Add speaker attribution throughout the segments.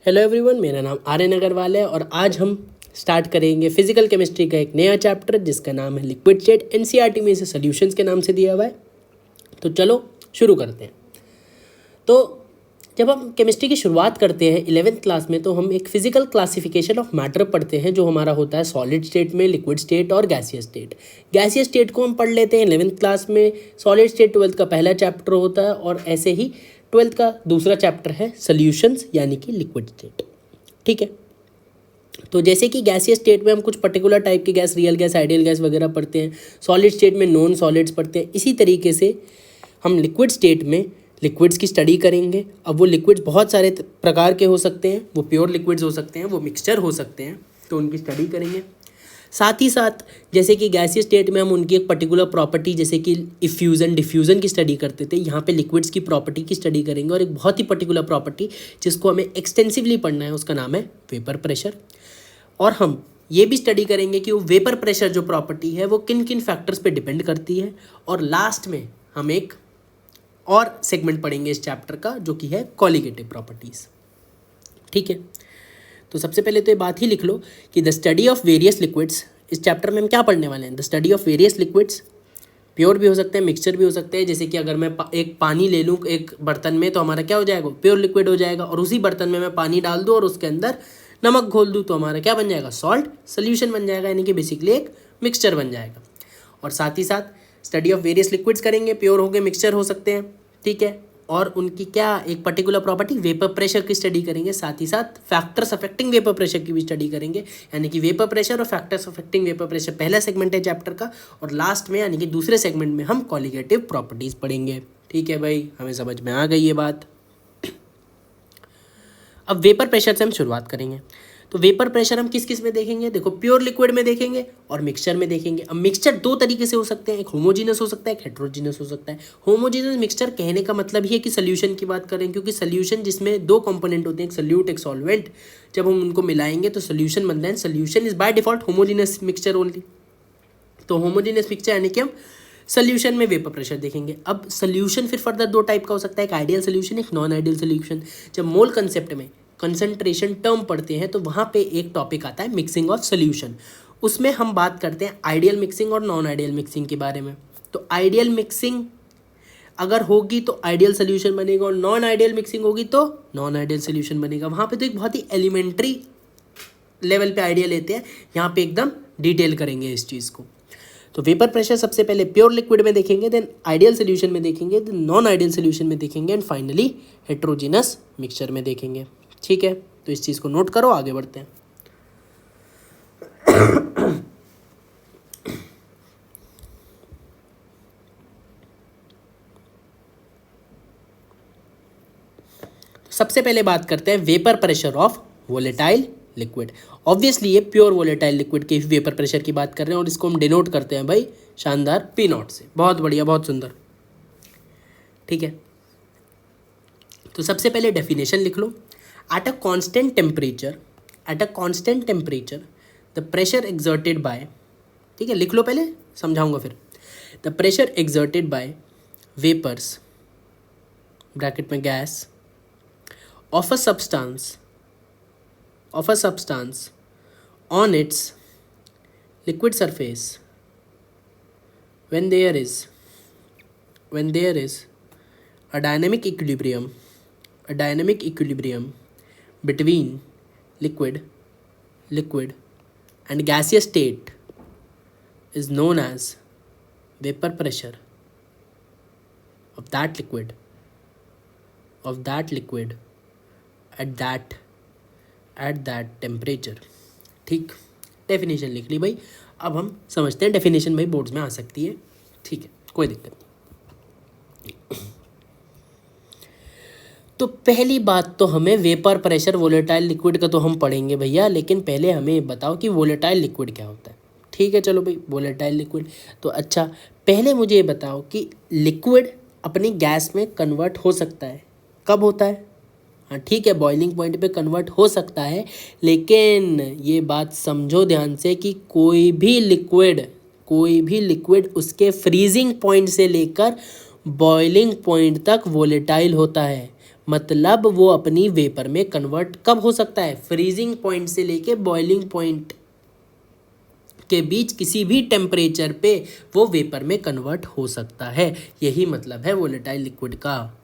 Speaker 1: Hello everyone, मेरा नाम आर्यन अग्रवाल है और आज हम स्टार्ट करेंगे फिजिकल केमिस्ट्री का एक नया चैप्टर जिसका नाम है लिक्विड स्टेट। एनसीईआरटी में इसे सॉल्यूशंस के नाम से दिया हुआ है। तो चलो शुरू करते हैं। तो जब हम केमिस्ट्री की शुरुआत करते हैं 11th क्लास में तो हम एक फिजिकल क्लासिफिकेशन ऑफ मैटर पढ़ते हैं जो हमारा होता है सॉलिड स्टेट में, लिक्विड स्टेट और गैसियस स्टेट। गैसियस स्टेट को हम पढ़ लेते हैं 11th क्लास में, सॉलिड स्टेट 12th का पहला चैप्टर होता है और ऐसे ही 12th का दूसरा चैप्टर है सॉल्यूशंस यानी कि लिक्विड स्टेट। ठीक है, तो जैसे कि गैसियस स्टेट में हम कुछ पर्टिकुलर टाइप की gas, real gas, ideal gas वगैरह पढ़ते हैं, सॉलिड स्टेट में नॉन सॉलिड्स पढ़ते हैं, इसी तरीके से हम लिक्विड स्टेट में लिक्विड्स की स्टडी करेंगे। अब वो लिक्विड्स बहुत सारे प्रकार के हो सकते हैं, वो प्योर लिक्विड्स हो सकते हैं, वो मिक्सचर हो सकते हैं, तो उनकी स्टडी करेंगे। साथ ही साथ जैसे कि गैसियस स्टेट में हम उनकी एक पर्टिकुलर प्रॉपर्टी जैसे कि इफ्यूज़न, डिफ्यूज़न की स्टडी करते थे, यहाँ पे लिक्विड्स की प्रॉपर्टी की स्टडी करेंगे और एक बहुत ही पर्टिकुलर प्रॉपर्टी जिसको हमें एक्सटेंसिवली पढ़ना है उसका नाम है वेपर प्रेशर। और हम ये भी स्टडी करेंगे कि वो वेपर प्रेशर जो प्रॉपर्टी है वो किन किन फैक्टर्स पे डिपेंड करती है। और लास्ट में हम एक और सेगमेंट पढ़ेंगे इस चैप्टर का जो कि है कॉलिगेटिव प्रॉपर्टीज़। ठीक है, तो सबसे पहले तो ये बात ही लिख लो कि the study of various liquids, इस चैप्टर में हम क्या पढ़ने वाले हैं, the study of various liquids. Pure भी हो सकते हैं, मिक्सचर भी हो सकते हैं। जैसे कि अगर मैं एक पानी ले लूँ एक बर्तन में तो हमारा क्या हो जाएगा, प्योर लिक्विड हो जाएगा। और उसी बर्तन में मैं पानी डाल दूँ और उसके अंदर नमक घोल दूँ तो हमारा क्या बन जाएगा, सॉल्ट सॉल्यूशन बन जाएगा, यानी कि बेसिकली एक मिक्सचर बन जाएगा। और साथ ही साथ स्टडी ऑफ वेरियस लिक्विड्स करेंगे, प्योर हो गए, मिक्सचर हो सकते हैं। ठीक है, और उनकी क्या एक पर्टिकुलर प्रॉपर्टी वेपर प्रेशर की स्टडी करेंगे। साथ ही साथ फैक्टर्स अफेक्टिंग वेपर प्रेशर की भी स्टडी करेंगे, यानी कि वेपर प्रेशर और फैक्टर्स अफेक्टिंग वेपर प्रेशर पहला सेगमेंट है चैप्टर का। और लास्ट में यानी कि दूसरे सेगमेंट में हम कॉलिगेटिव प्रॉपर्टीज़ पढ़ेंगे। ठीक है भाई, हमें समझ में आ गई ये बात। अब वेपर प्रेशर से हम शुरुआत करेंगे। तो वेपर प्रेशर हम किस किस में देखेंगे, देखो प्योर लिक्विड में देखेंगे और मिक्सचर में देखेंगे। अब मिक्सचर दो तरीके से हो सकते हैं, एक होमोजीनस हो सकता है, एक हेट्रोजीनस हो सकता है। होमोजीनस मिक्सचर कहने का मतलब ही है कि सोल्यूशन की बात करें, क्योंकि सोल्यूशन जिसमें दो कंपोनेंट होते हैं, एक सोल्यूट एक सॉल्वेंट, जब हम उनको मिलाएंगे तो सोल्यूशन बनता है। Solution is by default homogeneous mixture only. तो होमोजीनस मिक्सचर यानी कि हम सोल्यूशन में वेपर प्रेशर देखेंगे। अब सोल्यूशन फिर फर्दर दो टाइप का हो सकता है, एक आइडियल सोल्यूशन, एक नॉन आइडियल सोल्यूशन। जब मोल कंसेप्ट में कंसंट्रेशन टर्म पढ़ते हैं तो वहाँ पे एक टॉपिक आता है मिक्सिंग ऑफ सोल्यूशन। उसमें हम बात करते हैं आइडियल मिक्सिंग और नॉन आइडियल मिक्सिंग के बारे में। तो आइडियल मिक्सिंग अगर होगी तो आइडियल सोल्यूशन बनेगा और नॉन आइडियल मिक्सिंग होगी तो नॉन आइडियल सोल्यूशन बनेगा। वहाँ पे तो एक बहुत ही एलिमेंट्री लेवल पे आइडिया लेते हैं, यहाँ पे एकदम डिटेल करेंगे इस चीज़ को। तो वेपर प्रेशर सबसे पहले प्योर लिक्विड में देखेंगे, देन आइडियल सोल्यूशन में देखेंगे, देन नॉन आइडियल सोल्यूशन में देखेंगे एंड फाइनली हेट्रोजीनस मिक्सचर में देखेंगे। ठीक है, तो इस चीज़ को नोट करो, आगे बढ़ते हैं। सबसे पहले बात करते हैं vapour pressure of volatile liquid. Obviously ये प्योर वोलेटाइल लिक्विड के वेपर प्रेशर की बात कर रहे हैं और इसको हम डिनोट करते हैं भाई शानदार पी नॉट से। बहुत बढ़िया, बहुत सुंदर। ठीक है, तो सबसे पहले डेफिनेशन लिख लो। At a constant temperature, the pressure exerted by, ठीक है लिख लो, पहले समझाऊंगा फिर। The pressure exerted by vapors bracket में gas of a substance on its liquid surface when there is a dynamic equilibrium between liquid and gaseous state is known as vapor pressure of that liquid at that temperature। ठीक, definition लिख ली भाई। अब हम समझते हैं, definition भाई boards में आ सकती है। ठीक है, कोई दिक्कत नहीं। तो पहली बात तो हमें वेपर प्रेशर वोलेटाइल लिक्विड का तो हम पढ़ेंगे भैया, लेकिन पहले हमें बताओ कि वोलेटाइल लिक्विड क्या होता है। ठीक है, चलो भाई वोलेटाइल लिक्विड तो अच्छा, पहले मुझे ये बताओ कि लिक्विड अपनी गैस में कन्वर्ट हो सकता है, कब होता है? हाँ ठीक है, बॉइलिंग पॉइंट पे कन्वर्ट हो सकता है, लेकिन ये बात समझो ध्यान से कि कोई भी लिक्विड उसके फ्रीजिंग पॉइंट से लेकर बॉइलिंग पॉइंट तक वोलेटाइल होता है। मतलब वो अपनी वेपर में कन्वर्ट कब हो सकता है, फ्रीजिंग पॉइंट से लेके बॉइलिंग पॉइंट के बीच किसी भी टेम्परेचर पे वो वेपर में कन्वर्ट हो सकता है। यही मतलब है वोलेटाइल लिक्विड का,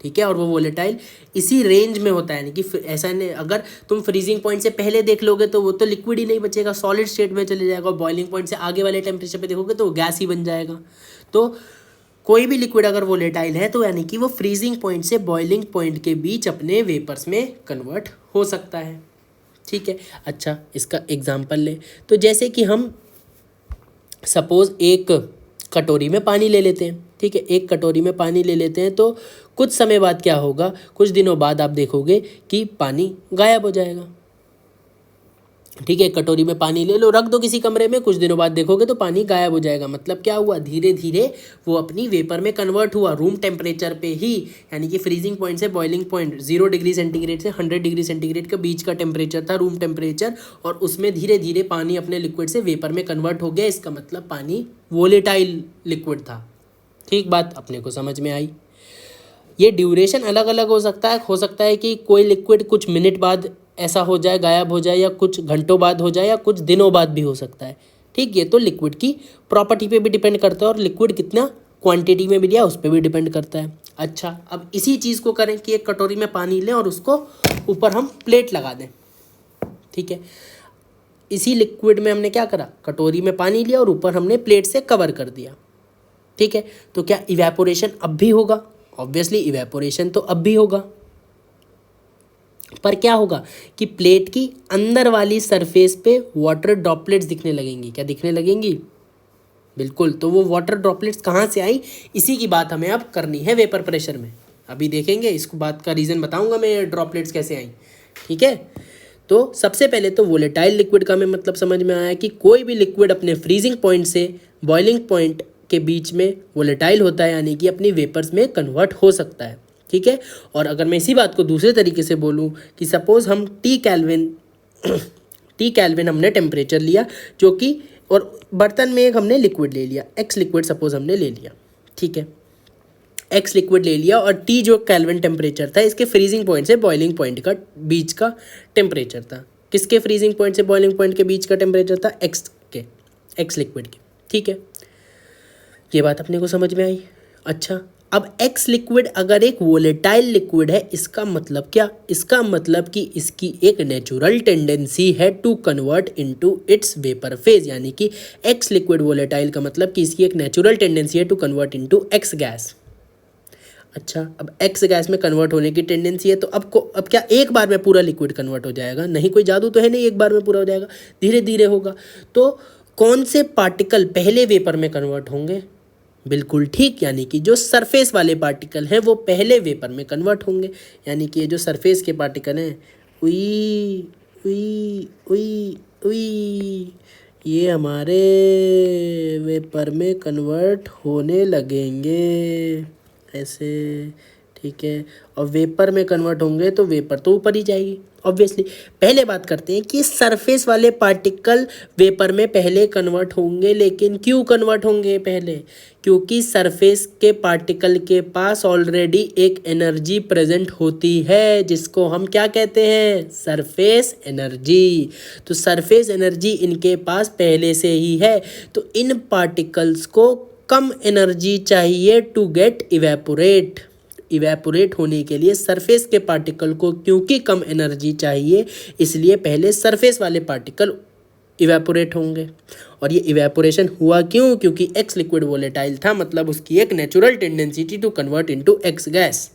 Speaker 1: ठीक है। और वो वोलेटाइल इसी रेंज में होता है, यानी कि ऐसा नहीं, अगर तुम फ्रीजिंग पॉइंट से पहले देख लोगे तो वो तो लिक्विड ही नहीं बचेगा, सॉलिड स्टेट में चले जाएगा। और बॉइलिंग पॉइंट से आगे वाले टेम्परेचर पे देखोगे तो वो गैस ही बन जाएगा। तो कोई भी लिक्विड अगर वोलेटाइल है तो यानी कि वो फ्रीजिंग पॉइंट से बॉइलिंग पॉइंट के बीच अपने वेपर्स में कन्वर्ट हो सकता है, ठीक है। अच्छा, इसका एग्जाम्पल ले तो जैसे कि हम सपोज एक कटोरी में पानी ले लेते हैं, ठीक है। एक कटोरी में पानी ले लेते हैं तो कुछ समय बाद क्या होगा, कुछ दिनों बाद आप देखोगे कि पानी गायब हो जाएगा, ठीक है। कटोरी में पानी ले लो, रख दो किसी कमरे में, कुछ दिनों बाद देखोगे तो पानी गायब हो जाएगा। मतलब क्या हुआ, धीरे धीरे वो अपनी वेपर में कन्वर्ट हुआ रूम टेम्परेचर पे ही, यानी कि फ्रीजिंग पॉइंट से बॉइलिंग पॉइंट 0 डिग्री सेंटीग्रेड से 100 डिग्री सेंटीग्रेड के बीच का टेम्परेचर था रूम टेम्परेचर, और उसमें धीरे धीरे पानी अपने लिक्विड से वेपर में कन्वर्ट हो गया। इसका मतलब पानी वोलेटाइल लिक्विड था, ठीक। बात अपने को समझ में आई। ये ड्यूरेशन अलग अलग हो सकता है कि कोई लिक्विड कुछ मिनट बाद ऐसा हो जाए, गायब हो जाए, या कुछ घंटों बाद हो जाए, या कुछ दिनों बाद भी हो सकता है, ठीक। ये तो लिक्विड की प्रॉपर्टी पे भी डिपेंड करता है, और लिक्विड कितना क्वांटिटी में भी लिया उस पर भी डिपेंड करता है। अच्छा, अब इसी चीज़ को करें कि एक कटोरी में पानी लें और उसको ऊपर हम प्लेट लगा दें, ठीक है। इसी लिक्विड में हमने क्या करा, कटोरी में पानी लिया और ऊपर हमने प्लेट से कवर कर दिया, ठीक है। तो क्या इवेपोरेशन अब भी होगा, ऑब्वियसली इवेपोरेशन तो अब भी होगा, पर क्या होगा कि प्लेट की अंदर वाली सरफेस पे वाटर ड्रॉपलेट्स दिखने लगेंगी। क्या दिखने लगेंगी, बिल्कुल। तो वो वाटर ड्रॉपलेट्स कहाँ से आई, इसी की बात हमें अब करनी है वेपर प्रेशर में। अभी देखेंगे, इसको बात का रीज़न बताऊंगा मैं, ड्रॉपलेट्स कैसे आई, ठीक है। तो सबसे पहले तो वोलेटाइल लिक्विड का हमें मतलब समझ में आया कि कोई भी लिक्विड अपने फ्रीजिंग पॉइंट से बॉइलिंग पॉइंट के बीच में वोलेटाइल होता है, यानी कि अपनी वेपर्स में कन्वर्ट हो सकता है, ठीक है। और अगर मैं इसी बात को दूसरे तरीके से बोलूं कि सपोज़ हम टी कैल्विन हमने टेम्परेचर लिया, जो कि, और बर्तन में एक हमने लिक्विड ले लिया, एक्स लिक्विड सपोज हमने ले लिया, ठीक है। एक्स लिक्विड ले लिया और टी जो कैल्विन टेम्परेचर था, इसके फ्रीजिंग पॉइंट से बॉइलिंग पॉइंट का बीच का टेम्परेचर था। किसके फ्रीजिंग पॉइंट से बॉइलिंग पॉइंट के बीच का टेम्परेचर था, एक्स लिक्विड के, ठीक है। ये बात अपने को समझ में आई। अच्छा, अब एक्स लिक्विड अगर एक वोलेटाइल लिक्विड है, इसका मतलब क्या, इसका मतलब कि इसकी एक नेचुरल टेंडेंसी है to convert into its vapour phase, यानी कि एक्स लिक्विड वोलेटाइल का मतलब कि इसकी एक नेचुरल टेंडेंसी है to convert into X gas. अच्छा, अब एक्स गैस में कन्वर्ट होने की टेंडेंसी है, तो अब क्या एक बार में पूरा लिक्विड कन्वर्ट हो जाएगा, नहीं, कोई जादू तो है नहीं एक बार में पूरा हो जाएगा, धीरे धीरे होगा। तो कौन से पार्टिकल पहले वेपर में कन्वर्ट होंगे, बिल्कुल ठीक, यानी कि जो सरफेस वाले पार्टिकल हैं वो पहले वेपर में कन्वर्ट होंगे, यानी कि ये जो सरफेस के पार्टिकल हैं, उई उई उई उई, ये हमारे वेपर में कन्वर्ट होने लगेंगे ऐसे, ठीक है। और वेपर में कन्वर्ट होंगे तो वेपर तो ऊपर ही जाएगी ऑब्वियसली। पहले बात करते हैं कि सरफेस वाले पार्टिकल वेपर में पहले कन्वर्ट होंगे, लेकिन क्यों कन्वर्ट होंगे पहले, क्योंकि सरफेस के पार्टिकल के पास ऑलरेडी एक एनर्जी प्रेजेंट होती है, जिसको हम क्या कहते हैं, सरफेस एनर्जी। तो सरफेस एनर्जी इनके पास पहले से ही है, तो इन पार्टिकल्स को कम एनर्जी चाहिए टू गेट इवेपोरेट होने के लिए सरफेस के पार्टिकल को क्योंकि कम एनर्जी चाहिए, इसलिए पहले सरफेस वाले पार्टिकल इवेपोरेट होंगे। और ये इवेपोरेशन हुआ क्यों, क्योंकि एक्स लिक्विड वोलेटाइल था, मतलब उसकी एक natural tendency to convert into X gas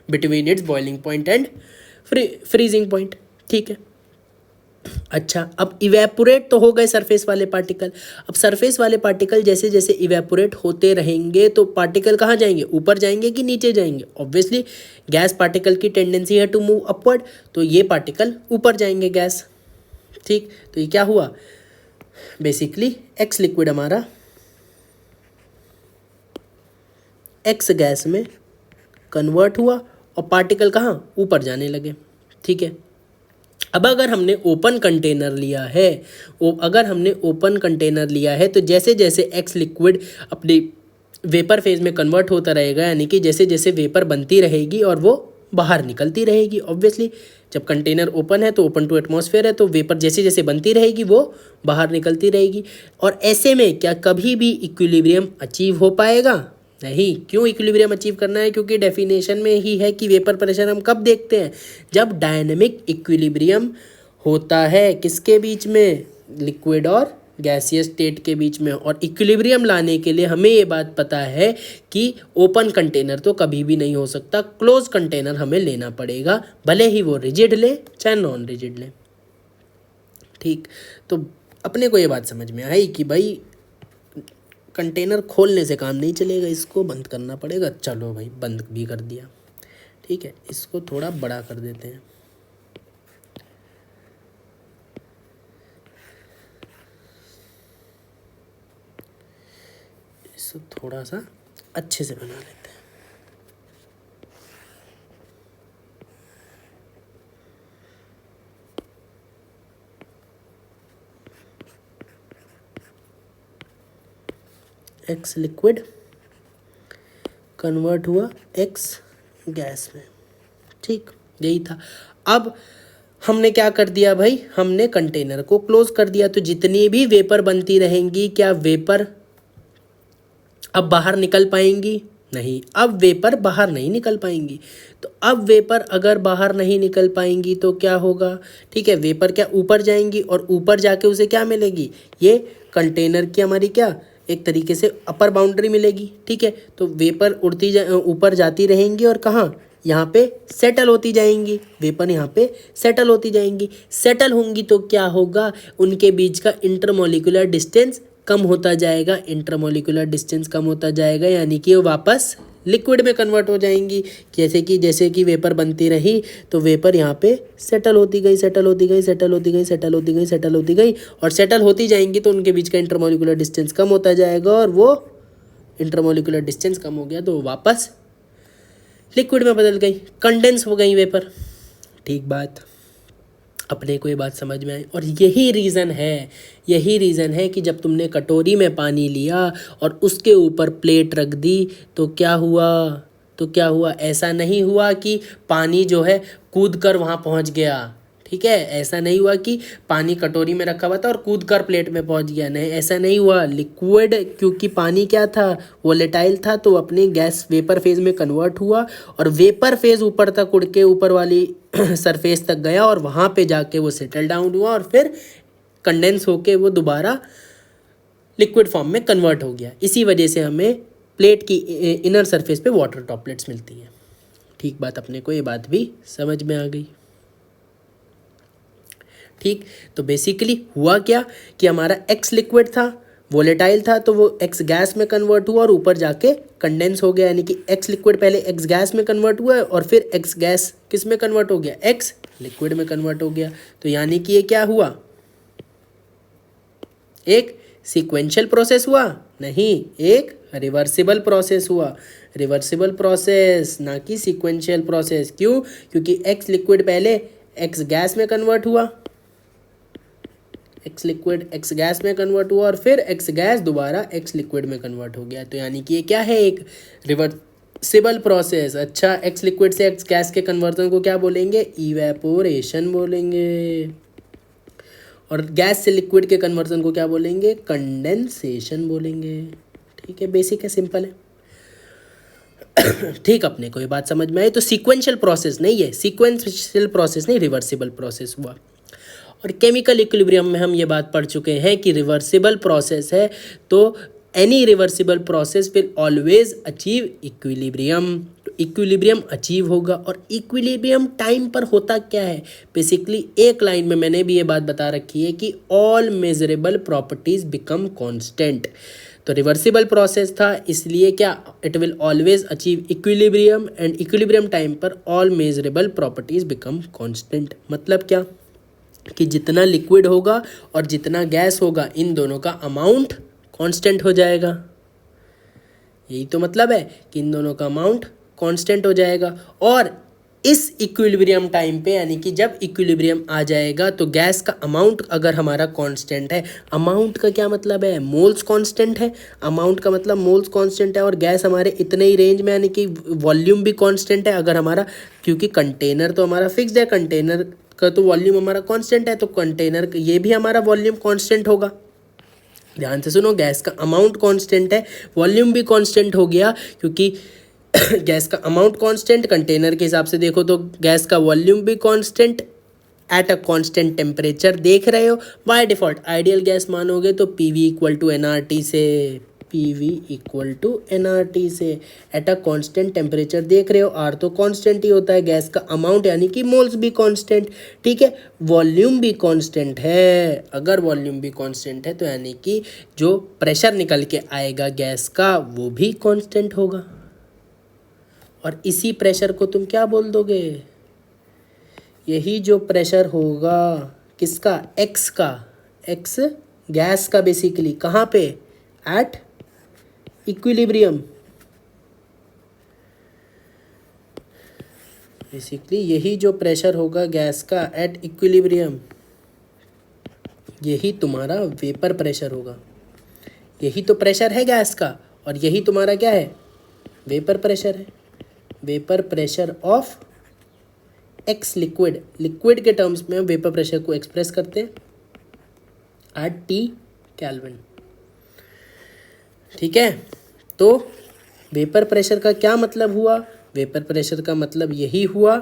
Speaker 1: between its boiling point and freezing point, ठीक है। अच्छा, अब इवेपोरेट तो हो गए सरफेस वाले पार्टिकल। अब सरफेस वाले पार्टिकल जैसे जैसे इवेपोरेट होते रहेंगे तो पार्टिकल कहाँ जाएंगे, ऊपर जाएंगे कि नीचे जाएंगे, ऑब्वियसली गैस पार्टिकल की टेंडेंसी है टू मूव अपवर्ड, तो ये पार्टिकल ऊपर जाएंगे गैस, ठीक। तो ये क्या हुआ, बेसिकली एक्स लिक्विड हमारा एक्स गैस में कन्वर्ट हुआ और पार्टिकल कहाँ, ऊपर जाने लगे, ठीक है। अब अगर हमने ओपन कंटेनर लिया है तो जैसे जैसे एक्स लिक्विड अपनी वेपर फेज में कन्वर्ट होता रहेगा, यानी कि जैसे जैसे वेपर बनती रहेगी और वो बाहर निकलती रहेगी। ऑब्वियसली जब कंटेनर ओपन है तो ओपन टू एटमॉस्फेयर है, तो वेपर जैसे जैसे बनती रहेगी वो बाहर निकलती रहेगी। और ऐसे में क्या कभी भी इक्विलिब्रियम अचीव हो पाएगा? नहीं। क्यों इक्विलिब्रियम अचीव करना है? क्योंकि डेफिनेशन में ही है कि वेपर प्रेशर हम कब देखते हैं? जब डायनेमिक इक्विलिब्रियम होता है किसके बीच में? लिक्विड और गैसियस स्टेट के बीच में। और इक्विलिब्रियम लाने के लिए हमें ये बात पता है कि ओपन कंटेनर तो कभी भी नहीं हो सकता, क्लोज कंटेनर हमें लेना पड़ेगा, भले ही वो रिजिड ले चाहे नॉन रिजिड ले। ठीक, तो अपने को ये बात समझ में आई कि भाई कंटेनर खोलने से काम नहीं चलेगा, इसको बंद करना पड़ेगा। चलो भाई बंद भी कर दिया। ठीक है, इसको थोड़ा बड़ा कर देते हैं। इसको थोड़ा सा अच्छे से बना लेते हैं। एक्स लिक्विड कन्वर्ट हुआ एक्स गैस में। ठीक, यही था। अब हमने क्या कर दिया भाई? हमने कंटेनर को क्लोज कर दिया। तो जितनी भी वेपर बनती रहेंगी, क्या वेपर अब बाहर निकल पाएंगी? नहीं, अब वेपर बाहर नहीं निकल पाएंगी। तो अब वेपर अगर बाहर नहीं निकल पाएंगी तो क्या होगा? ठीक है, वेपर क्या ऊपर जाएंगी और ऊपर जाके उसे क्या मिलेगी? ये कंटेनर की हमारी क्या एक तरीके से अपर बाउंड्री मिलेगी। ठीक है, तो वेपर उड़ती ऊपर जाती रहेंगी और कहाँ? यहाँ पे सेटल होती जाएंगी। वेपर यहाँ पे सेटल होती जाएंगी। सेटल होंगी तो क्या होगा? उनके बीच का इंटरमोलिकुलर डिस्टेंस कम होता जाएगा। इंटरमोलिकुलर डिस्टेंस कम होता जाएगा, यानी कि वो वापस लिक्विड में कन्वर्ट हो जाएंगी। जैसे कि वेपर बनती रही तो वेपर यहाँ पे सेटल होती गई, सेटल होती गई, सेटल होती गई, सेटल होती गई, सेटल होती गई, और सेटल होती जाएंगी तो उनके बीच का इंटरमोलिकुलर डिस्टेंस कम होता जाएगा। और वो इंटरमोलिकुलर डिस्टेंस कम हो गया तो वो वापस लिक्विड में बदल गई, कंडेंस हो गई वेपर। ठीक बात, अपने को ये बात समझ में आई। और यही रीज़न है कि जब तुमने कटोरी में पानी लिया और उसके ऊपर प्लेट रख दी तो क्या हुआ? ऐसा नहीं हुआ कि पानी जो है कूद कर वहाँ पहुँच गया। ठीक है, ऐसा नहीं हुआ कि पानी कटोरी में रखा हुआ था और कूद कर प्लेट में पहुँच गया। नहीं, ऐसा नहीं हुआ। लिक्विड, क्योंकि पानी क्या था? वोलेटाइल था, तो अपनी गैस वेपर फेज में कन्वर्ट हुआ और वेपर फेज ऊपर तक उड़ के ऊपर वाली सरफेस तक गया और वहाँ पे जाके वो सेटल डाउन हुआ और फिर कंडेंस होके वो दोबारा लिक्विड फॉर्म में कन्वर्ट हो गया। इसी वजह से हमें प्लेट की इनर सरफेस पे वाटर ड्रॉपलेट्स मिलती हैं। ठीक बात, अपने को ये बात भी समझ में आ गई। ठीक, तो बेसिकली हुआ क्या कि हमारा एक्स लिक्विड था, वोलेटाइल था, तो वो एक्स गैस में कन्वर्ट हुआ और ऊपर जाके कंडेंस हो गया। यानी कि एक्स लिक्विड पहले एक्स गैस में कन्वर्ट हुआ है और फिर एक्स गैस किस में कन्वर्ट हो गया? एक्स लिक्विड में कन्वर्ट हो गया। तो यानी कि ये क्या हुआ? एक सीक्वेंशियल प्रोसेस हुआ? नहीं, एक रिवर्सिबल प्रोसेस हुआ। रिवर्सिबल प्रोसेस, ना कि सीक्वेंशियल प्रोसेस। क्यों? क्योंकि एक्स लिक्विड पहले एक्स गैस में कन्वर्ट हुआ, एक्स लिक्विड एक्स गैस में कन्वर्ट हुआ और फिर एक्स गैस दोबारा एक्स लिक्विड में कन्वर्ट हो गया। तो यानी कि ये क्या है? एक रिवर्सिबल प्रोसेस। अच्छा, एक्स लिक्विड से एक्स गैस के कन्वर्जन को क्या बोलेंगे? इवेपोरेशन बोलेंगे। और गैस से लिक्विड के कन्वर्जन को क्या बोलेंगे? कंडेंसेशन बोलेंगे। ठीक है, बेसिक है, सिंपल है। ठीक, अपने को ये बात समझ में आई। तो सीक्वेंशियल प्रोसेस नहीं है, सीक्वेंशियल प्रोसेस नहीं, रिवर्सिबल प्रोसेस हुआ। और केमिकल इक्विलिब्रियम में हम ये बात पढ़ चुके हैं कि रिवर्सिबल प्रोसेस है तो any reversible process will always achieve equilibrium. तो इक्विलिब्रियम अचीव होगा। और इक्विलिब्रियम टाइम पर होता क्या है? बेसिकली एक लाइन में मैंने भी ये बात बता रखी है कि all measurable properties become constant. तो रिवर्सिबल प्रोसेस था, इसलिए क्या? It will always achieve equilibrium and equilibrium time पर all measurable properties become constant. मतलब क्या? कि जितना लिक्विड होगा और जितना गैस होगा, इन दोनों का अमाउंट कांस्टेंट हो जाएगा। यही तो मतलब है कि इन दोनों का अमाउंट कांस्टेंट हो जाएगा। और इस इक्विलिब्रियम टाइम पे, यानी कि जब इक्विलिब्रियम आ जाएगा तो गैस का अमाउंट अगर हमारा कांस्टेंट है, अमाउंट का क्या मतलब है, मोल्स कांस्टेंट है, अमाउंट का मतलब मोल्स कांस्टेंट है और गैस हमारे इतने ही रेंज में, यानी कि वॉल्यूम भी कांस्टेंट है अगर हमारा, क्योंकि कंटेनर तो हमारा फिक्स्ड है, कंटेनर का तो वॉल्यूम हमारा कांस्टेंट है, तो कंटेनर ये भी हमारा वॉल्यूम कांस्टेंट होगा। ध्यान से सुनो, गैस का अमाउंट कांस्टेंट है, वॉल्यूम भी कांस्टेंट हो गया, क्योंकि गैस का अमाउंट कांस्टेंट, कंटेनर के हिसाब से देखो तो गैस का वॉल्यूम भी constant eight a constant temperature. देख रहे हो, बाय डिफॉल्ट आइडियल गैस मानोगे तो पीवी इक्वल टू एनआरटी से, पीवी इक्वल टू एनआरटी से एट अ कांस्टेंट टेम्परेचर। देख रहे हो, आर तो कांस्टेंट ही होता है, गैस का अमाउंट यानी कि मोल्स भी कांस्टेंट, ठीक है, वॉल्यूम भी कांस्टेंट है। अगर वॉल्यूम भी कांस्टेंट है तो यानी कि जो प्रेशर निकल के आएगा गैस का वो भी कांस्टेंट होगा। और इसी प्रेशर को तुम क्या बोल दोगे, यही जो प्रेशर होगा किसका, एक्स का, एक्स गैस का बेसिकली, कहाँ पे, एट इक्विलिब्रियम। बेसिकली यही जो प्रेशर होगा गैस का एट इक्विलिब्रियम, यही तुम्हारा वेपर प्रेशर होगा। यही तो प्रेशर है गैस का और यही तुम्हारा क्या है, वेपर प्रेशर है। Vapour pressure of x liquid, liquid के टर्म्स में हम वेपर प्रेशर को एक्सप्रेस करते हैं एट टी केल्विन, ठीक है। तो वेपर प्रेशर का क्या मतलब हुआ, वेपर प्रेशर का मतलब यही हुआ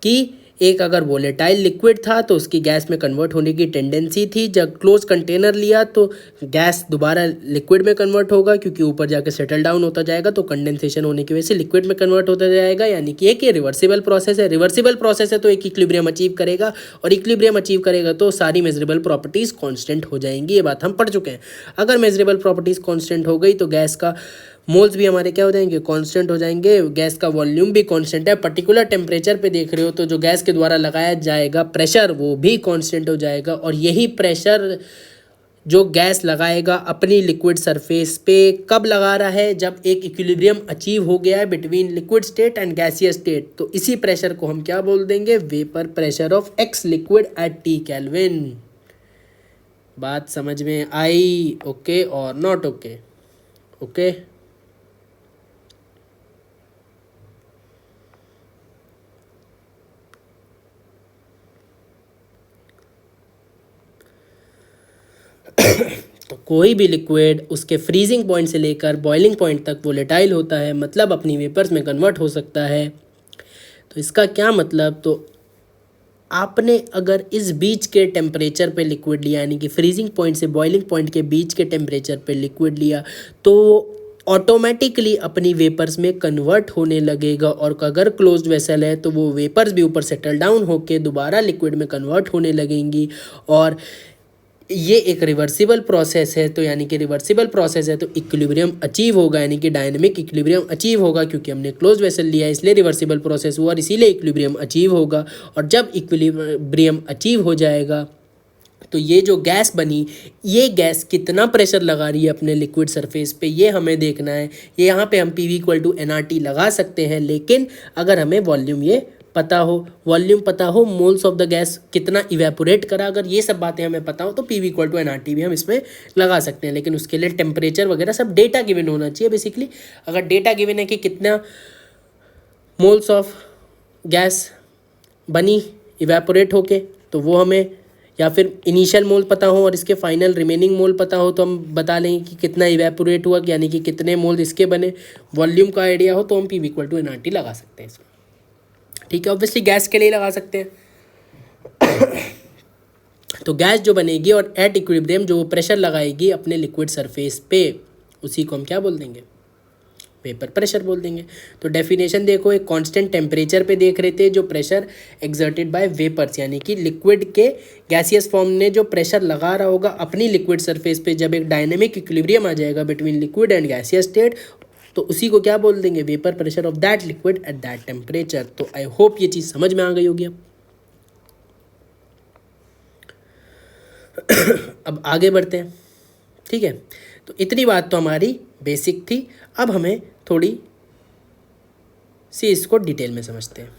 Speaker 1: कि एक अगर वोलेटाइल लिक्विड था तो उसकी गैस में कन्वर्ट होने की टेंडेंसी थी, जब क्लोज कंटेनर लिया तो गैस दोबारा लिक्विड में कन्वर्ट होगा, क्योंकि ऊपर जाकर सेटल डाउन होता जाएगा तो कंडेंसेशन होने की वजह से लिक्विड में कन्वर्ट होता जाएगा, यानी कि एक ये रिवर्सिबल प्रोसेस है। रिवर्सिबल प्रोसेस है तो एक इक्विलिब्रियम अचीव करेगा, और इक्विलिब्रियम अचीव करेगा तो सारी मेजरेबल प्रॉपर्टीज़ कॉन्स्टेंट हो जाएंगी। ये बात हम पढ़ चुके हैं। अगर मेजरेबल प्रॉपर्टीज़ कॉन्स्टेंट हो गई तो गैस का मोल्स भी हमारे क्या हो जाएंगे, कांस्टेंट हो जाएंगे, गैस का वॉल्यूम भी कांस्टेंट है। पर्टिकुलर टेम्परेचर पे देख रहे हो तो जो गैस के द्वारा लगाया जाएगा प्रेशर वो भी कांस्टेंट हो जाएगा, और यही प्रेशर जो गैस लगाएगा अपनी लिक्विड सरफेस पे कब लगा रहा है, जब एक इक्विलिब्रियम अचीव हो गया है between liquid state and gaseous state. तो इसी प्रेशर को हम क्या बोल देंगे, vapour pressure of x liquid at T kelvin. बात समझ में आई, ओके और नॉट ओके, ओके। तो कोई भी लिक्विड उसके फ्रीजिंग पॉइंट से लेकर बॉइलिंग पॉइंट तक वोलेटाइल होता है, मतलब अपनी वेपर्स में कन्वर्ट हो सकता है। तो इसका क्या मतलब, तो आपने अगर इस बीच के टेम्परेचर पे लिक्विड लिया, यानी कि फ्रीजिंग पॉइंट से बॉइलिंग पॉइंट के बीच के टेम्परेचर पे लिक्विड लिया, तो ऑटोमेटिकली अपनी वेपर्स में कन्वर्ट होने लगेगा, और अगर क्लोज्ड वेसल है तो वो वेपर्स भी ऊपर सेटल डाउन होके दोबारा लिक्विड में कन्वर्ट होने लगेंगी। और ये एक रिवर्सिबल प्रोसेस है, तो यानी कि रिवर्सिबल प्रोसेस है तो इक्विलिब्रियम अचीव होगा, यानी कि डायनेमिक इक्विलिब्रियम अचीव होगा, क्योंकि हमने क्लोज वेसल लिया इसलिए रिवर्सिबल प्रोसेस हुआ और इसीलिए इक्विलिब्रियम अचीव होगा। और जब इक्विलिब्रियम अचीव हो जाएगा तो ये जो गैस बनी, ये गैस कितना प्रेशर लगा रही है अपने लिक्विड सरफेस पे, ये हमें देखना है। ये यहाँ पे हम P V equal to N R T लगा सकते हैं, लेकिन अगर हमें वॉल्यूम ये पता हो, वॉल्यूम पता हो, मोल्स ऑफ द गैस कितना इवेपोरेट करा, अगर ये सब बातें हमें पता हो तो P V equal to N R T भी हम इसमें लगा सकते हैं। लेकिन उसके लिए टेम्परेचर वगैरह सब डेटा गिवन होना चाहिए। बेसिकली अगर डेटा गिवन है कि कितना मोल्स ऑफ गैस बनी इवेपोरेट होके, तो वो हमें, या फिर इनिशियल मोल पता हो और इसके फाइनल रिमेनिंग मोल पता हो तो हम बता लेंगे कि कितना इवेपोरेट हुआ, यानी कि कितने मोल इसके बने। वॉल्यूम का आइडिया हो तो हम P V equal to N R T लगा सकते हैं इसमें, ठीक है। ऑब्वियसली गैस के लिए लगा सकते हैं। तो गैस जो बनेगी और एट इक्विलिब्रियम जो प्रेशर लगाएगी अपने लिक्विड सरफेस पे, उसी को हम क्या बोल देंगे, वेपर प्रेशर बोल देंगे। तो डेफिनेशन देखो, एक कांस्टेंट टेम्परेचर पे देख रहे थे जो प्रेशर एक्सर्टेड बाय वेपर्स, यानी कि लिक्विड के गैसियस फॉर्म ने जो प्रेशर लगा रहा होगा अपनी लिक्विड सरफेस पे, जब एक डायनेमिक इक्विलिब्रियम आ जाएगा between liquid and gaseous state, तो उसी को क्या बोल देंगे, vapour pressure of that liquid at that temperature. तो आई होप ये चीज़ समझ में आ गई होगी। अब आगे बढ़ते हैं, ठीक है। तो इतनी बात तो हमारी बेसिक थी। अब हमें थोड़ी सी इसको डिटेल में समझते हैं।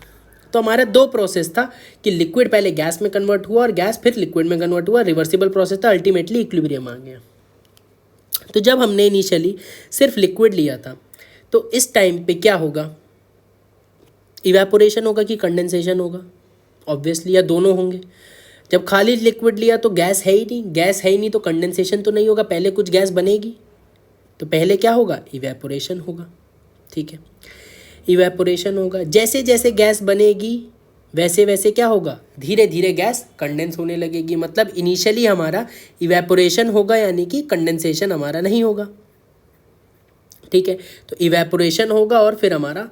Speaker 1: तो हमारा दो प्रोसेस था कि लिक्विड पहले गैस में कन्वर्ट हुआ और गैस फिर लिक्विड में कन्वर्ट हुआ, रिवर्सिबल प्रोसेस था, अल्टीमेटली इक्विलिब्रियम आ गया। तो जब हमने इनिशियली सिर्फ लिक्विड लिया था तो इस टाइम पे क्या होगा, इवेपोरेशन होगा कि कंडेंसेशन होगा, ऑब्वियसली या दोनों होंगे। जब खाली लिक्विड लिया तो गैस है ही नहीं, गैस है ही नहीं तो कंडेंसेशन तो नहीं होगा, पहले कुछ गैस बनेगी, तो पहले क्या होगा, इवेपोरेशन होगा। ठीक है, इवेपोरेशन होगा, जैसे जैसे गैस बनेगी वैसे वैसे क्या होगा, धीरे धीरे गैस कंडेंस होने लगेगी। मतलब इनिशियली हमारा इवेपोरेशन होगा, यानी कि कंडेंसेशन हमारा नहीं होगा। ठीक है, तो इवेपोरेशन होगा और फिर हमारा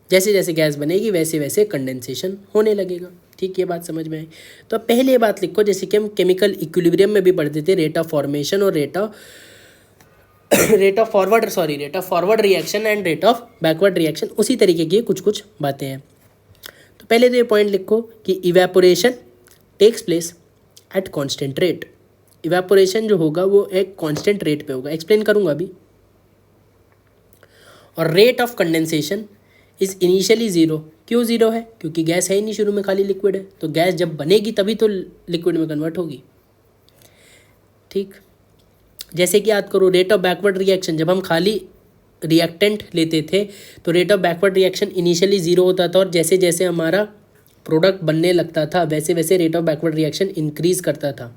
Speaker 1: जैसे जैसे गैस बनेगी वैसे वैसे कंडेंसेशन होने लगेगा। ठीक, ये बात समझ में आई। तो अब पहले ये बात लिखो, जैसे कि हम केमिकल इक्विलिब्रियम में भी पढ़ते थे, रेट ऑफ फॉर्मेशन और rate of forward reaction and rate of backward reaction, उसी तरीके की कुछ कुछ बातें हैं। तो पहले तो ये पॉइंट लिखो कि evaporation takes place at constant rate. Evaporation जो होगा वो एक कांस्टेंट रेट पे होगा, एक्सप्लेन करूंगा अभी। और rate of condensation is initially zero. क्यों ज़ीरो है, क्योंकि गैस है ही नहीं, शुरू में खाली लिक्विड है, तो गैस जब बनेगी तभी तो लिक्विड में कन्वर्ट होगी। ठीक, जैसे कि याद करो रेट ऑफ बैकवर्ड रिएक्शन, जब हम खाली रिएक्टेंट लेते थे तो rate of backward reaction initially zero होता था, और जैसे जैसे हमारा प्रोडक्ट बनने लगता था वैसे वैसे rate of backward reaction increase करता था।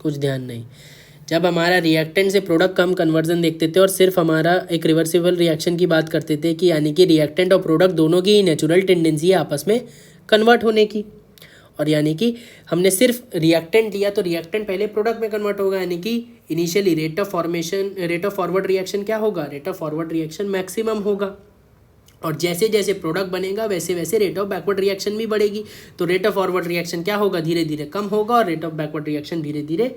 Speaker 1: कुछ ध्यान नहीं, जब हमारा रिएक्टेंट से प्रोडक्ट का हम कन्वर्जन देखते थे और सिर्फ हमारा एक रिवर्सिबल रिएक्शन की बात करते थे कि यानी कि रिएक्टेंट और प्रोडक्ट दोनों की नेचुरल टेंडेंसी है आपस में कन्वर्ट होने की, और यानी कि हमने सिर्फ रिएक्टेंट लिया तो रिएक्टेंट पहले प्रोडक्ट में कन्वर्ट होगा, यानी कि initially rate of forward reaction क्या होगा, rate of forward reaction maximum होगा, और जैसे जैसे प्रोडक्ट बनेगा वैसे वैसे रेट ऑफ बैकवर्ड रिएक्शन भी बढ़ेगी। तो रेट ऑफ फॉरवर्ड रिएक्शन क्या होगा, धीरे धीरे कम होगा, और रेट ऑफ बैकवर्ड रिएक्शन धीरे धीरे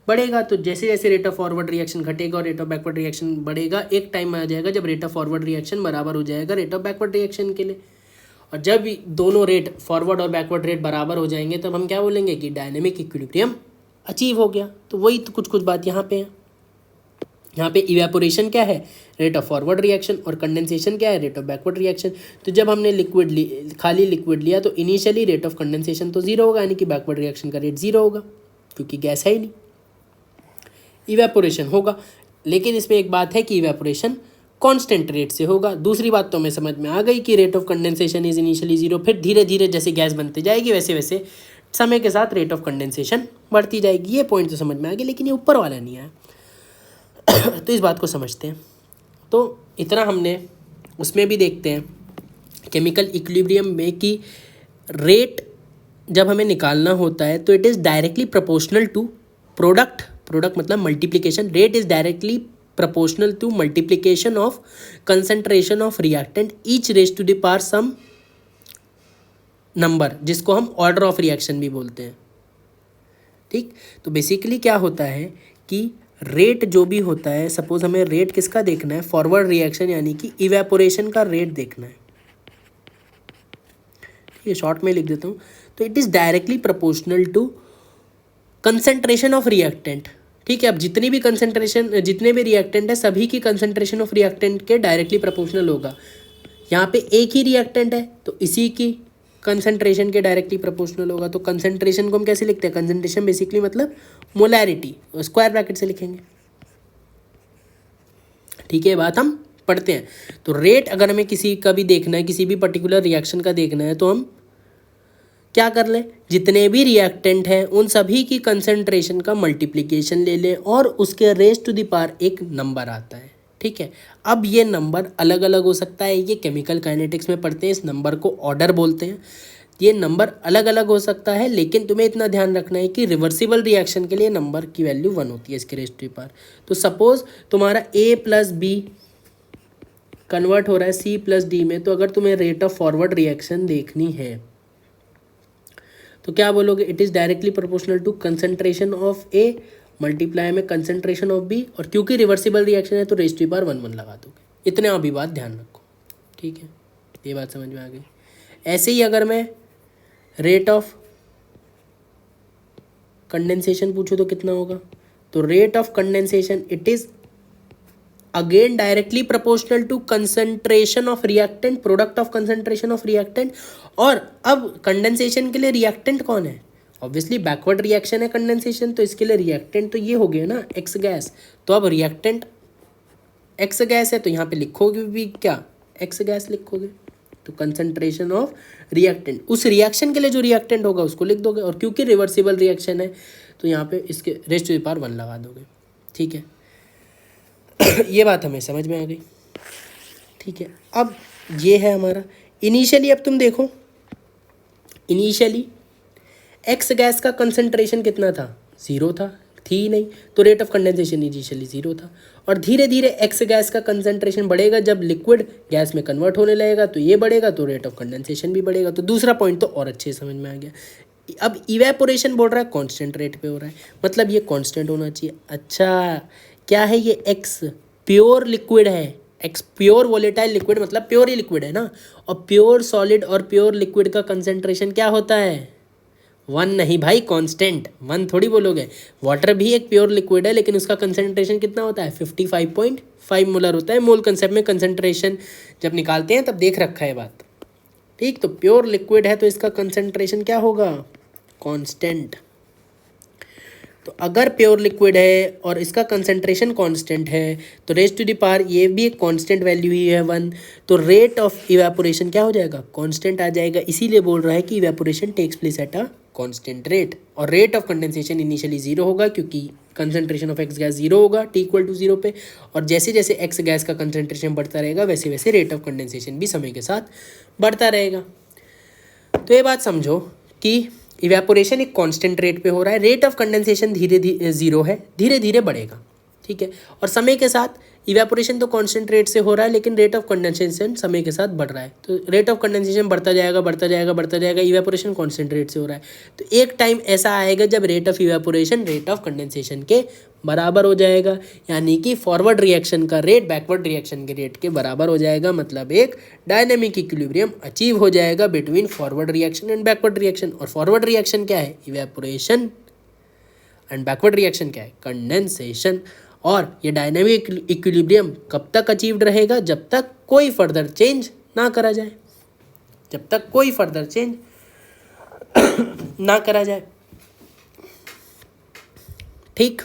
Speaker 1: बढ़ेगा। तो जैसे जैसे रेट ऑफ फॉरवर्ड रिएक्शन घटेगा और रेट ऑफ बैकवर्ड रिएक्शन बढ़ेगा, एक टाइम आ जाएगा जब रेट ऑफ फॉरवर्ड रिएक्शन बराबर हो जाएगा रेट ऑफ बैकवर्ड रिएक्शन के लिए। और जब दोनों रेट फॉरवर्ड और बैकवर्ड रेट बराबर हो जाएंगे तब हम क्या बोलेंगे कि डायनेमिक इक्विलिब्रियम अचीव हो गया। तो वही तो कुछ कुछ बात यहाँ पे है। यहाँ पे इवेपोरेशन क्या है, रेट ऑफ फॉरवर्ड रिएक्शन, और कंडेंसेशन क्या है, रेट ऑफ बैकवर्ड रिएक्शन। तो जब हमने खाली लिक्विड लिया तो इनिशियली रेट ऑफ कंडेंसेशन तो जीरो होगा, यानी कि बैकवर्ड रिएक्शन का रेट जीरो होगा क्योंकि गैस है ही नहीं। इवेपोरेशन होगा, लेकिन इसमें एक बात है कि इवेपोरेशन कांस्टेंट रेट से होगा। दूसरी बात तो हमें समझ में आ गई कि rate of condensation is initially zero, फिर धीरे धीरे जैसे गैस बनती जाएगी वैसे वैसे समय के साथ रेट ऑफ कंडेंसेशन बढ़ती जाएगी। ये पॉइंट तो समझ में आ गया, लेकिन ये ऊपर वाला नहीं आया। तो इस बात को समझते हैं। तो इतना हमने उसमें भी देखते हैं केमिकल इक्विलिब्रियम में कि रेट जब हमें निकालना होता है तो it is directly proportional to product मतलब multiplication. Rate is directly proportional to multiplication of concentration of reactant each raised to the power some number, जिसको हम ऑर्डर ऑफ रिएक्शन भी बोलते हैं। ठीक, तो बेसिकली क्या होता है कि रेट जो भी होता है, सपोज हमें रेट किसका देखना है, फॉरवर्ड रिएक्शन यानी कि इवेपोरेशन का रेट देखना है। ये शॉर्ट में लिख देता हूँ। तो it is directly proportional to concentration of reactant. ठीक है, अब जितने भी रिएक्टेंट है सभी की कंसेंट्रेशन ऑफ रिएक्टेंट के डायरेक्टली प्रोपोर्शनल होगा। यहाँ पे एक ही रिएक्टेंट है तो इसी की कंसेंट्रेशन के डायरेक्टली प्रोपोर्शनल होगा। तो कंसेंट्रेशन को हम कैसे लिखते हैं, कंसेंट्रेशन बेसिकली मतलब मोलैरिटी, स्क्वायर ब्रैकेट से लिखेंगे। ठीक है, बात हम पढ़ते हैं। तो रेट अगर हमें किसी का भी देखना है, किसी भी पर्टिकुलर रिएक्शन का देखना है, तो हम क्या कर लें, जितने भी रिएक्टेंट हैं उन सभी की कंसेंट्रेशन का मल्टीप्लिकेशन ले लें और उसके रेज़ टू द पावर एक नंबर आता है। ठीक है, अब ये नंबर अलग अलग हो सकता है, ये केमिकल काइनेटिक्स में पढ़ते हैं, इस नंबर को ऑर्डर बोलते हैं। ये नंबर अलग अलग हो सकता है, लेकिन तुम्हें इतना ध्यान रखना है कि रिवर्सिबल रिएक्शन के लिए नंबर की वैल्यू 1 होती है इसके रेज़ टू द पावर। तो सपोज तुम्हारा A + B कन्वर्ट हो रहा है C + D में, तो अगर तुम्हें रेट ऑफ फॉरवर्ड रिएक्शन देखनी है तो क्या बोलोगे, it is directly proportional to concentration of A multiply में कंसेंट्रेशन ऑफ B, और क्योंकि रिवर्सिबल रिएक्शन है तो रेज़ टू द पावर 1 लगा दोगे। इतने अभी बात ध्यान रखो। ठीक है, ये बात समझ में आ गई। ऐसे ही अगर मैं रेट ऑफ कंडेंसेशन पूछूँ तो कितना होगा, तो rate of condensation it is again directly proportional to concentration of reactant, product of concentration of reactant. और अब कंडेंसेशन के लिए रिएक्टेंट कौन है? ऑब्वियसली बैकवर्ड रिएक्शन है कंडेंसेशन, तो इसके लिए रिएक्टेंट तो ये हो गया ना एक्स गैस। तो अब रिएक्टेंट एक्स गैस है तो यहाँ पे लिखोगे भी क्या, एक्स गैस लिखोगे। तो कंसंट्रेशन ऑफ रिएक्टेंट, उस रिएक्शन के लिए जो रिएक्टेंट होगा उसको लिख दोगे। और क्योंकि रिवर्सिबल रिएक्शन है तो यहाँ पे इसके रेज़ टू द पावर 1 लगा दोगे। ठीक है ये बात हमें समझ में आ गई। ठीक है, अब ये है हमारा इनिशियली। अब तुम देखो इनिशियली एक्स गैस का कंसंट्रेशन कितना था, 0 था, थी ही नहीं, तो रेट ऑफ कंडेंसेशन इनिशियली 0 था। और धीरे धीरे एक्स गैस का कंसंट्रेशन बढ़ेगा, जब लिक्विड गैस में कन्वर्ट होने लगेगा तो ये बढ़ेगा, तो रेट ऑफ कंडेंसेशन भी बढ़ेगा। तो दूसरा पॉइंट तो और अच्छे समझ में आ गया। अब इवेपोरेशन बोल रहा है कांस्टेंट रेट पे हो रहा है, मतलब ये कांस्टेंट होना चाहिए। अच्छा क्या है ये एक्स, प्योर लिक्विड है, एक्स प्योर वोलेटाइल लिक्विड मतलब प्योर ही लिक्विड है ना। और प्योर सॉलिड और प्योर लिक्विड का कंसंट्रेशन क्या होता है, 1 नहीं भाई, कांस्टेंट 1 थोड़ी बोलोगे। वाटर भी एक प्योर लिक्विड है लेकिन उसका कंसंट्रेशन कितना होता है, 55.5 मोलर होता है। मोल कंसेप्ट में कंसंट्रेशन जब निकालते हैं तब देख रखा है बात। ठीक, तो प्योर लिक्विड है तो इसका कंसंट्रेशन क्या होगा, कांस्टेंट। तो अगर प्योर लिक्विड है और इसका कंसंट्रेशन कांस्टेंट है तो रेज टू द पावर ये भी एक कांस्टेंट वैल्यू ही है 1, तो रेट ऑफ इवेपोरेशन क्या हो जाएगा, कांस्टेंट आ जाएगा। इसीलिए बोल रहा है कि evaporation takes place at a constant rate. और रेट ऑफ कंडेंसेशन इनिशियली 0 होगा क्योंकि कंसंट्रेशन ऑफ एक्स गैस 0 होगा, टी इक्वल टू 0 पे। और जैसे जैसे एक्स गैस का कंसंट्रेशन बढ़ता रहेगा वैसे वैसे रेट ऑफ कंडेंसेशन भी समय के साथ बढ़ता रहेगा। तो ये बात समझो कि इवेपोरेशन एक कांस्टेंट रेट पे हो रहा है, रेट ऑफ कंडेंसेशन धीरे धीरे 0 है, धीरे धीरे बढ़ेगा। ठीक है, और समय के साथ इवेपोरेशन तो कांस्टेंट रेट से हो रहा है लेकिन रेट ऑफ कंडेंसेशन समय के साथ बढ़ रहा है। तो रेट ऑफ कंडेंसेशन बढ़ता जाएगा बढ़ता जाएगा बढ़ता जाएगा, इवेपोरेशन कांस्टेंट रेट से हो रहा है। तो एक टाइम ऐसा आएगा जब rate of evaporation rate of condensation के बराबर हो जाएगा, यानी कि फॉरवर्ड रिएक्शन का रेट बैकवर्ड रिएक्शन के रेट के बराबर हो जाएगा। मतलब एक डायनेमिक इक्विलिब्रियम अचीव हो जाएगा between forward reaction and backward reaction. और फॉरवर्ड रिएक्शन क्या है, इवेपोरेशन, एंड बैकवर्ड रिएक्शन क्या है, कंडेंसेशन। और ये डायनेमिक इक्विलिब्रियम कब तक अचीव्ड रहेगा, जब तक कोई फर्दर चेंज ना करा जाए, जब तक कोई फर्दर चेंज ना करा जाए। ठीक,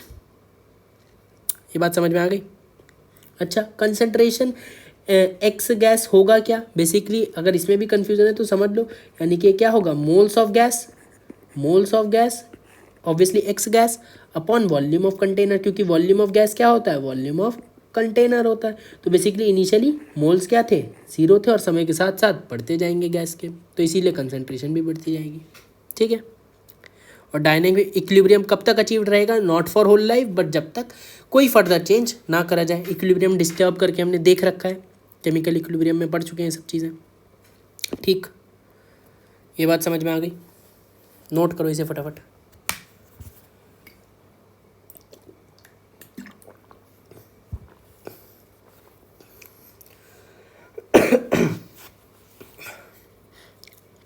Speaker 1: ये बात समझ में आ गई। अच्छा, कंसंट्रेशन एक्स गैस होगा क्या, बेसिकली अगर इसमें भी कंफ्यूजन है तो समझ लो, यानी कि क्या होगा, moles of gas, moles of gas obviously x gas upon volume of container, क्योंकि वॉल्यूम ऑफ गैस क्या होता है, वॉल्यूम ऑफ कंटेनर होता है। तो बेसिकली इनिशियली मोल्स क्या थे, 0 थे, और समय के साथ साथ बढ़ते जाएंगे गैस के, तो इसीलिए कंसंट्रेशन भी बढ़ती जाएगी। ठीक है, और डायनेमिक इक्विलिब्रियम कब तक अचीव रहेगा, not for whole life but जब तक कोई फर्दर चेंज ना करा जाए। इक्विलिब्रियम डिस्टर्ब करके हमने देख रखा है, केमिकल इक्विलिब्रियम में पढ़ चुके हैं सब चीज़ें। ठीक, ये बात समझ में आ गई, नोट करो इसे फटाफट।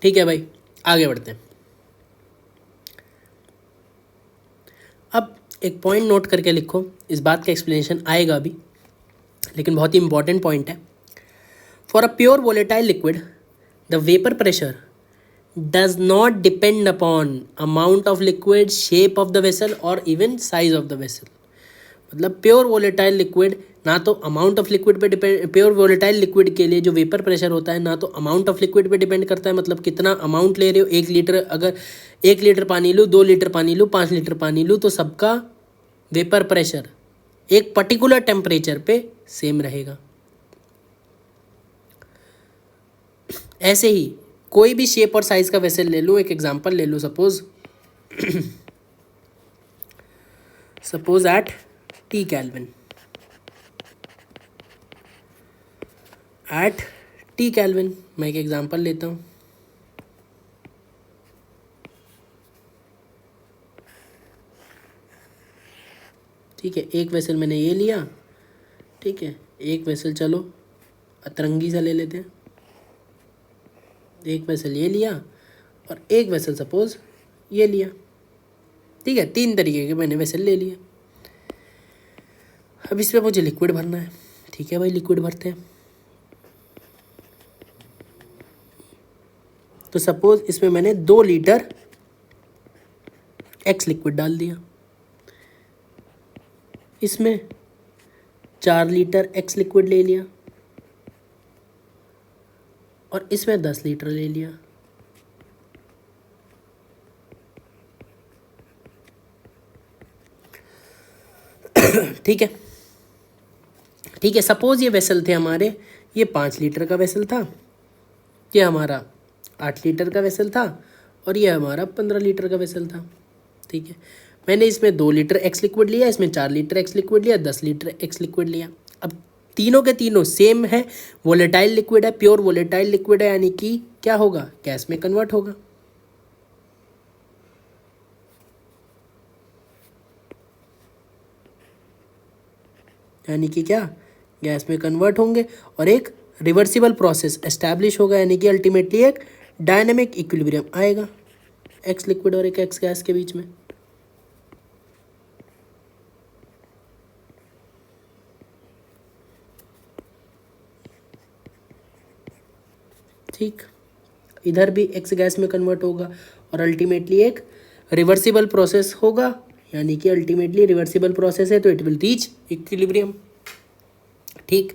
Speaker 1: ठीक है भाई, आगे बढ़ते हैं। अब एक पॉइंट नोट करके लिखो, इस बात का एक्सप्लेनेशन आएगा अभी, लेकिन बहुत ही इंपॉर्टेंट पॉइंट है। For a pure volatile liquid the vapour pressure does not depend upon amount of liquid, shape of the vessel और even size of the vessel. मतलब प्योर वोलेटाइल लिक्विड ना तो अमाउंट ऑफ लिक्विड पे depend, pure volatile liquid के लिए जो vapour pressure होता है ना तो अमाउंट ऑफ लिक्विड पे डिपेंड करता है, मतलब कितना अमाउंट ले रहे हो। 1 लीटर, अगर 1 लीटर पानी लूँ, 2 लीटर पानी लूँ, 5 लीटर पानी लूँ, तो सबका वेपर प्रेशर एक पर्टिकुलर टेम्परेचर पे सेम रहेगा। ऐसे ही कोई भी शेप और साइज का वेसल ले लो, एक एग्जांपल ले लो, suppose at T Kelvin, at T Kelvin मैं एक एग्जांपल लेता हूँ। ठीक है, एक वेसल मैंने ये लिया, ठीक है, एक वेसल चलो अतरंगी सा ले लेते हैं, एक वेसल ये लिया और एक वेसल सपोज ये लिया। ठीक है, 3 तरीके के मैंने वेसल ले लिए। अब इसमें मुझे लिक्विड भरना है। ठीक है भाई, लिक्विड भरते हैं। तो सपोज इसमें मैंने 2 लीटर एक्स लिक्विड डाल दिया, इसमें 4 लीटर एक्स लिक्विड ले लिया और इसमें 10 लीटर ले लिया। ठीक है, ठीक है। सपोज ये वेसल थे हमारे, ये 5 लीटर का वेसल था, ये हमारा 8 लीटर का वेसल था और ये हमारा 15 लीटर का वेसल था। ठीक है, मैंने इसमें 2 लीटर एक्स लिक्विड लिया, इसमें 4 लीटर एक्स लिक्विड लिया, 10 लीटर एक्स लिक्विड लिया। अब तीनों के तीनों सेम है, वोलेटाइल लिक्विड है, प्योर वोलेटाइल लिक्विड है, यानी कि क्या होगा, गैस में कन्वर्ट होगा। यानी कि क्या, गैस में कन्वर्ट होंगे और एक रिवर्सिबल प्रोसेस एस्टैब्लिश होगा, यानी कि अल्टीमेटली एक डायनेमिक इक्विलिब्रियम आएगा एक्स लिक्विड और एक एक्स गैस के बीच में। ठीक, इधर भी एक्स गैस में कन्वर्ट होगा और अल्टीमेटली एक रिवर्सिबल प्रोसेस होगा, यानी कि अल्टीमेटली रिवर्सिबल प्रोसेस है तो इट विल रीच इक्विलिब्रियम। ठीक,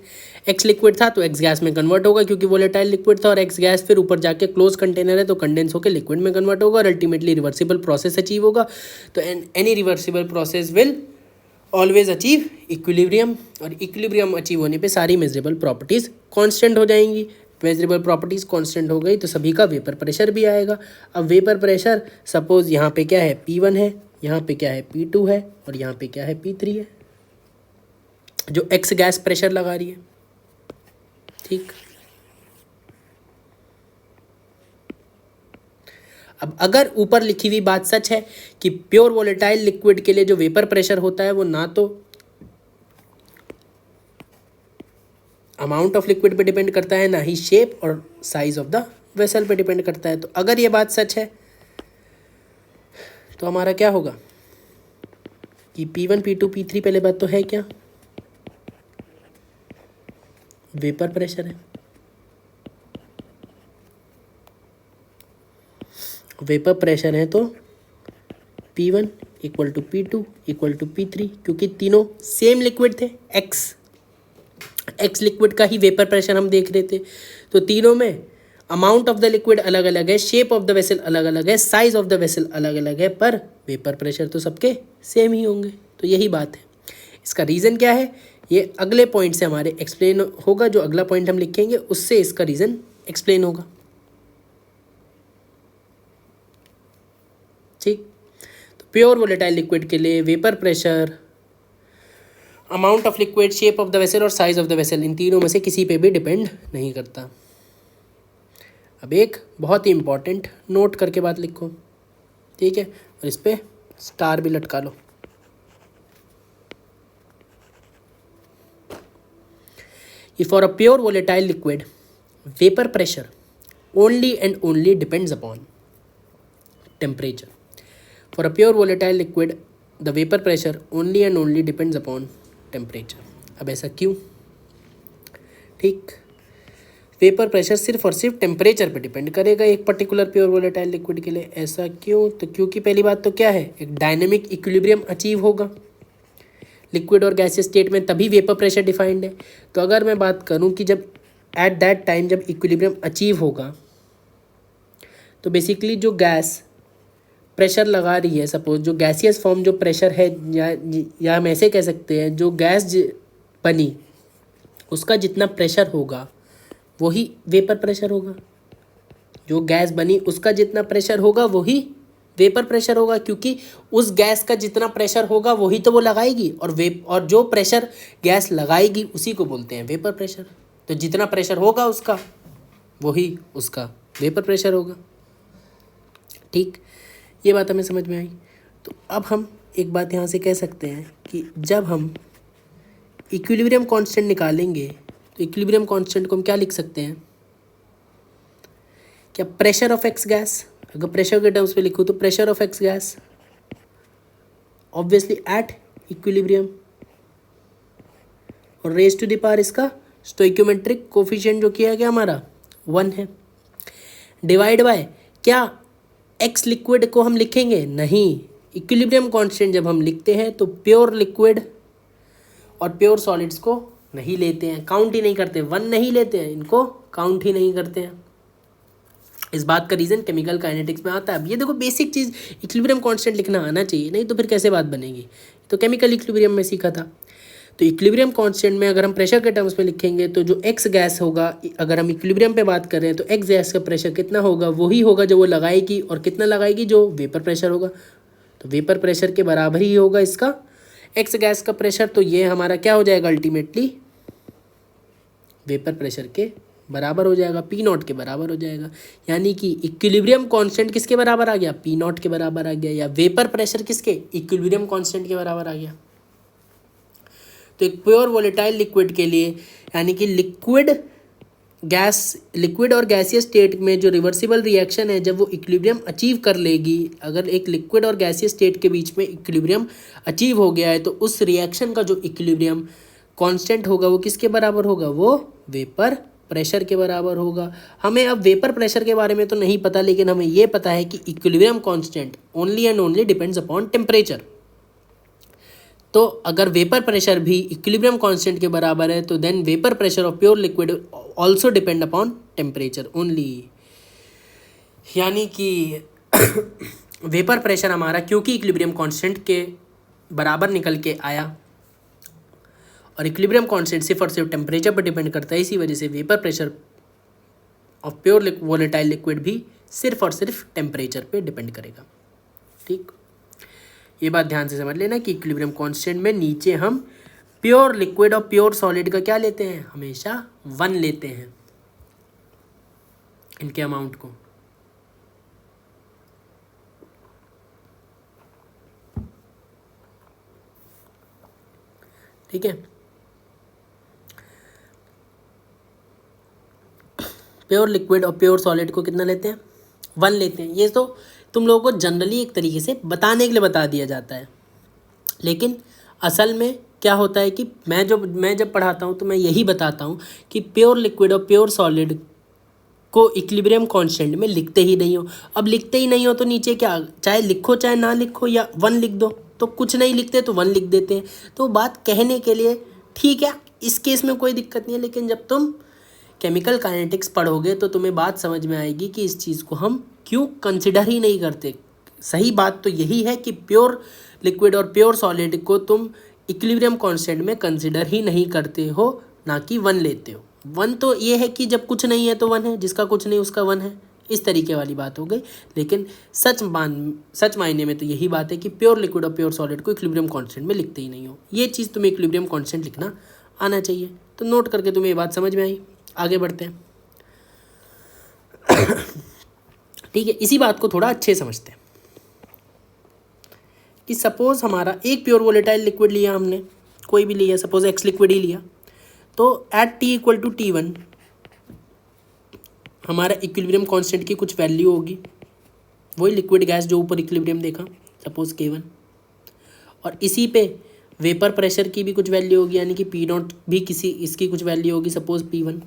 Speaker 1: एक्स लिक्विड था तो एक्स गैस में कन्वर्ट होगा क्योंकि वोलेटाइल लिक्विड था, और एक्स गैस फिर ऊपर जाके क्लोज कंटेनर है तो कंडेंस होकर लिक्विड में कन्वर्ट होगा और अल्टीमेटली रिवर्सिबल प्रोसेस अचीव होगा। तो any reversible process will always achieve equilibrium, और इक्विलिब्रियम अचीव होने पे सारी मेजरेबल प्रॉपर्टीज़ कांस्टेंट हो जाएंगी। मेजरेबल प्रॉपर्टीज़ कांस्टेंट हो गई तो सभी का वेपर प्रेशर भी आएगा। अब वेपर प्रेशर सपोज यहाँ पे क्या है, P1 है, यहाँ पे क्या है, P2 है और यहाँ पे क्या है, P3 है, जो एक्स गैस प्रेशर लगा रही है। ठीक, अब अगर ऊपर लिखी हुई बात सच है कि प्योर वोलेटाइल लिक्विड के लिए जो वेपर प्रेशर होता है वो ना तो अमाउंट ऑफ लिक्विड पे डिपेंड करता है, ना ही शेप और साइज ऑफ द वेसल पे डिपेंड करता है, तो अगर ये बात सच है तो हमारा क्या होगा कि P1 P2 P3 पहले बात तो है क्या, वेपर प्रेशर है। वेपर प्रेशर है तो P1 equal to P2 equal to P3, क्योंकि तीनों सेम लिक्विड थे, एक्स लिक्विड का ही वेपर प्रेशर हम देख रहे थे, तो तीनों में अमाउंट ऑफ द लिक्विड अलग अलग है, शेप ऑफ द वेसल अलग अलग है, साइज ऑफ द वेसल अलग अलग है, पर वेपर प्रेशर तो सबके सेम ही होंगे। तो यही बात है। इसका रीज़न क्या है ये अगले पॉइंट से हमारे एक्सप्लेन होगा, जो अगला पॉइंट हम लिखेंगे उससे इसका रीज़न एक्सप्लेन होगा। ठीक, तो प्योर वोलेटाइल लिक्विड के लिए vapour pressure, amount of liquid, shape of the vessel और साइज ऑफ द वेसल, इन तीनों में से किसी पे भी डिपेंड नहीं करता। अब एक बहुत ही इंपॉर्टेंट नोट करके बात लिखो, ठीक है, और इस पर स्टार भी लटका लो। For a pure volatile liquid, vapor pressure only and only depends upon temperature. For a pure volatile liquid, the vapor pressure only and only depends upon temperature. अब ऐसा क्यों? ठीक, वेपर प्रेशर सिर्फ और सिर्फ टेम्परेचर पे डिपेंड करेगा एक पर्टिकुलर प्योर वोलेटाइल लिक्विड के लिए। ऐसा क्यों? तो क्योंकि पहली बात तो क्या है, एक डायनेमिक इक्विलिब्रियम अचीव होगा लिक्विड और गैसियस स्टेट में, तभी वेपर प्रेशर डिफाइंड है। तो अगर मैं बात करूं कि जब एट दैट टाइम जब इक्विलिब्रियम अचीव होगा तो बेसिकली जो गैस प्रेशर लगा रही है, सपोज जो गैसियस फॉर्म जो प्रेशर है, या हम ऐसे कह सकते हैं जो गैस बनी उसका जितना प्रेशर होगा वही वेपर प्रेशर होगा। जो गैस बनी उसका जितना प्रेशर होगा वही वेपर प्रेशर होगा, क्योंकि उस गैस का जितना प्रेशर होगा वही तो वो लगाएगी, और जो प्रेशर गैस लगाएगी उसी को बोलते हैं वेपर प्रेशर। तो जितना प्रेशर होगा उसका वही उसका वेपर प्रेशर होगा। ठीक, ये बात हमें समझ में आई। तो अब हम एक बात यहाँ से कह सकते हैं कि जब हम इक्विलिब्रियम कांस्टेंट निकालेंगे तो इक्विलिब्रियम कांस्टेंट को हम क्या लिख सकते हैं, क्या प्रेशर ऑफ एक्स गैस, अगर प्रेशर के टर्म्स पे लिखूँ तो pressure of x gas obviously at equilibrium, और रेज टू द पावर इसका स्टोइक्योमेट्रिक कोफिशिएंट जो किया गया हमारा 1 है। डिवाइड बाय क्या एक्स लिक्विड को हम लिखेंगे? नहीं, इक्विलिब्रियम कांस्टेंट जब हम लिखते हैं तो प्योर लिक्विड और प्योर सॉलिड्स को नहीं लेते हैं, काउंट ही नहीं करते, 1 नहीं लेते हैं, इनको काउंट ही नहीं करते हैं। इस बात का रीज़न केमिकल काइनेटिक्स में आता है। अब ये देखो बेसिक चीज़ इक्विलिब्रियम कांस्टेंट लिखना आना चाहिए, नहीं तो फिर कैसे बात बनेगी। तो केमिकल इक्विलिब्रियम में सीखा था। तो इक्विलिब्रियम कांस्टेंट में अगर हम प्रेशर के टर्म्स में लिखेंगे तो जो एक्स गैस होगा, अगर हम इक्विलिब्रियम पे बात कर रहे हैं तो एक्स गैस का प्रेशर कितना होगा, वही होगा जो वो लगाएगी, और कितना लगाएगी, जो वेपर प्रेशर होगा। तो वेपर प्रेशर के बराबर ही होगा इसका एक्स गैस का प्रेशर। तो ये हमारा क्या हो जाएगा, अल्टीमेटली वेपर प्रेशर के बराबर हो जाएगा, पी नॉट के बराबर हो जाएगा। यानी कि इक्विलिब्रियम कांस्टेंट किसके बराबर आ गया, पी नॉट के बराबर आ गया, या वेपर प्रेशर किसके, इक्विलिब्रियम कांस्टेंट के बराबर आ गया। तो एक प्योर वोलेटाइल लिक्विड के लिए, यानी कि लिक्विड और गैसियस स्टेट में जो रिवर्सिबल रिएक्शन है, जब वो इक्विलिब्रियम अचीव कर लेगी, अगर एक लिक्विड और गैसियस स्टेट के बीच में इक्विलिब्रियम अचीव हो गया है, तो उस रिएक्शन का जो इक्विलिब्रियम कांस्टेंट होगा वो किसके बराबर होगा, वो वेपर प्रेशर के बराबर होगा। हमें अब वेपर प्रेशर के बारे में तो नहीं पता, लेकिन हमें ये पता है कि equilibrium constant only and only depends upon temperature. तो अगर वेपर प्रेशर भी इक्विलिब्रियम कांस्टेंट के बराबर है, तो then vapour pressure of pure liquid also depend upon temperature only. यानी कि वेपर प्रेशर हमारा क्योंकि इक्विलिब्रियम कांस्टेंट के बराबर निकल के आया, और इक्विलिब्रियम कांस्टेंट सिर्फ और सिर्फ टेम्परेचर पर डिपेंड करता है, इसी वजह से vapour pressure of pure volatile liquid भी सिर्फ और सिर्फ टेम्परेचर पे डिपेंड करेगा। ठीक, ये बात ध्यान से समझ लेना कि इक्विलिब्रियम कांस्टेंट में नीचे हम प्योर लिक्विड और प्योर सॉलिड का क्या लेते हैं, हमेशा 1 लेते हैं इनके अमाउंट को। ठीक है, प्योर लिक्विड और प्योर सॉलिड को कितना लेते हैं, 1 लेते हैं। ये तो तुम लोगों को जनरली एक तरीके से बताने के लिए बता दिया जाता है, लेकिन असल में क्या होता है कि मैं जब पढ़ाता हूँ तो मैं यही बताता हूँ कि प्योर लिक्विड और प्योर सॉलिड को इक्विलिब्रियम कांस्टेंट में लिखते ही नहीं हो। अब लिखते ही नहीं हो तो नीचे क्या, चाहे लिखो चाहे ना लिखो, या 1 लिख दो। तो कुछ नहीं लिखते तो 1 लिख देते हैं। तो बात कहने के लिए ठीक है, इस केस में कोई दिक्कत नहीं है, लेकिन जब तुम केमिकल काइनेटिक्स पढ़ोगे तो तुम्हें बात समझ में आएगी कि इस चीज़ को हम क्यों कंसिडर ही नहीं करते। सही बात तो यही है कि प्योर लिक्विड और प्योर सॉलिड को तुम इक्विलिब्रियम कांस्टेंट में कंसिडर ही नहीं करते हो, ना कि 1 लेते हो। 1 तो ये है कि जब कुछ नहीं है तो 1 है, जिसका कुछ नहीं उसका 1 है, इस तरीके वाली बात हो गई। लेकिन सच मायने में तो यही बात है कि प्योर लिक्विड और प्योर सॉलिड को इक्विलिब्रियम कांस्टेंट में लिखते ही नहीं हो। ये चीज़ तुम्हें इक्विलिब्रियम कांस्टेंट लिखना आना चाहिए। तो नोट करके तुम्हें ये बात समझ में आई। आगे बढ़ते हैं। ठीक है, इसी बात को थोड़ा अच्छे समझते हैं कि सपोज हमारा एक प्योर वोलेटाइल लिक्विड लिया हमने, कोई भी लिया, सपोज एक्स लिक्विड ही लिया, तो at T equal to T1 हमारा इक्विलिब्रियम कांस्टेंट की कुछ वैल्यू होगी, वही लिक्विड गैस जो ऊपर इक्विलिब्रियम देखा, सपोज K1, और इसी पे वेपर प्रेशर की भी कुछ वैल्यू होगी, यानी कि पी नॉट भी इसकी कुछ वैल्यू होगी, सपोज P1,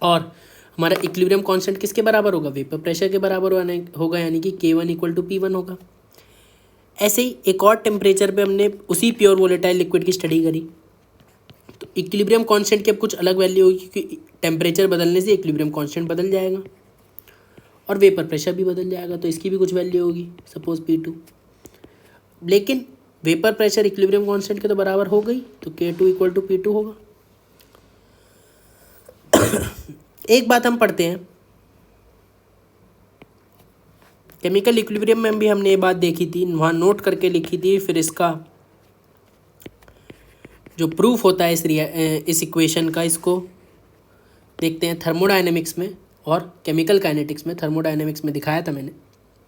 Speaker 1: और हमारा इक्विलिब्रियम कांस्टेंट किसके बराबर होगा, वेपर प्रेशर के बराबर होगा, यानी कि K1 इक्वल टू P1 होगा। ऐसे ही एक और टेम्परेचर पे हमने उसी प्योर वोलेटाइल लिक्विड की स्टडी करी, तो इक्विलिब्रियम कांस्टेंट की अब कुछ अलग वैल्यू होगी, क्योंकि टेम्परेचर बदलने से इक्विलिब्रियम कांस्टेंट बदल जाएगा और वेपर प्रेशर भी बदल जाएगा, तो इसकी भी कुछ वैल्यू होगी, सपोज P2। लेकिन वेपर प्रेशर इक्विलिब्रियम कांस्टेंट के तो बराबर हो गई, तो K2 इक्वल टू P2 होगा। एक बात हम पढ़ते हैं, केमिकल इक्विलिब्रियम में भी हमने ये बात देखी थी, वहाँ नोट करके लिखी थी। फिर इसका जो प्रूफ होता है इस इक्वेशन का, इसको देखते हैं थर्मोडायनेमिक्स में और केमिकल काइनेटिक्स में। थर्मोडायनेमिक्स में दिखाया था मैंने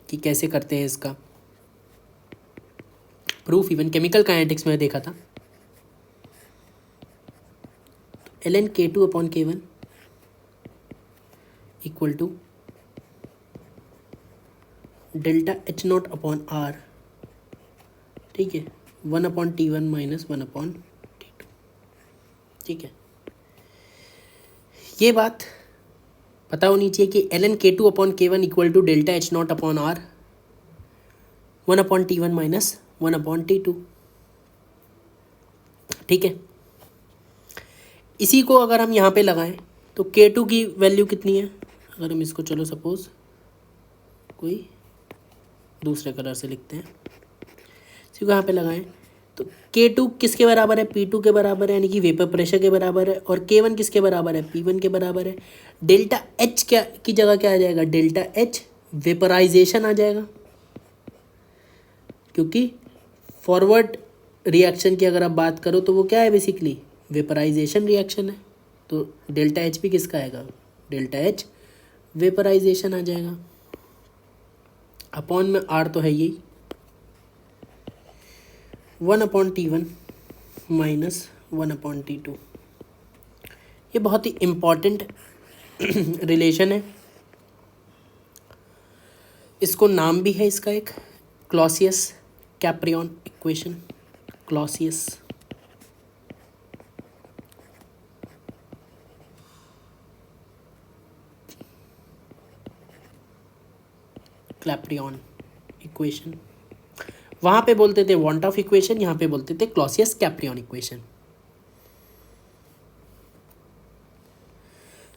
Speaker 1: कि कैसे करते हैं इसका प्रूफ, इवन केमिकल काइनेटिक्स में देखा था। ln K2 upon K1 equal to delta H0 upon R, ठीक है, 1 upon T1 minus 1 upon T2। ठीक है, ये बात पता होनी चाहिए कि ln K2 upon K1 equal to delta H naught upon R 1/T1 minus 1/T2। ठीक है, इसी को अगर हम यहाँ पे लगाएं तो K2 की वैल्यू कितनी है, अगर हम इसको चलो सपोज कोई दूसरे कलर से लिखते हैं, इसी को यहाँ पे लगाएं तो K2 किसके बराबर है, P2 के बराबर है, यानी कि वेपर प्रेशर के बराबर है, और K1 किसके बराबर है, P1 के बराबर है। डेल्टा H क्या की जगह क्या आ जाएगा, डेल्टा H वेपराइजेशन आ जाएगा, क्योंकि फॉरवर्ड रिएक्शन की अगर आप बात करो तो वो क्या है, बेसिकली वेपराइजेशन रिएक्शन है। तो डेल्टा H भी किसका आएगा, डेल्टा H वेपराइजेशन आ जाएगा। अपॉन में R तो है यही 1/T1 माइनस 1/T2। ये बहुत ही इम्पॉर्टेंट रिलेशन है, इसको नाम भी है इसका एक, क्लॉसियस कैप्रियन इक्वेशन। क्लॉसियस कैप्रियन इक्वेशन, वहाँ पे बोलते थे वांट ऑफ इक्वेशन, यहाँ पे बोलते थे क्लॉसियस कैप्रियन इक्वेशन।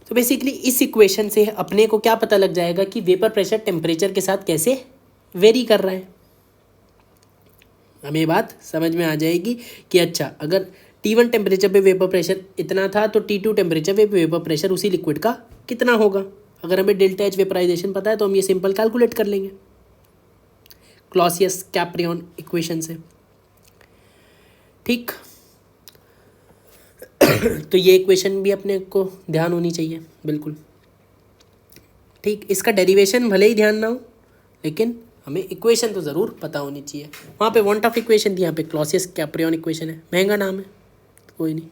Speaker 1: तो बेसिकली इस इक्वेशन से अपने को क्या पता लग जाएगा कि वेपर प्रेशर टेम्परेचर के साथ कैसे वेरी कर रहा है। हमें बात समझ में आ जाएगी कि अच्छा, अगर T1 टेम्परेचर पे वेपर प्रेशर इतना था तो T2 टेम्परेचर पे वेपर प्रेशर उसी लिक्विड का कितना होगा। अगर हमें डेल्टा एच वेपराइजेशन पता है तो हम ये सिंपल कैलकुलेट कर लेंगे क्लॉसियस कैप्रियन इक्वेशन से। ठीक, तो ये इक्वेशन भी अपने को ध्यान होनी चाहिए, बिल्कुल ठीक। इसका डेरिवेशन भले ही ध्यान ना हो, लेकिन हमें इक्वेशन तो ज़रूर पता होनी चाहिए। वहाँ पे वांट ऑफ इक्वेशन थी, यहाँ पे क्लॉसियस कैप्रियन इक्वेशन है, महंगा नाम है, कोई नहीं।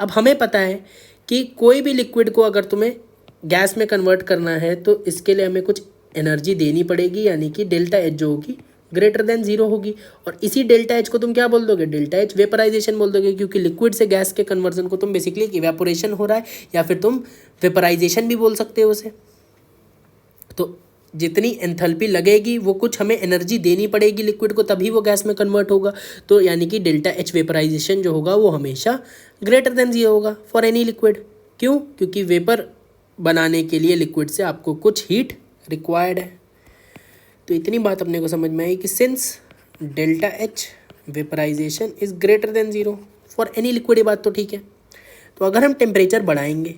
Speaker 1: अब हमें पता है कि कोई भी लिक्विड को अगर तुम्हें गैस में कन्वर्ट करना है तो इसके लिए हमें कुछ एनर्जी देनी पड़ेगी, यानी कि डेल्टा एच जो होगी ग्रेटर देन 0 होगी। और इसी डेल्टा एच को तुम क्या बोल दोगे, डेल्टा एच वेपराइजेशन बोल दोगे, क्योंकि लिक्विड से गैस के कन्वर्जन को तुम बेसिकली इवेपोरेशन हो रहा है, या फिर तुम वेपराइजेशन भी बोल सकते हो उसे। तो जितनी एंथैल्पी लगेगी वो कुछ हमें एनर्जी देनी पड़ेगी लिक्विड को, तभी वो गैस में कन्वर्ट होगा। तो यानी कि डेल्टा एच वेपराइजेशन जो होगा वो हमेशा ग्रेटर देन 0 होगा फॉर एनी लिक्विड। क्यों, क्योंकि वेपर बनाने के लिए लिक्विड से आपको कुछ हीट रिक्वायर्ड है। तो इतनी बात अपने को समझ में आई कि since delta H vaporisation is greater than 0 for any liquid, ये बात तो ठीक है। तो अगर हम टेम्परेचर बढ़ाएंगे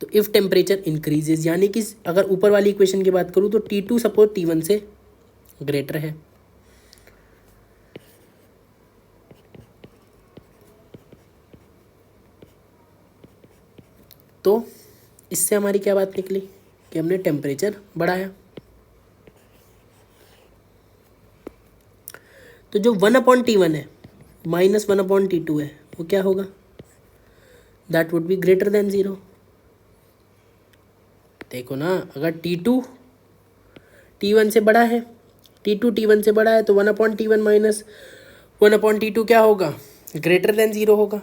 Speaker 1: तो इफ़ टेम्परेचर इंक्रीजेज, यानी कि अगर ऊपर वाली इक्वेशन की बात करूँ तो T2 सपोज T1 से ग्रेटर है, तो इससे हमारी क्या बात निकली कि हमने टेम्परेचर बढ़ाया। तो जो 1/T1 है माइनस 1/T2 है वो क्या होगा, that would be greater than 0। देखो ना, अगर T2 T1 से बड़ा है, T2 T1 से बड़ा है तो 1/T1 माइनस 1/T2 क्या होगा, ग्रेटर देन 0 होगा।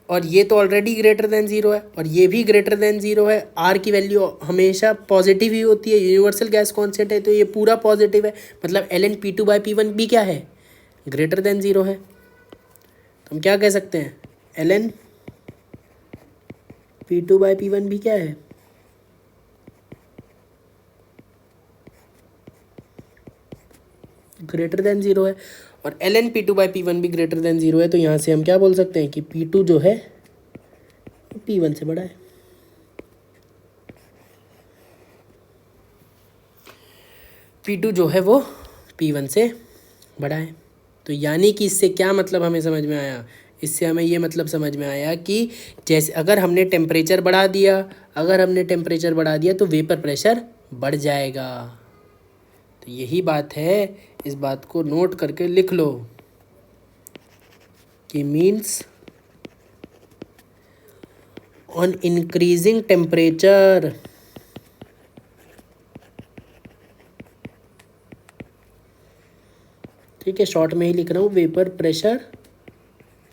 Speaker 1: और ये तो ऑलरेडी ग्रेटर देन 0 है और ये भी ग्रेटर देन 0 है। आर की वैल्यू हमेशा पॉजिटिव ही होती है, यूनिवर्सल गैस कॉन्स्टेंट है, तो ये पूरा पॉजिटिव है, मतलब ln P2/P1 भी क्या है, ग्रेटर देन 0 है। तो हम क्या कह सकते हैं, ln P2/P1 भी क्या है, ग्रेटर देन 0 है। और ln P2/P1 भी ग्रेटर देन 0 है, तो यहाँ से हम क्या बोल सकते हैं कि P2 जो है P1 से बड़ा है। P2 जो है वो P1 से बड़ा है। तो यानी कि इससे क्या मतलब हमें समझ में आया, इससे हमें ये मतलब समझ में आया कि जैसे अगर हमने टेम्परेचर बढ़ा दिया तो वेपर प्रेशर बढ़ जाएगा। तो यही बात है, इस बात को नोट करके लिख लो कि मीन्स ऑन इंक्रीजिंग टेम्परेचर ठीक है, शॉर्ट में ही लिख रहा हूँ, vapour pressure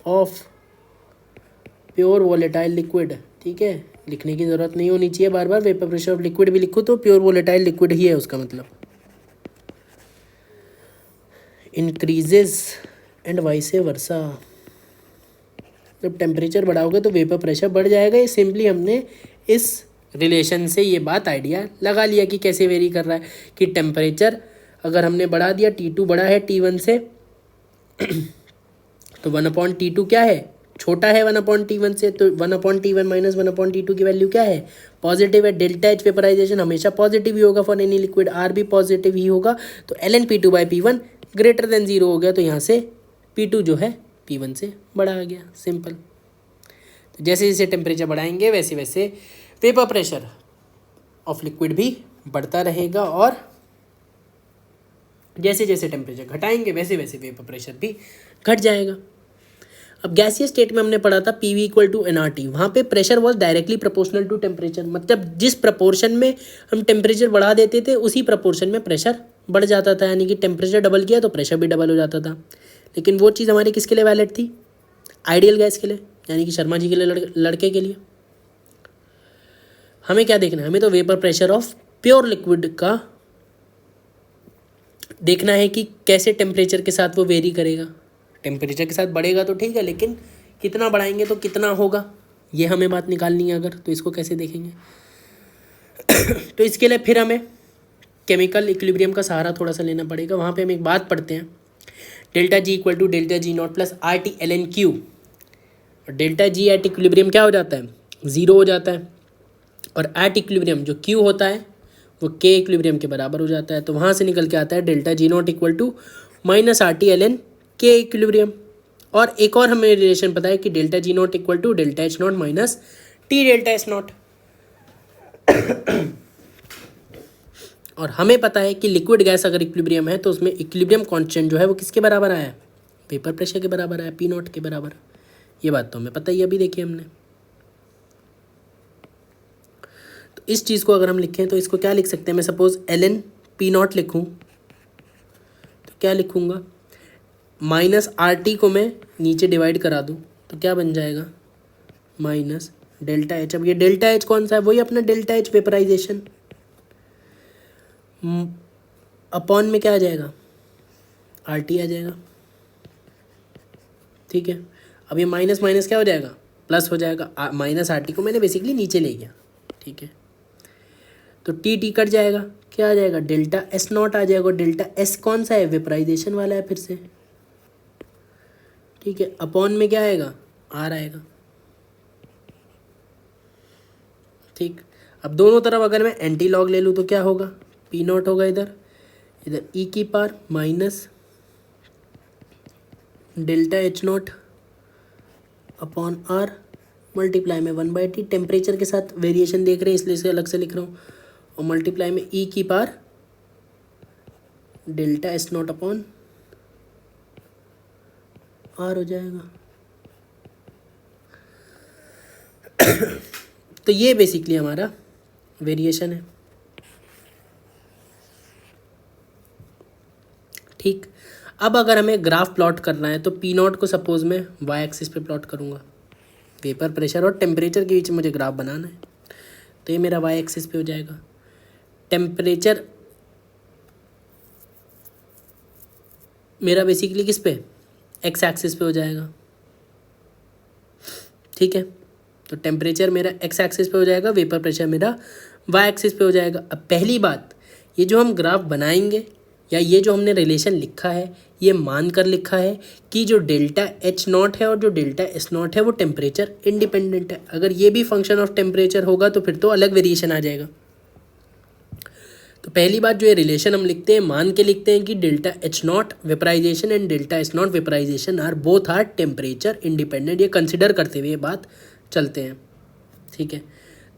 Speaker 1: of pure volatile liquid, ठीक है, लिखने की ज़रूरत नहीं होनी चाहिए बार बार, वेपर प्रेशर ऑफ लिक्विड भी लिखो तो प्योर वोलेटाइल लिक्विड ही है उसका मतलब, इंक्रीजेज एंड वाइसे वर्सा। जब टेम्परेचर बढ़ाओगे तो वेपर प्रेशर बढ़ जाएगा। ये सिंपली हमने इस रिलेशन से ये बात आइडिया लगा लिया कि कैसे वेरी कर रहा है, कि टेम्परेचर अगर हमने बढ़ा दिया, T2 बड़ा है T1 से तो 1/T2 क्या है, छोटा है 1/T1 से, तो 1/T1 माइनस 1/T2 की वैल्यू क्या है, पॉजिटिव है। डेल्टा एच वेपराइजेशन हमेशा पॉजिटिव ही होगा फॉर एनी लिक्विड, आर भी पॉजिटिव ही होगा। तो ln P2/P1 ग्रेटर देन 0 हो गया, तो यहाँ से P2 जो है P1 से बड़ा आ गया, सिंपल। तो जैसे जैसे टेम्परेचर बढ़ाएंगे वैसे वैसे वेपर प्रेशर ऑफ लिक्विड भी बढ़ता रहेगा, और जैसे जैसे टेम्परेचर घटाएंगे वैसे वैसे वेपर प्रेशर भी घट जाएगा। अब गैसीय स्टेट में हमने पढ़ा था PV = nRT, वहाँ पे pressure was directly proportional to temperature, मतलब जिस प्रपोर्शन में हम टेम्परेचर बढ़ा देते थे उसी प्रपोर्शन में प्रेशर बढ़ जाता था, यानी कि टेम्परेचर डबल किया तो प्रेशर भी डबल हो जाता था। लेकिन वो चीज़ हमारी किसके लिए वैलिड थी, आइडियल गैस के लिए, यानी कि शर्मा जी के लिए, लड़के के लिए। हमें क्या देखना है, हमें तो vapour pressure of pure liquid का देखना है कि कैसे टेम्परेचर के साथ वो वेरी करेगा। टेम्परेचर के साथ बढ़ेगा तो ठीक है, लेकिन कितना बढ़ाएंगे तो कितना होगा, ये हमें बात निकालनी है। अगर तो इसको कैसे देखेंगे तो इसके लिए फिर हमें केमिकल इक्विलिब्रियम का सहारा थोड़ा सा लेना पड़ेगा। वहाँ पे हम एक बात पढ़ते हैं, ΔG = ΔG0 + RT ln Q। Delta G at equilibrium क्या हो जाता है, 0 हो जाता है, और एट इक्विलिब्रियम जो Q होता है वो K इक्विलिब्रियम के बराबर हो जाता है। तो वहाँ से निकल के आता है ΔG0 = -RT ln K equilibrium. और एक और हमें रिलेशन पता है कि ΔG0 = ΔH0 - T ΔS0। और हमें पता है कि लिक्विड गैस अगर इक्विलिब्रियम है तो उसमें इक्विलिब्रियम कांस्टेंट जो है वो किसके बराबर आया है, वेपर प्रेशर के बराबर आया, P0 के बराबर। ये बात तो हमें पता ही, अभी देखिए हमने। तो इस चीज़ को अगर हम लिखें तो इसको क्या लिख सकते हैं, मैं सपोज ln P0 लिखूँ तो क्या लिखूँगा, -RT को मैं नीचे डिवाइड करा दूँ तो क्या बन जाएगा, -ΔH। अब ये ΔH कौन सा है, वही अपना ΔH वेपराइजेशन, अपॉन में क्या आ जाएगा, RT आ जाएगा, ठीक है। अब ये माइनस माइनस क्या हो जाएगा, प्लस हो जाएगा, -RT को मैंने बेसिकली नीचे ले गया, ठीक है। तो T कट जाएगा, क्या आ जाएगा, ΔS0 आ जाएगा। ΔS कौन सा है, वेपराइजेशन वाला है फिर से, ठीक है। अपॉन में क्या आएगा, R आएगा, ठीक। अब दोनों तरफ अगर मैं एंटी लॉग ले लूँ तो क्या होगा, P0 होगा इधर e⁻ minus ΔH0 upon R multiply में 1/T। टेम्परेचर के साथ वेरिएशन देख रहे हैं इसलिए इसे अलग से लिख रहा हूँ, और मल्टीप्लाई में e⁻ ΔS0 अपॉन R हो जाएगा। तो ये बेसिकली हमारा वेरिएशन है, ठीक। अब अगर हमें ग्राफ प्लॉट करना है तो P0 को सपोज मैं y एक्सिस पे प्लॉट करूँगा, वेपर प्रेशर और टेम्परेचर के बीच में मुझे ग्राफ बनाना है, तो ये मेरा y एक्सिस पे हो जाएगा। टेम्परेचर मेरा बेसिकली किस पे, x एक्सिस पे हो जाएगा, ठीक है। तो टेम्परेचर मेरा x एक्सिस पे हो जाएगा, वेपर प्रेशर मेरा y एक्सिस पे हो जाएगा। अब पहली बात, ये जो हम ग्राफ बनाएंगे या ये जो हमने रिलेशन लिखा है, ये मान कर लिखा है कि जो ΔH0 है और जो ΔS0 है वो टेम्परेचर इंडिपेंडेंट है। अगर ये भी फंक्शन ऑफ टेम्परेचर होगा तो फिर तो अलग वेरिएशन आ जाएगा। तो पहली बात, जो ये रिलेशन हम लिखते हैं, मान के लिखते हैं कि ΔH0 vaporisation and ΔS0 vaporisation both are temperature independent. ये कंसिडर करते हुए ये बात चलते हैं, ठीक है।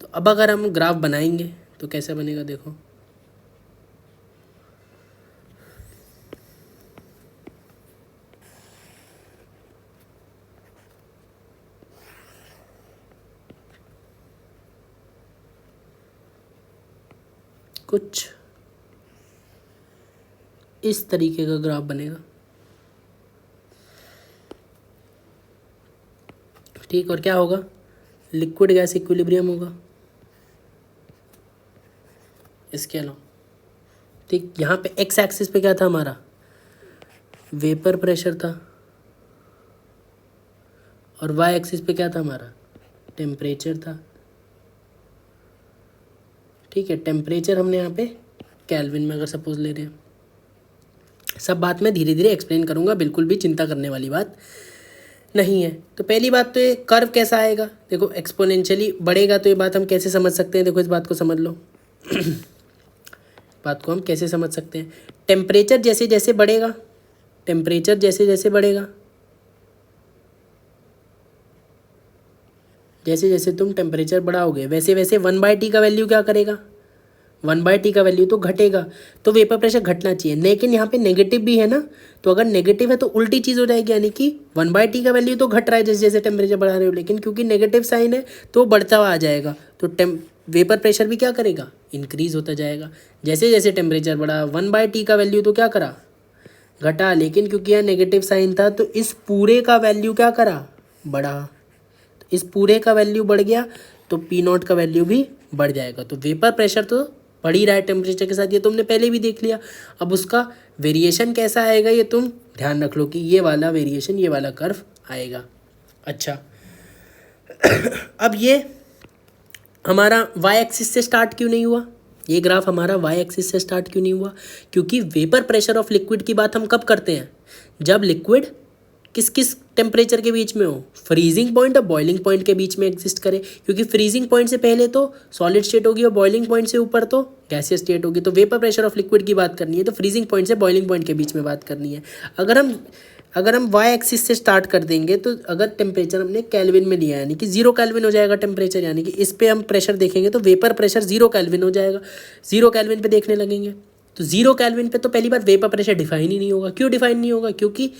Speaker 1: तो अब अगर हम ग्राफ बनाएंगे तो कैसे बनेगा, देखो, कुछ इस तरीके का ग्राफ बनेगा। ठीक, और क्या होगा, लिक्विड गैस इक्विलिब्रियम होगा इसके अलावा। ठीक, यहाँ पे एक्स एक्सिस पे क्या था हमारा, वेपर प्रेशर था, और वाई एक्सिस पे क्या था हमारा, टेम्परेचर था। ठीक है, टेम्परेचर हमने यहाँ पे केल्विन में अगर सपोज ले रहे हैं। सब बात मैं धीरे धीरे एक्सप्लेन करूँगा, बिल्कुल भी चिंता करने वाली बात नहीं है। तो पहली बात तो ये कर्व कैसा आएगा, देखो एक्सपोनेंशियली बढ़ेगा, तो ये बात हम कैसे समझ सकते हैं, देखो इस बात को समझ लो। बात को हम कैसे समझ सकते हैं, टेम्परेचर जैसे जैसे बढ़ेगा, टेम्परेचर जैसे जैसे बढ़ेगा, जैसे जैसे तुम टेम्परेचर बढ़ाओगे वैसे वैसे 1/T का वैल्यू क्या करेगा, 1/T का वैल्यू तो घटेगा। तो वेपर प्रेशर घटना चाहिए, लेकिन यहाँ पे नेगेटिव भी है ना, तो अगर नेगेटिव है तो उल्टी चीज़ हो जाएगी, यानी कि 1/T का वैल्यू तो घट रहा है जैसे जैसे टेम्परेचर बढ़ा रहे हो, लेकिन क्योंकि नेगेटिव साइन है तो बढ़ता हुआ आ जाएगा, तो वेपर प्रेशर भी क्या करेगा, इंक्रीज होता जाएगा। जैसे जैसे टेम्परेचर बढ़ा 1/T का वैल्यू तो क्या करा, घटा, लेकिन क्योंकि यहाँ नेगेटिव साइन था तो इस पूरे का वैल्यू क्या करा, बढ़ा। तो इस पूरे का वैल्यू बढ़ गया तो P0 का वैल्यू भी बढ़ जाएगा। तो वेपर प्रेशर तो बढ़ ही रहा है टेम्परेचर के साथ, ये तुमने पहले भी देख लिया। अब उसका वेरिएशन कैसा आएगा ये तुम ध्यान रख लो कि ये वाला वेरिएशन, ये वाला कर्व आएगा। अच्छा, अब ये हमारा वाई एक्सिस से स्टार्ट क्यों नहीं हुआ, ये ग्राफ हमारा वाई एक्सिस से स्टार्ट क्यों नहीं हुआ, क्योंकि वेपर प्रेशर ऑफ लिक्विड की बात हम कब करते हैं, जब लिक्विड किस किस टेम्परेचर के बीच में हो, फ्रीजिंग पॉइंट और बॉइलिंग पॉइंट के बीच में एग्जिस्ट करे, क्योंकि फ्रीजिंग पॉइंट से पहले तो सॉलिड स्टेट होगी और बॉइलिंग पॉइंट से ऊपर तो गैसियस स्टेट होगी। तो वेपर प्रेशर ऑफ लिक्विड की बात करनी है तो फ्रीजिंग पॉइंट से बॉइलिंग पॉइंट के बीच में बात करनी है। अगर हम वाई एक्सिस से स्टार्ट कर देंगे तो अगर टेम्परेचर हमने केल्विन में लिया यानी कि 0 केल्विन हो जाएगा टेम्परेचर, यानी कि इस पे हम प्रेशर देखेंगे तो वेपर प्रेशर 0 केल्विन हो जाएगा। 0 केल्विन पे देखने लगेंगे तो 0 केल्विन पे तो पहली बार वेपर प्रेशर डिफाइन ही नहीं होगा। क्यों डिफाइन नहीं होगा, क्योंकि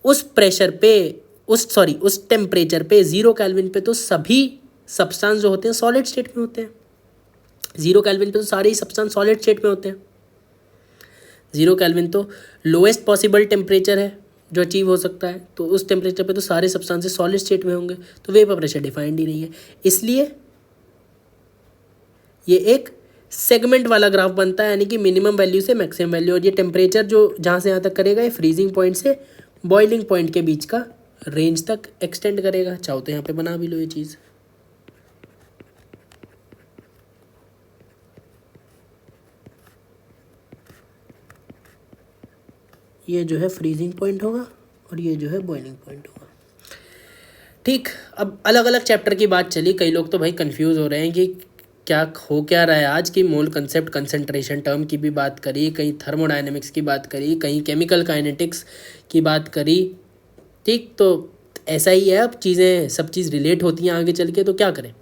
Speaker 1: उस प्रेशर पे उस टेम्परेचर पे 0 केल्विन पे तो सभी सब्सटेंस जो होते हैं सॉलिड स्टेट में होते हैं। 0 केल्विन पे तो सारे ही सब्सटेंस सॉलिड स्टेट में होते हैं। 0 केल्विन तो लोएस्ट पॉसिबल टेम्परेचर है जो अचीव हो सकता है, तो उस टेम्परेचर पे तो सारे सब्सटेंसेस सॉलिड स्टेट में होंगे, तो वेपर प्रेशर डिफाइंड ही नहीं है। इसलिए ये एक सेगमेंट वाला ग्राफ बनता है, यानी कि मिनिमम वैल्यू से मैक्सिमम वैल्यू, और ये टेम्परेचर जो जहाँ से यहाँ तक करेगा ये फ्रीजिंग पॉइंट से बॉइलिंग पॉइंट के बीच का रेंज तक एक्सटेंड करेगा। चाहो तो यहाँ पे बना भी लो ये चीज़। ये जो है फ्रीजिंग पॉइंट होगा और ये जो है बॉइलिंग पॉइंट होगा। ठीक, अब अलग अलग चैप्टर की बात चली, कई लोग तो भाई कंफ्यूज हो रहे हैं कि क्या हो क्या रहा है आज की। मोल कंसेप्ट कंसंट्रेशन टर्म की भी बात करी, कहीं थर्मोडायनेमिक्स की बात करी, कहीं केमिकल काइनेटिक्स की बात करी। ठीक, तो ऐसा ही है, अब चीज़ें सब चीज़ रिलेट होती हैं आगे चल के, तो क्या करें।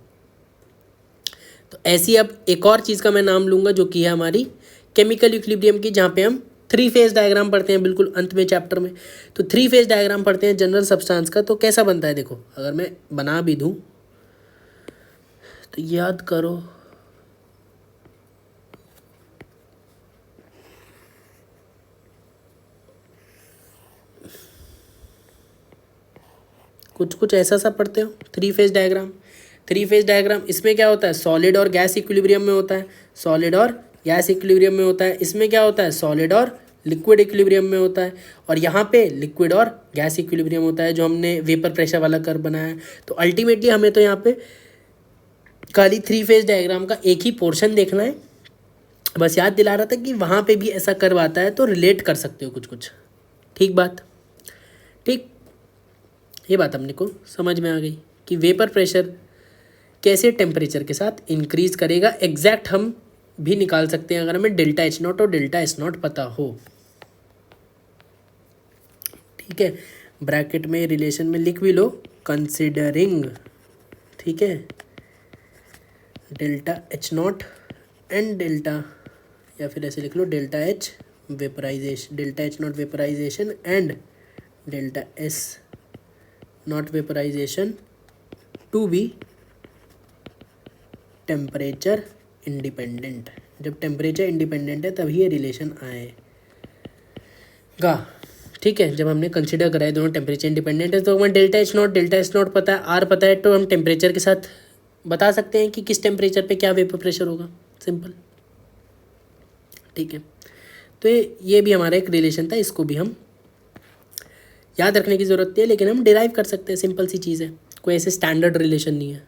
Speaker 1: तो ऐसी अब एक और चीज़ का मैं नाम लूँगा जो कि है हमारी केमिकल इक्विलिब्रियम की, जहाँ पे हम 3 फेज डायग्राम पढ़ते हैं बिल्कुल अंत में चैप्टर में। तो 3 फेज डायग्राम पढ़ते हैं जनरल सब्सटेंस का। तो कैसा बनता है देखो, अगर मैं बना भी दूँ तो याद करो, कुछ कुछ ऐसा सा पढ़ते हो 3 फेज डायग्राम। 3 फेज डायग्राम इसमें क्या होता है, सॉलिड और गैस इक्विलिब्रियम में होता है, सॉलिड और गैस इक्विलिब्रियम में होता है। इसमें क्या होता है, सॉलिड और लिक्विड इक्विलिब्रियम में होता है, और यहाँ पे लिक्विड और गैस इक्विलिब्रियम होता है, जो हमने वेपर प्रेशर वाला कर्व बनाया है। तो अल्टीमेटली हमें तो यहाँ पे खाली 3 फेज डायग्राम का एक ही पोर्शन देखना है। बस याद दिला रहा था कि वहाँ पे भी ऐसा कर्व आता है, तो रिलेट कर सकते हो कुछ कुछ। ठीक बात, ठीक, ये बात हमने को समझ में आ गई कि वेपर प्रेशर कैसे टेम्परेचर के साथ इंक्रीज करेगा। एग्जैक्ट हम भी निकाल सकते हैं अगर हमें डेल्टा एच नॉट और डेल्टा एस नॉट पता हो। ठीक है, ब्रैकेट में रिलेशन में लिख भी लो, कंसिडरिंग, ठीक है, delta H not and delta, या फिर ऐसे लिख लो delta H vaporization, delta H not vaporization and delta S not vaporization to be temperature independent. जब टेम्परेचर इंडिपेंडेंट है तभी ये रिलेशन आएगा। ठीक है, जब हमने कंसिडर करा है दोनों टेम्परेचर इंडिपेंडेंट है तो हमें डेल्टा एच नॉट पता है, आर पता है, तो हम टेम्परेचर के साथ बता सकते हैं कि किस टेम्परेचर पे क्या वेपर प्रेशर होगा, सिंपल। ठीक है, तो ये भी हमारा एक रिलेशन था, इसको भी हम याद रखने की ज़रूरत है, लेकिन हम डिराइव कर सकते हैं, सिंपल सी चीज़ है, कोई ऐसे स्टैंडर्ड रिलेशन नहीं है।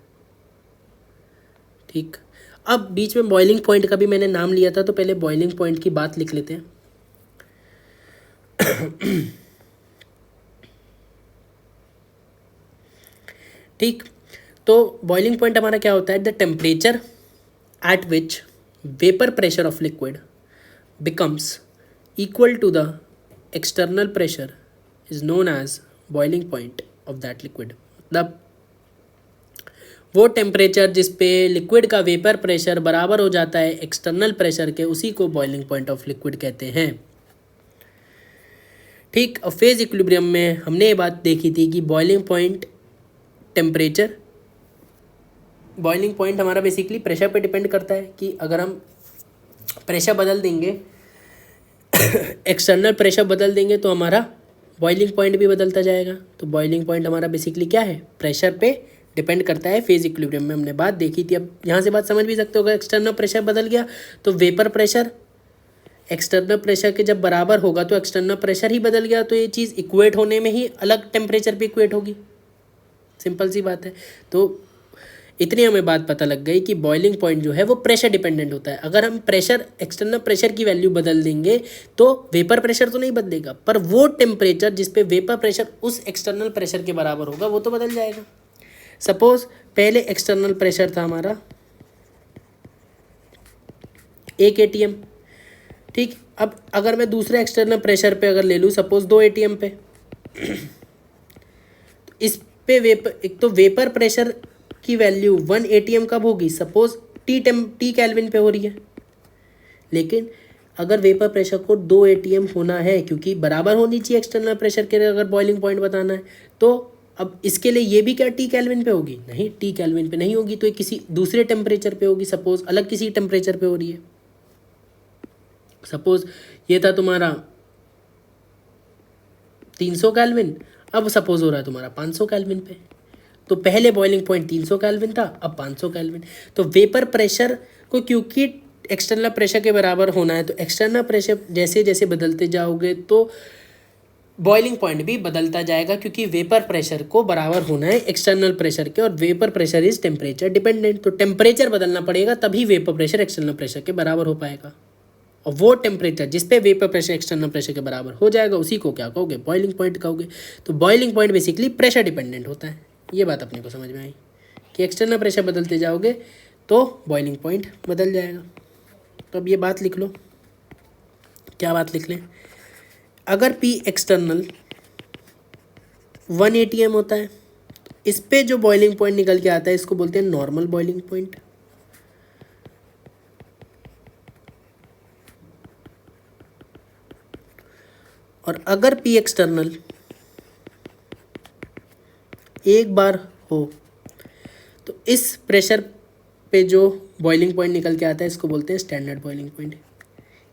Speaker 1: ठीक, अब बीच में बॉइलिंग पॉइंट का भी मैंने नाम लिया था, तो पहले बॉइलिंग पॉइंट की बात लिख लेते हैं। ठीक, तो बॉइलिंग पॉइंट हमारा क्या होता है, the temperature at which vapour pressure of liquid becomes equal to the external pressure is known as boiling point of that liquid. मतलब वो टेम्परेचर जिस पे लिक्विड का वेपर प्रेशर बराबर हो जाता है एक्सटर्नल प्रेशर के, उसी को बॉइलिंग पॉइंट ऑफ लिक्विड कहते हैं। ठीक, अब फेज इक्विलिब्रियम में हमने ये बात देखी थी कि boiling point temperature, boiling point हमारा बेसिकली प्रेशर पे डिपेंड करता है कि अगर हम प्रेशर बदल देंगे एक्सटर्नल प्रेशर बदल देंगे तो हमारा बॉइलिंग पॉइंट भी बदलता जाएगा। तो बॉइलिंग पॉइंट हमारा बेसिकली क्या है, प्रेशर पे डिपेंड करता है। फेज इक्विलिब्रियम में हमने बात देखी थी। अब यहाँ से बात समझ भी सकते हो, अगर एक्सटर्नल प्रेशर बदल गया तो वेपर प्रेशर एक्सटर्नल प्रेशर के जब बराबर होगा तो एक्सटर्नल प्रेशर ही बदल गया, तो ये चीज़ इक्वेट होने में ही अलग टेम्परेचर पे इक्वेट होगी, सिंपल सी बात है। तो इतनी हमें बात पता लग गई कि बॉइलिंग पॉइंट जो है वो प्रेशर डिपेंडेंट होता है। अगर हम प्रेशर एक्सटर्नल प्रेशर की वैल्यू बदल देंगे तो वेपर प्रेशर तो नहीं बदलेगा, पर वो टेम्परेचर जिस पे वेपर प्रेशर उस एक्सटर्नल प्रेशर के बराबर होगा वो तो बदल जाएगा। सपोज पहले एक्सटर्नल प्रेशर था हमारा 1 atm, ठीक। अब अगर मैं दूसरे एक्सटर्नल प्रेशर पे अगर ले लूँ सपोज 2 atm पे, तो इस पे एक तो वेपर प्रेशर की वैल्यू 1 atm कब होगी, सपोज टी केल्विन पे हो रही है। लेकिन अगर वेपर प्रेशर को 2 atm होना है, क्योंकि बराबर होनी चाहिए एक्सटर्नल प्रेशर के लिए अगर बॉइलिंग पॉइंट बताना है, तो अब इसके लिए ये भी क्या टी केल्विन पे होगी, नहीं टी केल्विन पे नहीं होगी, तो ये किसी दूसरे टेम्परेचर पे होगी। सपोज अलग किसी टेम्परेचर पे हो रही है, सपोज ये था तुम्हारा 300 केल्विन, अब सपोज हो रहा है तुम्हारा 500 केल्विन पे। तो पहले बॉइलिंग पॉइंट 300 केल्विन था, अब 500 केल्विन। तो वेपर प्रेशर को क्योंकि एक्सटर्नल प्रेशर के बराबर होना है, तो एक्सटर्नल प्रेशर जैसे जैसे बदलते जाओगे तो बॉइलिंग पॉइंट भी बदलता जाएगा, क्योंकि वेपर प्रेशर को बराबर होना है एक्सटर्नल प्रेशर के, और vapour pressure is temperature dependent. तो टेम्परेचर बदलना पड़ेगा तभी वेपर प्रेशर एक्सटर्नल प्रेशर के बराबर हो पाएगा, और वो टेम्परेचर जिस पे वेपर प्रेशर एक्सटर्नल प्रेशर के बराबर हो जाएगा उसी को क्या कहोगे, बॉइलिंग पॉइंट कहोगे। तो boiling point basically pressure dependent होता है। ये बात अपने को समझ में आई कि एक्सटर्नल प्रेशर बदलते जाओगे तो बॉइलिंग पॉइंट बदल जाएगा। तो अब ये बात लिख लो, क्या बात लिख लें, अगर P एक्सटर्नल 1 atm होता है, इस पे जो बॉइलिंग पॉइंट निकल के आता है इसको बोलते हैं नॉर्मल बॉइलिंग पॉइंट। और अगर P एक्सटर्नल एक बार हो तो इस प्रेशर पे जो बॉइलिंग पॉइंट निकल के आता है इसको बोलते हैं standard boiling point.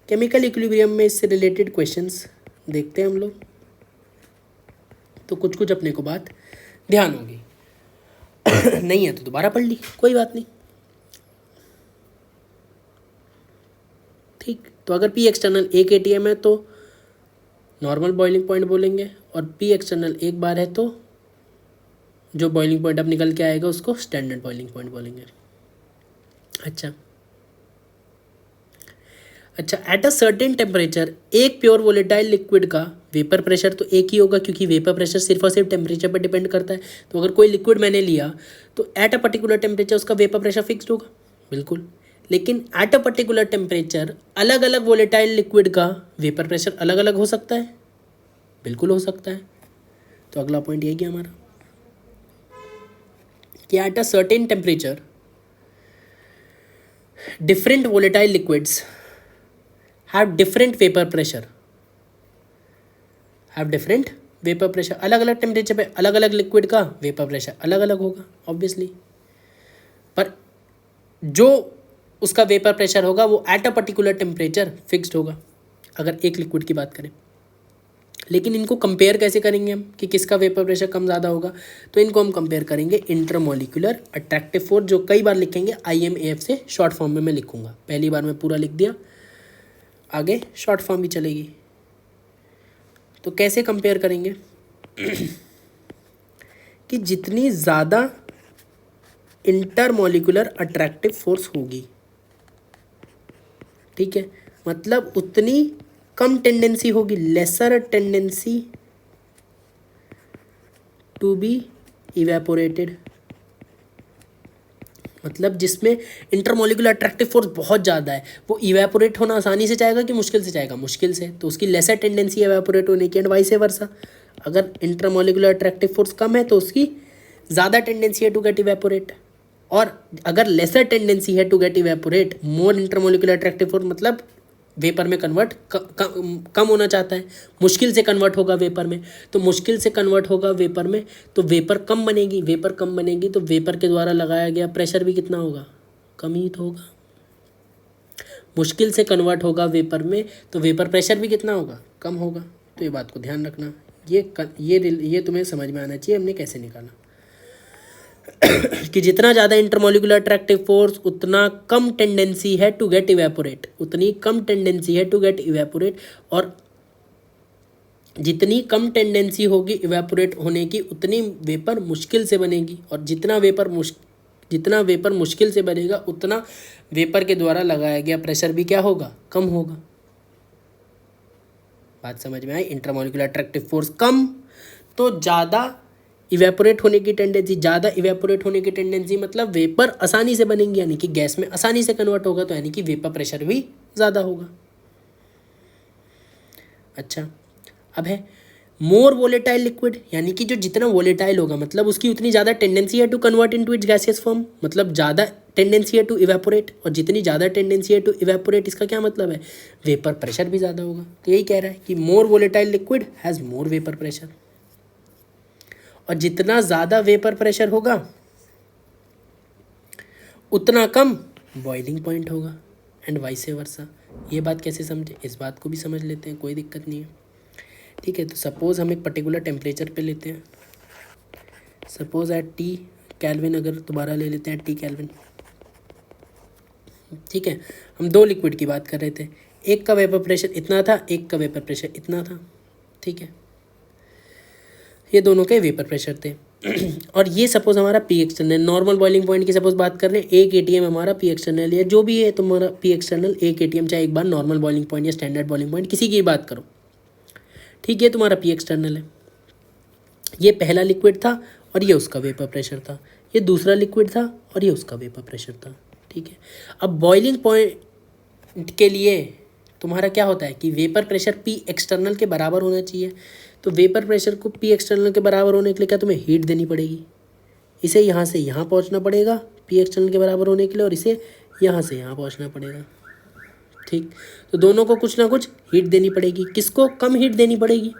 Speaker 1: Chemical equilibrium में इससे रिलेटेड क्वेश्चंस देखते हैं हम लोग, तो कुछ कुछ अपने को बात ध्यान होगी नहीं है तो दोबारा पढ़ ली, कोई बात नहीं, ठीक। तो अगर P एक्सटर्नल 1 atm है तो नॉर्मल बॉइलिंग पॉइंट बोलेंगे, और P एक्सटर्नल एक बार है तो जो बॉइलिंग पॉइंट अब निकल के आएगा उसको स्टैंडर्ड बॉइलिंग पॉइंट बोलेंगे। अच्छा, एट अ सर्टेन टेम्परेचर एक प्योर वोलेटाइल लिक्विड का वेपर प्रेशर तो एक ही होगा, क्योंकि वेपर प्रेशर सिर्फ और सिर्फ टेम्परेचर पर डिपेंड करता है। तो अगर कोई लिक्विड मैंने लिया तो एट अ पर्टिकुलर टेम्परेचर उसका वेपर प्रेशर फिक्स्ड होगा, बिल्कुल। लेकिन एट अ पर्टिकुलर टेम्परेचर अलग अलग वोलेटाइल लिक्विड का वेपर प्रेशर अलग अलग हो सकता है, बिल्कुल हो सकता है। तो अगला पॉइंट ये गया हमारा कि at a certain temperature different volatile liquids have different vapor pressure, have different vapor pressure। अलग अलग टेम्परेचर पे अलग अलग लिक्विड का वेपर प्रेशर अलग अलग होगा ऑब्वियसली, पर जो उसका वेपर प्रेशर होगा वो at a particular temperature fixed होगा, अगर एक लिक्विड की बात करें। लेकिन इनको कंपेयर कैसे करेंगे हम कि किसका वेपर प्रेशर कम ज़्यादा होगा? तो इनको हम कंपेयर करेंगे इंटरमोलिकुलर अट्रैक्टिव फोर्स, जो कई बार लिखेंगे IMAF से, शॉर्ट फॉर्म में मैं लिखूंगा। पहली बार में पूरा लिख दिया, आगे शॉर्ट फॉर्म भी चलेगी। तो कैसे कंपेयर करेंगे कि जितनी ज़्यादा इंटरमोलिकुलर अट्रैक्टिव फोर्स होगी, ठीक है, मतलब उतनी कम टेंडेंसी होगी, lesser tendency to be evaporated, मतलब जिसमें इंटरमोलिकुलर अट्रैक्टिव फोर्स बहुत ज़्यादा है, वो इवेपोरेट होना आसानी से चाहेगा कि मुश्किल से चाहेगा? मुश्किल से, तो उसकी लेसर टेंडेंसी इवेपोरेट होने की, एंड वाइस वर्सा। अगर इंटरमोलिकुलर अट्रैक्टिव फोर्स कम है तो उसकी ज़्यादा टेंडेंसी है टू गेट इवेपोरेट, और अगर लेसर टेंडेंसी है to get evaporate, more intermolecular attractive force मतलब वेपर में कन्वर्ट कम होना चाहता है, मुश्किल से कन्वर्ट होगा वेपर में, तो मुश्किल से कन्वर्ट होगा वेपर में, तो वेपर कम बनेगी, वेपर कम बनेगी तो वेपर के द्वारा लगाया गया प्रेशर भी कितना होगा? कम ही तो होगा। मुश्किल से कन्वर्ट होगा वेपर में तो वेपर प्रेशर भी कितना होगा? कम होगा। तो ये बात को ध्यान रखना, ये तुम्हें समझ में आना चाहिए हमने कैसे निकाला कि जितना ज़्यादा इंटरमोलिकुलर अट्रैक्टिव फोर्स उतना कम टेंडेंसी है टू गेट इवेपोरेट, उतनी कम टेंडेंसी है टू गेट इवेपोरेट, और जितनी कम टेंडेंसी होगी इवेपोरेट होने की उतनी वेपर मुश्किल से बनेगी, और जितना वेपर मुश्किल से बनेगा उतना वेपर के द्वारा लगाया गया प्रेशर भी क्या होगा? कम होगा। बात समझ में आई? इंटरमोलिकुलर अट्रैक्टिव फोर्स कम तो ज़्यादा इवेपोरेट होने की टेंडेंसी, ज़्यादा इवेपोरेट होने की टेंडेंसी मतलब वेपर आसानी से बनेंगी, यानी कि गैस में आसानी से कन्वर्ट होगा, तो यानी कि वेपर प्रेशर भी ज़्यादा होगा। अच्छा, अब है मोर वोलेटाइल लिक्विड, यानी कि जो जितना वोलेटाइल होगा मतलब उसकी उतनी ज़्यादा टेंडेंसी है to convert into its gaseous form, मतलब ज़्यादा टेंडेंसी है टू इवेपोरेट, और जितनी ज़्यादा टेंडेंसी है टू इवेपोरेट इसका क्या मतलब है? वेपर प्रेशर भी ज़्यादा होगा। तो यही कह रहा है कि more volatile liquid has more vapour pressure, और जितना ज़्यादा वेपर प्रेशर होगा उतना कम बॉइलिंग पॉइंट होगा, एंड वाइस वर्सा। ये बात कैसे समझे? इस बात को भी समझ लेते हैं, कोई दिक्कत नहीं है, ठीक है। तो सपोज़ हम एक पर्टिकुलर टेम्परेचर पे लेते हैं, सपोज़ एट T केल्विन, अगर दोबारा ले लेते हैं T केल्विन, ठीक है। हम दो लिक्विड की बात कर रहे थे, एक का वेपर प्रेशर इतना था, एक का वेपर प्रेशर इतना था, ठीक है। ये दोनों के वेपर प्रेशर थे और ये सपोज हमारा P external, normal boiling point की सपोज बात कर रहे हैं, 1 ATM हमारा पी एक्सटर्नल है, जो भी है तुम्हारा पी एक्सटर्नल 1 ATM, चाहे एक बार नॉर्मल बॉइलिंग पॉइंट या स्टैंडर्ड बॉइलिंग पॉइंट किसी की बात करो, ठीक है, तुम्हारा पी एक्सटर्नल है। ये पहला लिक्विड था और ये उसका वेपर प्रेशर था, ये दूसरा लिक्विड था और ये उसका वेपर प्रेशर था, ठीक है। अब बॉइलिंग पॉइंट के लिए तुम्हारा क्या होता है कि वेपर प्रेशर पी एक्सटर्नल के बराबर होना चाहिए, तो वेपर प्रेशर को पी एक्सटर्नल के बराबर होने के लिए क्या तुम्हें हीट देनी पड़ेगी, इसे यहाँ से यहाँ पहुँचना पड़ेगा पी एक्सटर्नल के बराबर होने के लिए, और इसे यहाँ से यहाँ पहुँचना पड़ेगा, ठीक। तो दोनों को कुछ ना कुछ हीट देनी पड़ेगी, किसको कम हीट देनी पड़ेगी?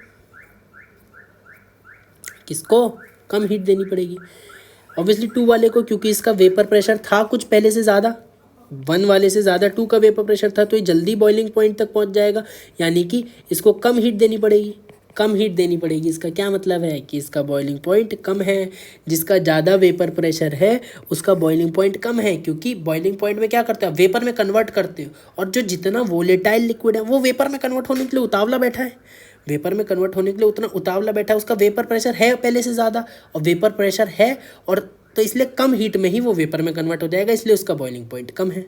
Speaker 1: किसको कम हीट देनी पड़ेगी? ऑब्वियसली 2 वाले को, क्योंकि इसका वेपर प्रेशर था कुछ पहले से ज़्यादा, 1 वाले से ज़्यादा 2 का वेपर प्रेशर था, तो ये जल्दी बॉइलिंग पॉइंट तक पहुंच जाएगा, यानी कि इसको कम हीट देनी पड़ेगी, कम हीट देनी पड़ेगी। इसका क्या मतलब है कि इसका बॉइलिंग पॉइंट कम है, जिसका ज़्यादा वेपर प्रेशर है उसका बॉइलिंग पॉइंट कम है, क्योंकि बॉइलिंग पॉइंट में क्या करते हो, वेपर में कन्वर्ट करते हो, और जो जितना वोलेटाइल लिक्विड है वो वेपर में कन्वर्ट होने के लिए उतावला बैठा है, वेपर में कन्वर्ट होने के लिए उतना उतावला बैठा है, उसका वेपर प्रेशर है पहले से ज़्यादा, और वेपर प्रेशर है, और तो इसलिए कम हीट में ही वो वेपर में कन्वर्ट हो जाएगा, इसलिए उसका बॉइलिंग पॉइंट कम है।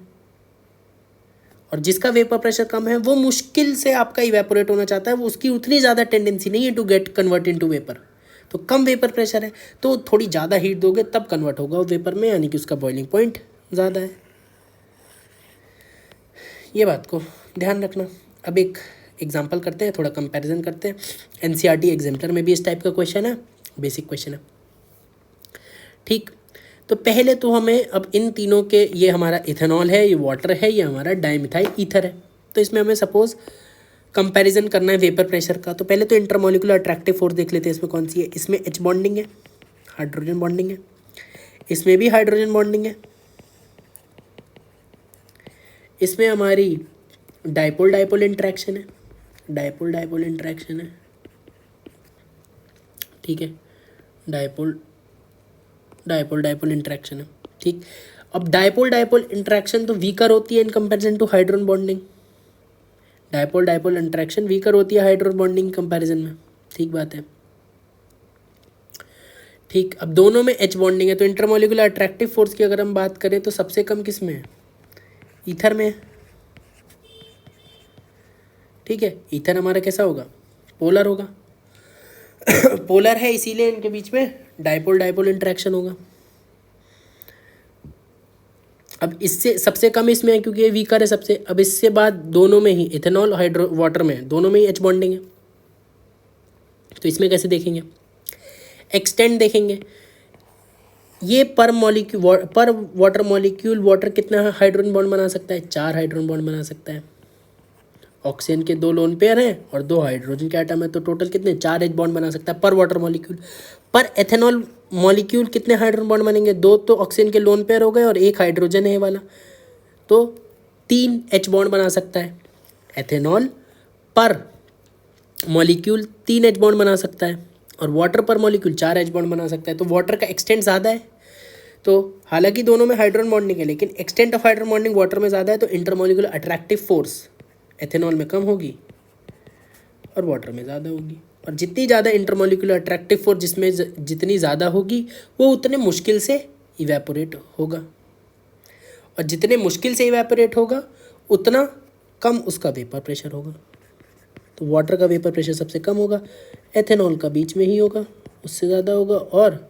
Speaker 1: और जिसका वेपर प्रेशर कम है वो मुश्किल से आपका इवेपोरेट होना चाहता है, वो उसकी उतनी ज़्यादा टेंडेंसी नहीं है to get convert into vapour, तो कम वेपर प्रेशर है, तो थोड़ी ज़्यादा हीट दोगे तब कन्वर्ट होगा वो वेपर में, यानी कि उसका बॉइलिंग पॉइंट ज़्यादा है। ये बात को ध्यान रखना। अब एक एग्जाम्पल करते हैं, थोड़ा कंपैरिजन करते हैं। NCERT एग्जाम्पलर में भी इस टाइप का क्वेश्चन है, बेसिक क्वेश्चन है, ठीक। तो पहले तो हमें अब इन तीनों के, ये हमारा इथेनॉल है, ये वाटर है, ये हमारा डाइमिथाइल ईथर है, तो इसमें हमें सपोज कंपैरिजन करना है वेपर प्रेशर का। तो पहले तो इंटरमोलिकुलर अट्रैक्टिव फोर्स देख लेते हैं, इसमें कौन सी है। इसमें H बॉन्डिंग है, हाइड्रोजन बॉन्डिंग है, इसमें भी हाइड्रोजन बॉन्डिंग है, इसमें हमारी डाइपोल डाइपोल इंट्रैक्शन है, डाइपोल डाइपोल इंट्रैक्शन है, ठीक है, डायपोल डायपोल डायपोल इंटरेक्शन है, ठीक। अब डायपोल डायपोल इंटरेक्शन तो वीकर होती है in comparison to hydrogen bonding. Dipole dipole interaction weaker होती है हाइड्रोजन बॉन्डिंग कंपैरिजन में, ठीक बात है, ठीक। अब दोनों में एच बॉन्डिंग है, तो इंटरमोलिकुलर अट्रैक्टिव फोर्स की अगर हम बात करें तो सबसे कम किस में है, ईथर में है, ठीक है। ईथर हमारा कैसा होगा, पोलर होगा पोलर है, इसीलिए इनके बीच में डायपोल डायपोल इंटरेक्शन होगा। अब इससे सबसे कम इसमें है क्योंकि ये वीकर है सबसे। अब इससे बाद दोनों में ही इथेनॉल हाइड्रो वाटर में दोनों में ही एच बॉन्डिंग है, तो इसमें कैसे देखेंगे, एक्सटेंड देखेंगे। ये पर मॉलिक्यूल पर वाटर मॉलिक्यूल वाटर कितना हाइड्रोजन बॉन्ड बना सकता है, 4 हाइड्रोजन बॉन्ड बना सकता है। ऑक्सीजन के 2 लोन पेयर हैं और 2 हाइड्रोजन के एटम है, तो टोटल कितने, 4 एच बॉन्ड बना सकता है पर वाटर मॉलिक्यूल। पर एथेनॉल मॉलिक्यूल कितने हाइड्रोजन बॉन्ड बनेंगे, 2 तो ऑक्सीजन के लोन पेयर हो गए और 1 हाइड्रोजन है वाला, तो 3 एच बॉन्ड बना सकता है। एथेनॉल पर मॉलिक्यूल 3 एच बॉन्ड बना सकता है और वाटर पर मॉलिक्यूल 4 एच बॉन्ड बना सकता है। तो वाटर का एक्सटेंट ज़्यादा है, तो हालांकि दोनों में हाइड्रोजन बॉन्डिंग है लेकिन extent of hydrogen bonding water में ज़्यादा है, तो इंटरमॉलिक्यूलर अट्रैक्टिव फोर्स एथेनॉल में कम होगी और वाटर में ज़्यादा होगी। और जितनी ज़्यादा इंटरमॉलिक्यूलर अट्रैक्टिव फोर्स जिसमें जितनी ज़्यादा होगी वो उतने मुश्किल से इवेपोरेट होगा, और जितने मुश्किल से इवेपोरेट होगा उतना कम उसका वेपर प्रेशर होगा। तो वाटर का वेपर प्रेशर सबसे कम होगा, एथेनॉल का बीच में ही होगा, उससे ज़्यादा होगा, और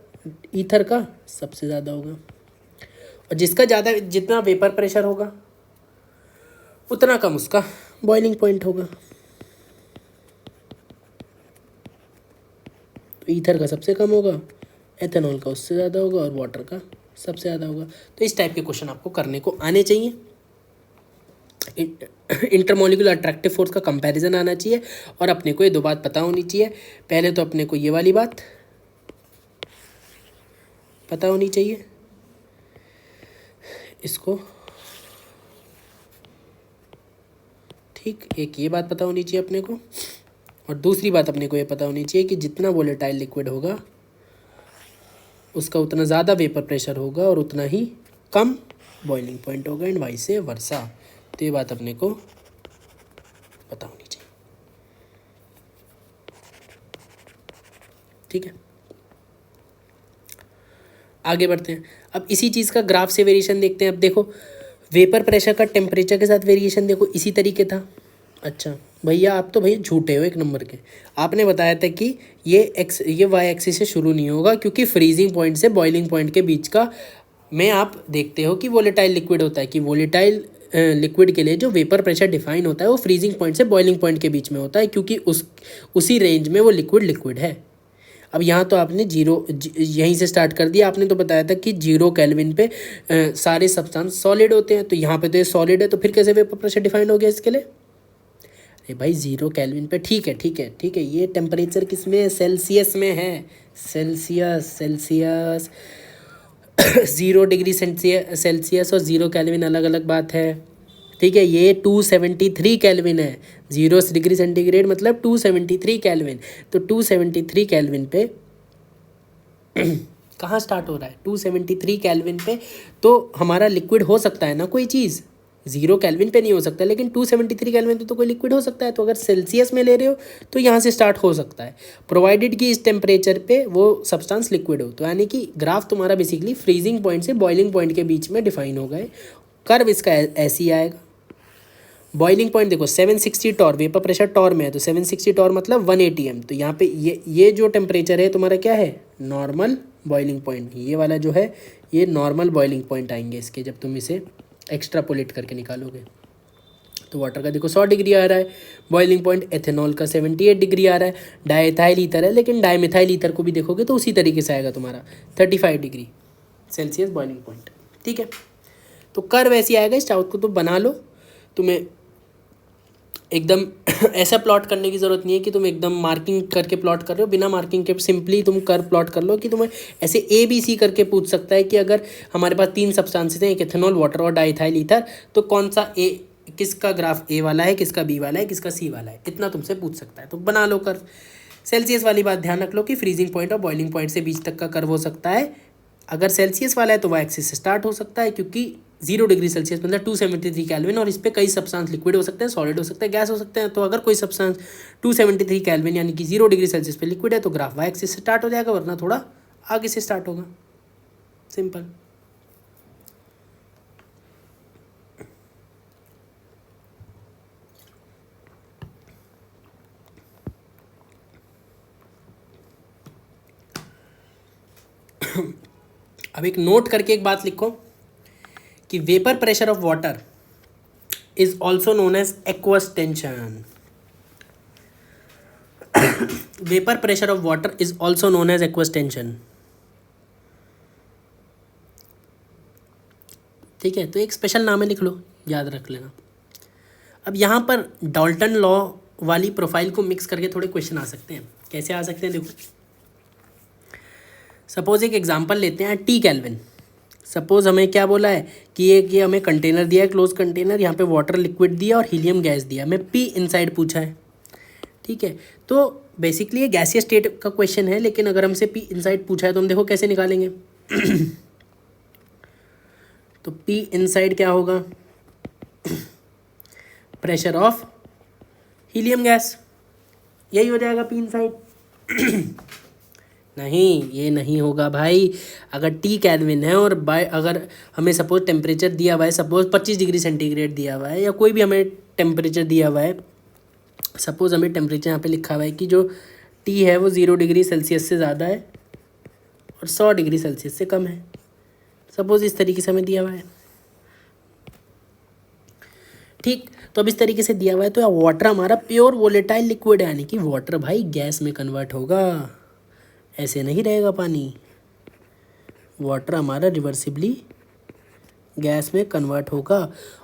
Speaker 1: ईथर का सबसे ज़्यादा होगा। और जिसका ज़्यादा जितना वेपर प्रेशर होगा उतना कम उसका बॉइलिंग पॉइंट होगा। तो ईथर का सबसे कम होगा, एथेनॉल का उससे ज़्यादा होगा और वाटर का सबसे ज़्यादा होगा। तो इस टाइप के क्वेश्चन आपको करने को आने चाहिए। इंटरमॉलिक्यूलर अट्रैक्टिव फोर्स का कंपैरिजन आना चाहिए और अपने को ये 2 बात पता होनी चाहिए। पहले तो अपने को ये वाली बात पता होनी चाहिए, इसको ठीक, एक ये बात पता होनी चाहिए अपने को, और दूसरी बात अपने को ये पता होनी चाहिए कि जितना वोलेटाइल लिक्विड होगा उसका उतना ज़्यादा वेपर प्रेशर होगा और उतना ही कम बॉइलिंग पॉइंट होगा, एंड वाइस वर्सा। तो ये बात अपने को पता होनी चाहिए, ठीक है। आगे बढ़ते हैं। अब इसी चीज़ का ग्राफ से वेरिएशन देखते हैं। अब देखो वेपर प्रेशर का टेम्परेचर के साथ वेरिएशन देखो इसी तरीके था। अच्छा भैया आप तो भैया झूठे हो 1 नंबर के। आपने बताया था कि ये वाई एक्सिस से शुरू नहीं होगा क्योंकि फ्रीजिंग पॉइंट से बॉइलिंग पॉइंट के बीच का में आप देखते हो कि वोलेटाइल लिक्विड होता है, कि वोलेटाइल लिक्विड के लिए जो वेपर प्रेशर डिफाइन होता है वो फ्रीजिंग पॉइंट से बॉइलिंग पॉइंट के बीच में होता है, क्योंकि उसी रेंज में वो लिक्विड है। अब यहाँ तो आपने यहीं से स्टार्ट कर दिया। आपने तो बताया था कि 0 केल्विन पे सारे सब्सटेंस सॉलिड होते हैं, तो यहाँ पे तो ये सॉलिड है, तो फिर कैसे वेपर प्रेशर डिफाइन हो गया इसके लिए। अरे भाई 0 केल्विन पे, ठीक है, ये टेम्परेचर किस में है, सेल्सियस में है, सेल्सियस 0 डिग्री सेल्सियस और 0 केल्विन अलग अलग बात है, ठीक है। ये 273 केल्विन है, 0 डिग्री सेंटीग्रेड मतलब 273 केल्विन। तो 273 केल्विन पे कहाँ स्टार्ट हो रहा है, 273 केल्विन पे तो हमारा लिक्विड हो सकता है ना कोई चीज़, 0 केल्विन पे नहीं हो सकता, लेकिन 273 केल्विन पे तो कोई लिक्विड हो सकता है। तो अगर सेल्सियस में ले रहे हो तो यहाँ से स्टार्ट हो सकता है, प्रोवाइडेड कि इस टेम्परेचर पे वो सब्सटेंस लिक्विड हो। तो यानी कि ग्राफ तुम्हारा बेसिकली फ्रीजिंग पॉइंट से बॉइलिंग पॉइंट के बीच में डिफाइन हो गए। कर्व इसका ऐसे ही आएगा। बॉइलिंग पॉइंट देखो 760 टॉर, वेपर प्रेशर टॉर में है, तो 760 टॉर मतलब 180 m। तो यहाँ पे ये जो टेम्परेचर है तुम्हारा क्या है, नॉर्मल बॉइलिंग पॉइंट। ये वाला जो है ये नॉर्मल बॉइलिंग पॉइंट आएंगे इसके, जब तुम इसे एक्स्ट्रापोलेट करके निकालोगे। तो वाटर का देखो 100 डिग्री आ रहा है बॉइलिंग पॉइंट, एथेनॉल का 78 डिग्री आ रहा है, डाइएथाइल ईथर है, लेकिन डाइमिथाइल ईथर को भी देखोगे तो उसी तरीके से आएगा तुम्हारा 35 डिग्री सेल्सियस बॉइलिंग पॉइंट, ठीक है। तो कर्व ऐसी आएगा, इस चार्ट को तो बना लो। तुम्हें एकदम ऐसा प्लॉट करने की ज़रूरत नहीं है कि तुम एकदम मार्किंग करके प्लॉट कर रहे हो, बिना मार्किंग के सिंपली तुम कर्व प्लॉट कर लो। कि तुम्हें ऐसे ABC करके पूछ सकता है कि अगर हमारे पास 3 सब्सटेंसेस हैं, एक एथेनॉल, वाटर और डाइथाइल ईथर, तो कौन सा किसका ग्राफ A वाला है, किसका B वाला है, किसका C वाला है, इतना तुमसे पूछ सकता है। तो बना लो कर्व। सेल्सियस वाली बात ध्यान रख लो कि फ्रीजिंग पॉइंट और बॉइलिंग पॉइंट से बीच तक का कर्व हो सकता है। अगर सेल्सियस वाला है तो वाई एक्सिस से स्टार्ट हो सकता है, क्योंकि 0 डिग्री सेल्सियस मतलब 273 केल्विन, और इस पर कई सब्सटेंस लिक्विड हो सकते हैं, सॉलिड हो सकते हैं, गैस हो सकते हैं। तो अगर कोई सब्सटेंस 273 केल्विन यानी कि 0 डिग्री सेल्सियस पे लिक्विड है तो ग्राफ वाई एक्सिस से स्टार्ट हो जाएगा, वरना थोड़ा आगे से स्टार्ट होगा। सिंपल। अब एक नोट करके एक बात लिखो कि vapour pressure of water is also known as aqueous tension. Vapour pressure of water is also known as aqueous tension. ठीक है, तो एक स्पेशल नाम है, लिख लो, याद रख लेना। अब यहाँ पर डाल्टन लॉ वाली प्रोफाइल को मिक्स करके थोड़े क्वेश्चन आ सकते हैं। कैसे आ सकते हैं देखो, सपोज एक एग्जांपल लेते हैं टी केल्विन। सपोज हमें क्या बोला है कि ये हमें कंटेनर दिया है, क्लोज कंटेनर, यहाँ पे वाटर लिक्विड दिया और हीलियम गैस दिया, हमें पी इनसाइड पूछा है। ठीक है, तो बेसिकली ये गैसीय स्टेट का क्वेश्चन है, लेकिन अगर हमसे पी इनसाइड पूछा है तो हम देखो कैसे निकालेंगे। तो पी इनसाइड क्या होगा, प्रेशर ऑफ हीलियम गैस, यही हो जाएगा पी इनसाइड। नहीं, ये नहीं होगा भाई। अगर टी केल्विन है और अगर हमें सपोज टेम्परेचर दिया हुआ है, सपोज 25 डिग्री सेंटीग्रेड दिया हुआ है, या कोई भी हमें टेम्परेचर दिया हुआ है, सपोज हमें टेम्परेचर यहाँ पे लिखा हुआ है कि जो टी है वो 0 डिग्री सेल्सियस से ज़्यादा है और 100 डिग्री सेल्सियस से कम है, सपोज इस तरीके से हमें दिया हुआ है। ठीक, तो अब इस तरीके से दिया हुआ है, तो वाटर हमारा प्योर वोलेटाइल लिक्विड है, यानी कि वाटर भाई गैस में कन्वर्ट होगा, ऐसे नहीं रहेगा पानी। वाटर हमारा रिवर्सिबली गैस में कन्वर्ट होगा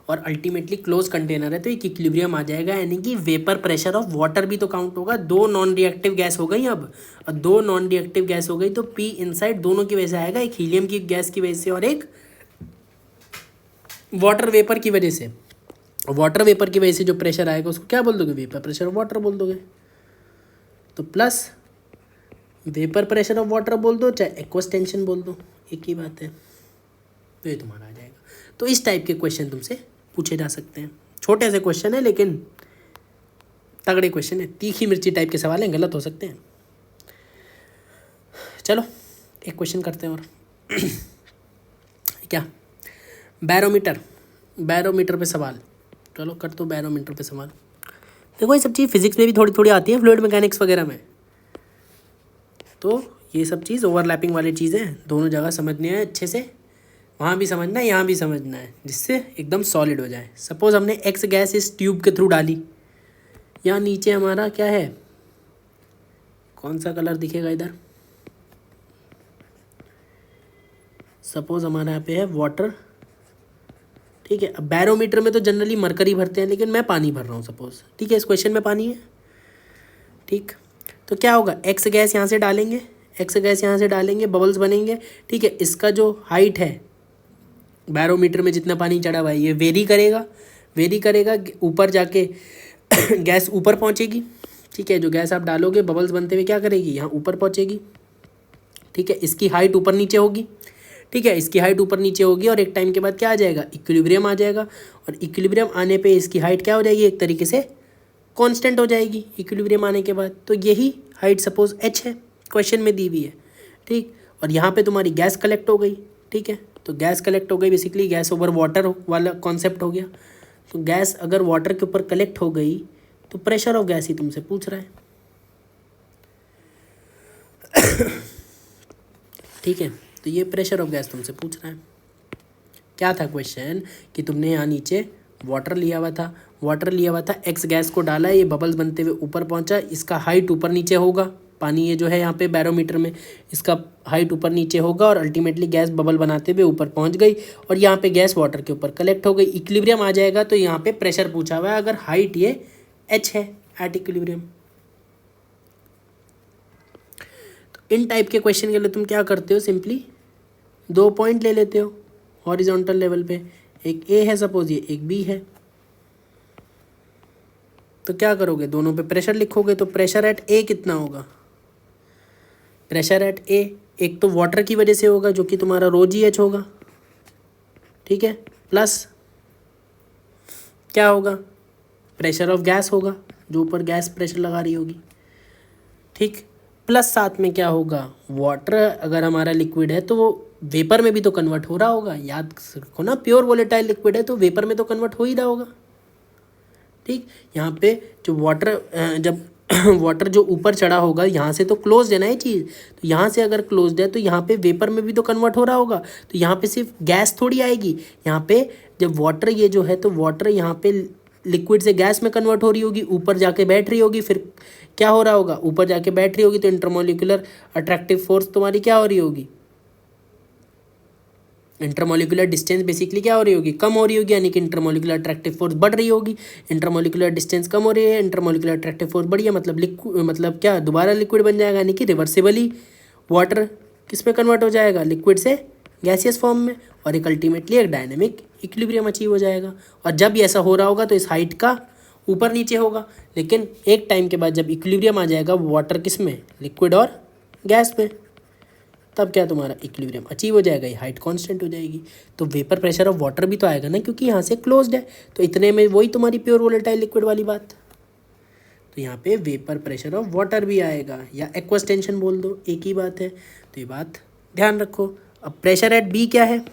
Speaker 1: और अल्टीमेटली क्लोज कंटेनर है तो एक इक्विलिब्रियम आ जाएगा, यानी कि वेपर प्रेशर ऑफ वाटर भी तो काउंट होगा। 2 नॉन रिएक्टिव गैस हो गई अब, और 2 नॉन रिएक्टिव गैस हो गई तो पी इनसाइड दोनों की वजह से आएगा, एक हीलियम की गैस की वजह से और एक वाटर वेपर की वजह से। वाटर वेपर की वजह से जो प्रेशर आएगा उसको क्या बोल दोगे, वेपर प्रेशर ऑफ वाटर बोल दोगे। तो plus vapour pressure of water बोल दो चाहे एक्वस टेंशन बोल दो, एक ही बात है, तो ये तुम्हारा आ जाएगा। तो इस टाइप के क्वेश्चन तुमसे पूछे जा सकते हैं। छोटे से क्वेश्चन है लेकिन तगड़े क्वेश्चन है, तीखी मिर्ची टाइप के सवाल हैं, गलत हो सकते हैं। चलो एक क्वेश्चन करते हैं और क्या, बैरोमीटर, बैरोमीटर पे सवाल। चलो कर दो बैरोमीटर पे सवाल। देखो ये सब चीज़ फिजिक्स में भी थोड़ी थोड़ी आती है, फ्लूइड मैकेनिक्स वगैरह में, तो ये सब चीज़ ओवरलैपिंग वाली चीज़ें दोनों जगह समझनी है अच्छे से, वहाँ भी समझना है यहाँ भी समझना है, जिससे एकदम सॉलिड हो जाए। सपोज हमने एक्स गैस इस ट्यूब के थ्रू डाली, यहाँ नीचे हमारा क्या है, कौन सा कलर दिखेगा इधर, सपोज हमारा यहाँ पे है वाटर। ठीक है, अब बैरोमीटर में तो जनरली मरकरी भरते हैं, लेकिन मैं पानी भर रहा हूँ सपोज। ठीक है, इस क्वेश्चन में पानी है। ठीक, तो क्या होगा, एक्स गैस यहाँ से डालेंगे, एक्स गैस यहाँ से डालेंगे, बबल्स बनेंगे। ठीक है, इसका जो हाइट है बैरोमीटर में जितना पानी चढ़ा हुआ है ये वेरी करेगा, वेरी करेगा, ऊपर जाके गैस ऊपर पहुँचेगी। ठीक है, जो गैस आप डालोगे बबल्स बनते हुए क्या करेगी, यहाँ ऊपर पहुँचेगी। ठीक है, इसकी हाइट ऊपर नीचे होगी। ठीक है, इसकी हाइट ऊपर नीचे होगी और एक टाइम के बाद क्या आ जाएगा, इक्विलिब्रियम आ जाएगा, और इक्विलिब्रियम आने पे इसकी हाइट क्या हो जाएगी, एक तरीके से कांस्टेंट हो जाएगी इक्विलिब्रियम आने के बाद। तो यही हाइट सपोज h है, क्वेश्चन में दी हुई है। ठीक, और यहाँ पे तुम्हारी गैस कलेक्ट हो गई। ठीक है, तो गैस कलेक्ट हो गई, बेसिकली गैस ओवर वाटर वाला कॉन्सेप्ट हो गया। तो गैस अगर वाटर के ऊपर कलेक्ट हो गई तो प्रेशर ऑफ गैस ही तुमसे पूछ रहा है। ठीक है, तो ये प्रेशर ऑफ गैस तुमसे पूछ रहा है। क्या था क्वेश्चन कि तुमने यहाँ नीचे वाटर लिया हुआ था, वाटर लिया हुआ था, एक्स गैस को डाला, ये बबल्स बनते हुए ऊपर पहुँचा, इसका हाइट ऊपर नीचे होगा, पानी ये जो है यहाँ पे बैरोमीटर में इसका हाइट ऊपर नीचे होगा, और अल्टीमेटली गैस बबल बनाते हुए ऊपर पहुँच गई, और यहाँ पे गैस वाटर के ऊपर कलेक्ट हो गई, इक्विलिब्रियम आ जाएगा। तो यहाँ पे प्रेशर पूछा हुआ है, अगर हाइट ये h है एट इक्विलिब्रियम। तो इन टाइप के क्वेश्चन के लिए तुम क्या करते हो, सिंपली 2 पॉइंट ले लेते हो हॉरिजॉन्टल लेवल पे, एक ए है सपोज, ये एक बी है। तो क्या करोगे, दोनों पे प्रेशर लिखोगे। तो प्रेशर एट ए कितना होगा, प्रेशर एट ए एक तो वाटर की वजह से होगा जो कि तुम्हारा रो जी एच होगा, ठीक है, प्लस क्या होगा, प्रेशर ऑफ गैस होगा जो ऊपर गैस प्रेशर लगा रही होगी, ठीक, प्लस साथ में क्या होगा, वाटर अगर हमारा लिक्विड है तो वो वेपर में भी तो कन्वर्ट हो रहा होगा, याद रखो ना, प्योर वोलेटाइल लिक्विड है तो वेपर में तो कन्वर्ट हो ही रहा होगा, ठीक। यहाँ पे जो वाटर जब वाटर जो ऊपर चढ़ा होगा यहाँ से तो क्लोज्ड है ना ये चीज़, तो यहाँ से अगर क्लोज्ड है तो यहाँ पे वेपर में भी तो कन्वर्ट हो रहा होगा, तो यहाँ पे सिर्फ गैस थोड़ी आएगी, यहाँ पे जब वाटर ये जो है तो वाटर यहाँ पे लिक्विड से गैस में कन्वर्ट हो रही होगी, ऊपर जाके बैठ रही होगी, फिर क्या हो रहा होगा, ऊपर जाके बैठ रही होगी तो इंटरमोलिकुलर अट्रैक्टिव फोर्स तुम्हारी क्या हो रही होगी, इंटरमोलिकुलर डिस्टेंस बेसिकली क्या हो रही होगी, कम हो रही होगी, यानी कि इंटरमोलिकुलर अट्रैक्टिव फोर्स बढ़ रही होगी, इंटरमोलिकुलर डिस्टेंस कम हो रही है, इंटरमोलिकुलर अट्रैक्टिव फोर्स बढ़ी है, मतलब क्या, दोबारा लिक्विड बन जाएगा, यानी कि रिवर्सिबली वाटर किस में कन्वर्ट हो जाएगा, लिक्विड से गैसियस फॉर्म में, और एक अल्टीमेटली एक डायनेमिक इक्विलिब्रियम अचीव हो जाएगा। और जब ये ऐसा हो रहा होगा तो इस हाइट का ऊपर नीचे होगा, लेकिन एक टाइम के बाद जब इक्विलिब्रियम आ जाएगा वाटर किस में, लिक्विड और गैस में, तब क्या तुम्हारा इक्विलिब्रियम अचीव हो जाएगा, ये हाइट कांस्टेंट हो जाएगी। तो वेपर प्रेशर ऑफ वाटर भी तो आएगा ना, क्योंकि यहाँ से क्लोज्ड है, तो इतने में वही तुम्हारी प्योर वोलेटाइल लिक्विड वाली बात, तो यहाँ पे वेपर प्रेशर ऑफ वाटर भी आएगा, या एक्वस टेंशन बोल दो, एक ही बात है, तो ये बात ध्यान रखो। अब प्रेशर एट बी क्या है,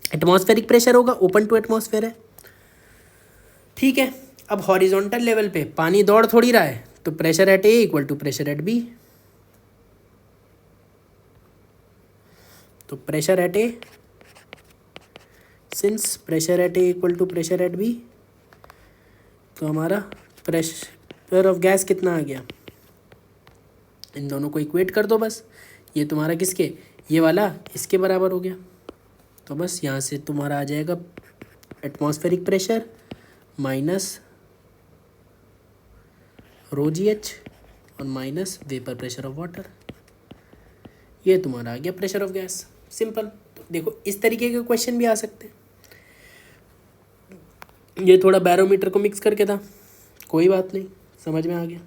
Speaker 1: एटमॉस्फेरिक प्रेशर होगा, ओपन टू एटमॉस्फेयर है, ठीक है। अब हॉरिजॉन्टल लेवल पे पानी दौड़ थोड़ी रहा है, तो pressure at A equal to pressure at B, तो pressure at A, since pressure at A equal to pressure at B, तो हमारा प्रेशर ऑफ गैस कितना आ गया, इन दोनों को इक्वेट कर दो बस, ये तुम्हारा किसके, ये वाला इसके बराबर हो गया, तो बस यहाँ से तुम्हारा आ जाएगा atmospheric pressure minus rho g h और minus vapour pressure of water, ये तुम्हारा आ गया प्रेशर ऑफ गैस, सिंपल। तो देखो इस तरीके के क्वेश्चन भी आ सकते हैं, ये थोड़ा बैरोमीटर को मिक्स करके था, कोई बात नहीं, समझ में आ गया।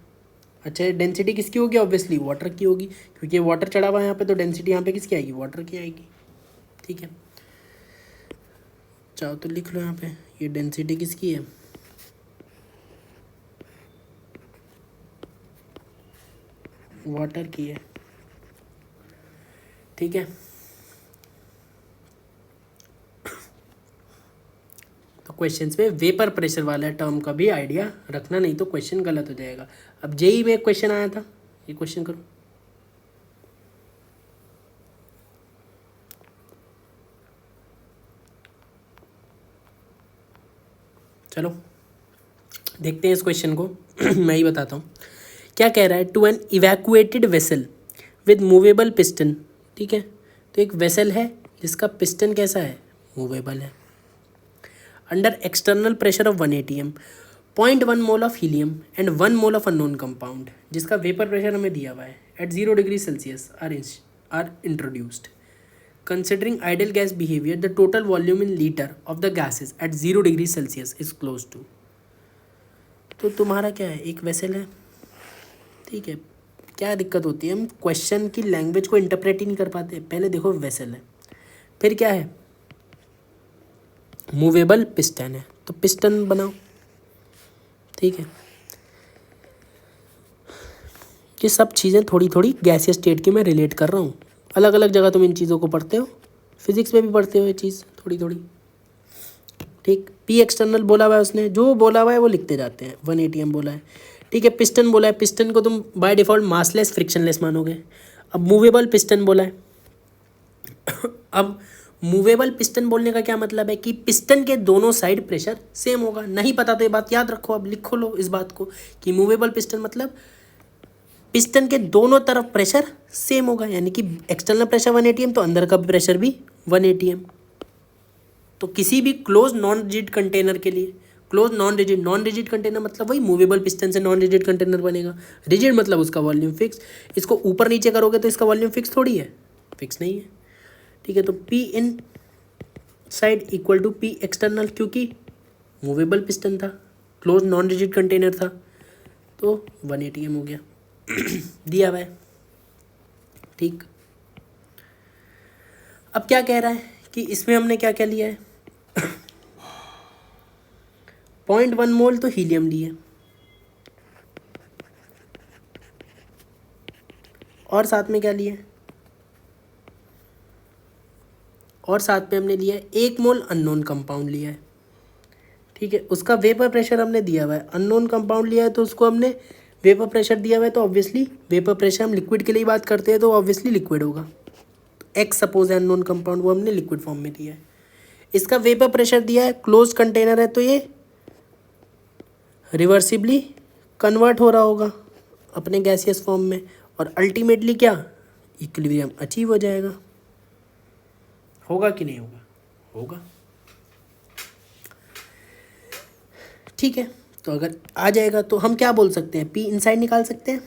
Speaker 1: अच्छा डेंसिटी किसकी होगी, ऑब्वियसली वाटर की होगी, क्योंकि वाटर चढ़ा हुआ है यहाँ पे, तो डेंसिटी यहाँ पे किसकी आएगी, वाटर की आएगी, ठीक है। चाहो तो लिख लो यहाँ पे, ये डेंसिटी किसकी है, वाटर की है, ठीक है। तो क्वेश्चंस में वेपर प्रेशर वाला टर्म का भी आइडिया रखना, नहीं तो क्वेश्चन गलत हो जाएगा। अब जेई में एक क्वेश्चन आया था, ये क्वेश्चन करो, चलो देखते हैं इस क्वेश्चन को। मैं ही बताता हूँ क्या कह रहा है, to an evacuated vessel with movable piston, ठीक है। तो एक वेसल है जिसका पिस्टन कैसा है, मूवेबल है, under external pressure of 1 atm, 0.1 mole of helium and 1 mole of unknown compound, जिसका वेपर प्रेशर हमें दिया हुआ है, at 0 degree Celsius are introduced. Considering ideal gas behaviour, the total volume in litre of the gases at 0 degree Celsius is close to. तो तुम्हारा क्या है, एक वेसल है, ठीक है। क्या दिक्कत होती है, हम क्वेश्चन की लैंग्वेज को इंटरप्रेट ही नहीं कर पाते। पहले देखो वेसल है, फिर क्या है, मूवेबल पिस्टन है, तो पिस्टन बनाओ, ठीक है। ये सब चीज़ें थोड़ी थोड़ी गैसियस स्टेट की मैं रिलेट कर रहा हूँ, अलग अलग जगह तुम इन चीज़ों को पढ़ते हो, फिजिक्स में भी पढ़ते हो ये चीज़ थोड़ी थोड़ी, ठीक। पी एक्सटर्नल बोला हुआ है उसने, जो बोला हुआ है वो लिखते जाते हैं, 1 atm बोला है, ठीक है। पिस्टन बोला है, पिस्टन को तुम बाय डिफ़ॉल्ट मासलेस फ्रिक्शनलेस मानोगे। अब मूवेबल पिस्टन बोला है। अब मूवेबल पिस्टन बोलने का क्या मतलब है कि पिस्टन के दोनों साइड प्रेशर सेम होगा। नहीं पता तो ये बात याद रखो, अब लिखो लो इस बात को कि मूवेबल पिस्टन मतलब पिस्टन के दोनों तरफ प्रेशर सेम होगा, यानी कि एक्सटर्नल प्रेशर 1 atm तो अंदर का प्रेशर भी 1 atm। तो किसी भी क्लोज नॉन रिजिड कंटेनर के लिए, क्लोज नॉन रिजिड कंटेनर मतलब वही मूवेबल पिस्टन से नॉन रिजिड कंटेनर बनेगा। रिजिड मतलब उसका वॉल्यूम फिक्स, इसको ऊपर नीचे करोगे तो इसका वॉल्यूम फिक्स थोड़ी है, फिक्स नहीं है, ठीक है। तो P inside equal to P external, क्योंकि मूवेबल पिस्टन था, क्लोज नॉन रिजिड कंटेनर था, तो 1 ATM हो गया दिया हुआ है। ठीक, अब क्या कह रहा है कि इसमें हमने क्या क्या लिया है 0.1 मोल तो हीलियम लिया, और साथ में क्या लिया है, और साथ में हमने लिया है 1 मोल अननोन कंपाउंड लिया है। ठीक है, उसका वेपर प्रेशर हमने दिया हुआ है, अननोन कंपाउंड लिया है तो उसको हमने वेपर प्रेशर दिया हुआ है, तो ऑब्वियसली वेपर प्रेशर हम लिक्विड के लिए बात करते हैं तो ऑब्वियसली लिक्विड होगा। एक्स सपोज है अननोन कंपाउंड, वो हमने लिक्विड फॉर्म में दिया है। इसका वेपर प्रेशर दिया है, क्लोज कंटेनर है तो ये रिवर्सिबली कन्वर्ट हो रहा होगा अपने गैसियस फॉर्म में, और अल्टीमेटली क्या इक्विलिब्रियम अचीव हो जाएगा। होगा कि नहीं होगा? होगा। ठीक है, तो अगर आ जाएगा तो हम क्या बोल सकते हैं, पी इनसाइड निकाल सकते हैं,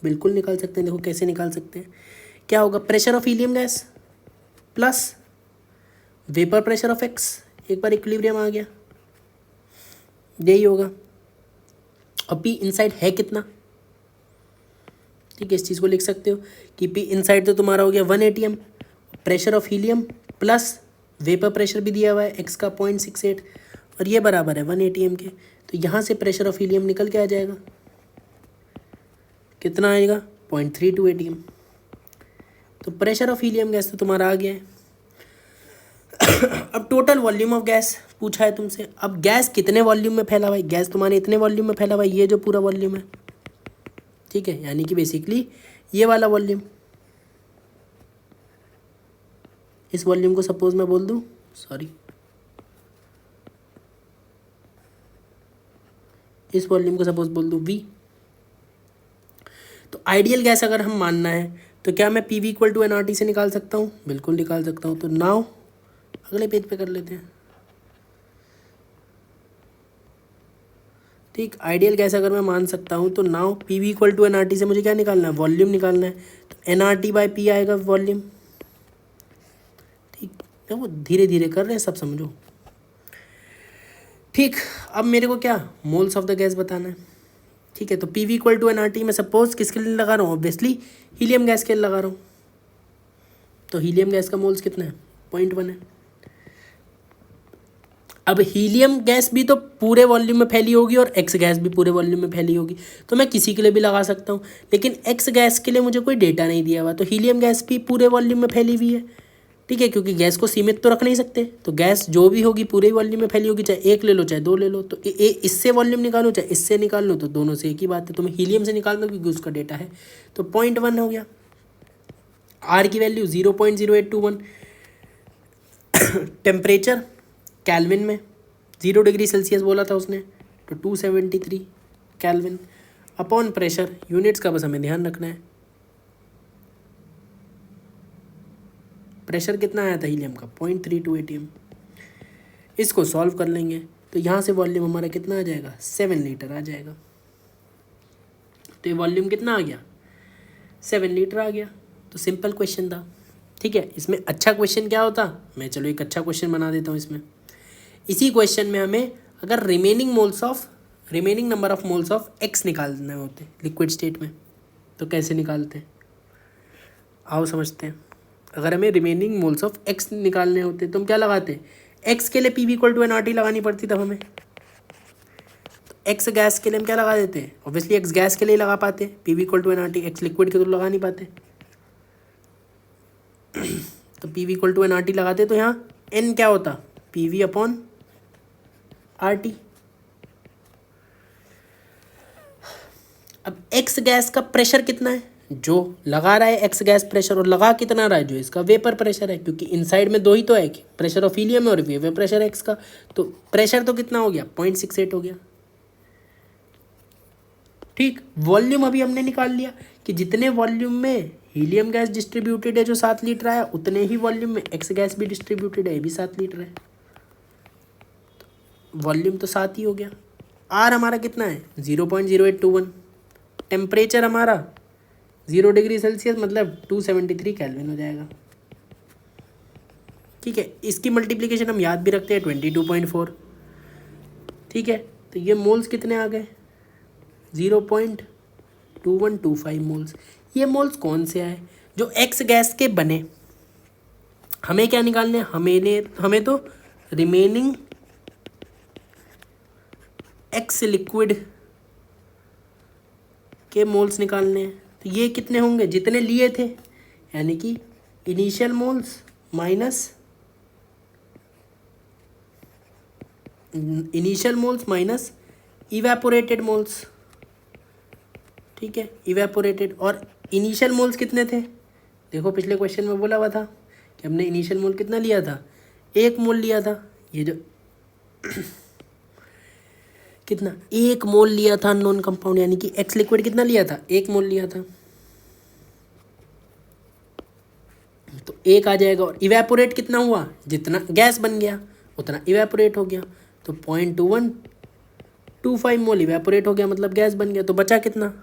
Speaker 1: बिल्कुल निकाल सकते हैं। देखो कैसे निकाल सकते हैं, क्या होगा, pressure of helium gas plus vapour pressure of x, एक बार इक्विलिब्रियम आ गया, यही होगा। और पी इनसाइड है कितना, ठीक है, इस चीज़ को लिख सकते हो कि पी इनसाइड तो तुम्हारा हो गया 1 ATM, pressure of helium plus vapour pressure भी दिया हुआ है एक्स का 0.68, और ये बराबर है 1 ATM के। तो यहाँ से प्रेशर ऑफ हीलियम निकल के आ जाएगा, कितना आएगा 0.32 ATM। तो प्रेशर ऑफ हीलियम गैस तो तुम्हारा आ गया है। अब टोटल वॉल्यूम ऑफ गैस पूछा है तुमसे। अब गैस कितने वॉल्यूम में फैला हुआ है, गैस तुम्हारे इतने वॉल्यूम में फैला हुआ है, ये जो पूरा वॉल्यूम है, ठीक है, यानी कि बेसिकली ये वाला वॉल्यूम, इस वॉल्यूम को सपोज मैं बोल दूं, सॉरी, इस वॉल्यूम को सपोज बोल दूं V। तो आइडियल गैस अगर हम मानना है तो क्या मैं PV इक्वल टू nRT से निकाल सकता हूँ, बिल्कुल निकाल सकता हूँ। तो नाउ अगले पेज पे कर लेते हैं। ठीक, आइडियल गैस अगर मैं मान सकता हूँ तो now PV equal to nRT से मुझे क्या निकालना है, वॉल्यूम निकालना है। तो nRT बाई P आएगा वॉल्यूम। ठीक, देखो धीरे धीरे कर रहे हैं, सब समझो। ठीक, अब मेरे को क्या मोल्स ऑफ द गैस बताना है। ठीक है, तो PV इक्वल टू nRT मैं सपोज किसके लिए लगा रहा हूँ, ऑब्वियसली हीलियम गैस के लिए लगा रहा हूँ। तो हीलियम गैस का मोल्स कितना है, 0.1 है। अब हीलियम गैस भी तो पूरे वॉल्यूम में फैली होगी और एक्स गैस भी पूरे वॉल्यूम में फैली होगी, तो मैं किसी के लिए भी लगा सकता हूँ, लेकिन एक्स गैस के लिए मुझे कोई डेटा नहीं दिया हुआ। तो हीलियम गैस भी पूरे वॉल्यूम में फैली हुई है, ठीक है, क्योंकि गैस को सीमित तो रख नहीं सकते, तो गैस जो भी होगी पूरे वॉल्यूम में फैली होगी, चाहे एक ले लो चाहे दो ले लो। तो इससे वॉल्यूम निकालो चाहे इससे निकाल लो, तो दोनों से एक ही बात है। तो मैं हीलियम से निकाल दूँ क्योंकि उसका डेटा है। तो 0.1 हो गया, आर की वैल्यू 0.0821, टेम्परेचर कैल्विन में 0 डिग्री सेल्सियस बोला था उसने, तो 273 कैल्विन अपॉन प्रेशर, यूनिट्स का बस हमें ध्यान रखना है। प्रेशर कितना आया था हीलियम का, 0.32 ATM। इसको सॉल्व कर लेंगे तो यहाँ से वॉल्यूम हमारा कितना आ जाएगा, 7 लीटर आ जाएगा। तो ये वॉल्यूम कितना आ गया, 7 लीटर आ गया। तो सिंपल क्वेश्चन था, ठीक है। इसमें अच्छा क्वेश्चन क्या होता, मैं चलो एक अच्छा क्वेश्चन बना देता हूँ इसमें। इसी क्वेश्चन में हमें अगर remaining number of moles of x निकालने होते लिक्विड स्टेट में, तो कैसे निकालते हैं, आओ समझते हैं। अगर हमें रिमेनिंग मोल्स ऑफ एक्स निकालने होते तो हम क्या लगाते, एक्स के लिए PV इक्वल टू nRT लगानी पड़ती तब हमें। तो एक्स गैस के लिए हम क्या लगा देते हैं, ऑब्वियसली एक्स गैस के लिए लगा पाते, PV equal to nRT, X liquid के तो लगा नहीं पाते। तो PV इक्वल टू nRT लगाते तो यहाँ n क्या होता, PV अपॉन RT। अब एक्स गैस का प्रेशर कितना है, जो लगा रहा है एक्स गैस प्रेशर, और लगा कितना रहा है, जो इसका वेपर प्रेशर है, क्योंकि इनसाइड में दो ही तो है, प्रेशर ऑफ हीलियम और वेपर प्रेशर एक्स का। तो प्रेशर तो कितना हो गया, 0.68 हो गया। ठीक, वॉल्यूम अभी हमने निकाल लिया कि जितने वॉल्यूम में हीलियम गैस डिस्ट्रीब्यूटेड है जो 7 लीटर आया, उतने ही वॉल्यूम में एक्स गैस भी डिस्ट्रीब्यूटेड है, ये भी 7 लीटर है। वॉल्यूम तो 7 ही हो गया। आर हमारा कितना है, 0.0821। टेम्परेचर हमारा 0 डिग्री सेल्सियस मतलब 273 कैल्विन हो जाएगा। ठीक है, इसकी मल्टीप्लिकेशन हम याद भी रखते हैं 22.4। ठीक है, तो ये मोल्स कितने आ गए, 0.2125 मोल्स। ये मोल्स कौन से आए, जो एक्स गैस के बने। हमें क्या निकालने हैं, हमें तो रिमेनिंग एक्स लिक्विड के मोल्स निकालने हैं। तो ये कितने होंगे, जितने लिए थे, यानी कि initial moles minus evaporated moles. ठीक है, इवेपोरेटेड। और इनिशियल मोल्स कितने थे, देखो पिछले क्वेश्चन में बोला हुआ था कि हमने इनिशियल मोल कितना लिया था, 1 मोल लिया था। ये जो कितना, 1 मोल लिया था नॉन कंपाउंड, यानी कि एक्स लिक्विड कितना लिया था, 1 मोल लिया था। तो 1 आ जाएगा। और इवेपोरेट कितना हुआ, जितना गैस बन गया उतना इवेपोरेट हो गया। तो 0.2125 मोल इवेपोरेट हो गया, मतलब गैस बन गया। तो बचा कितना,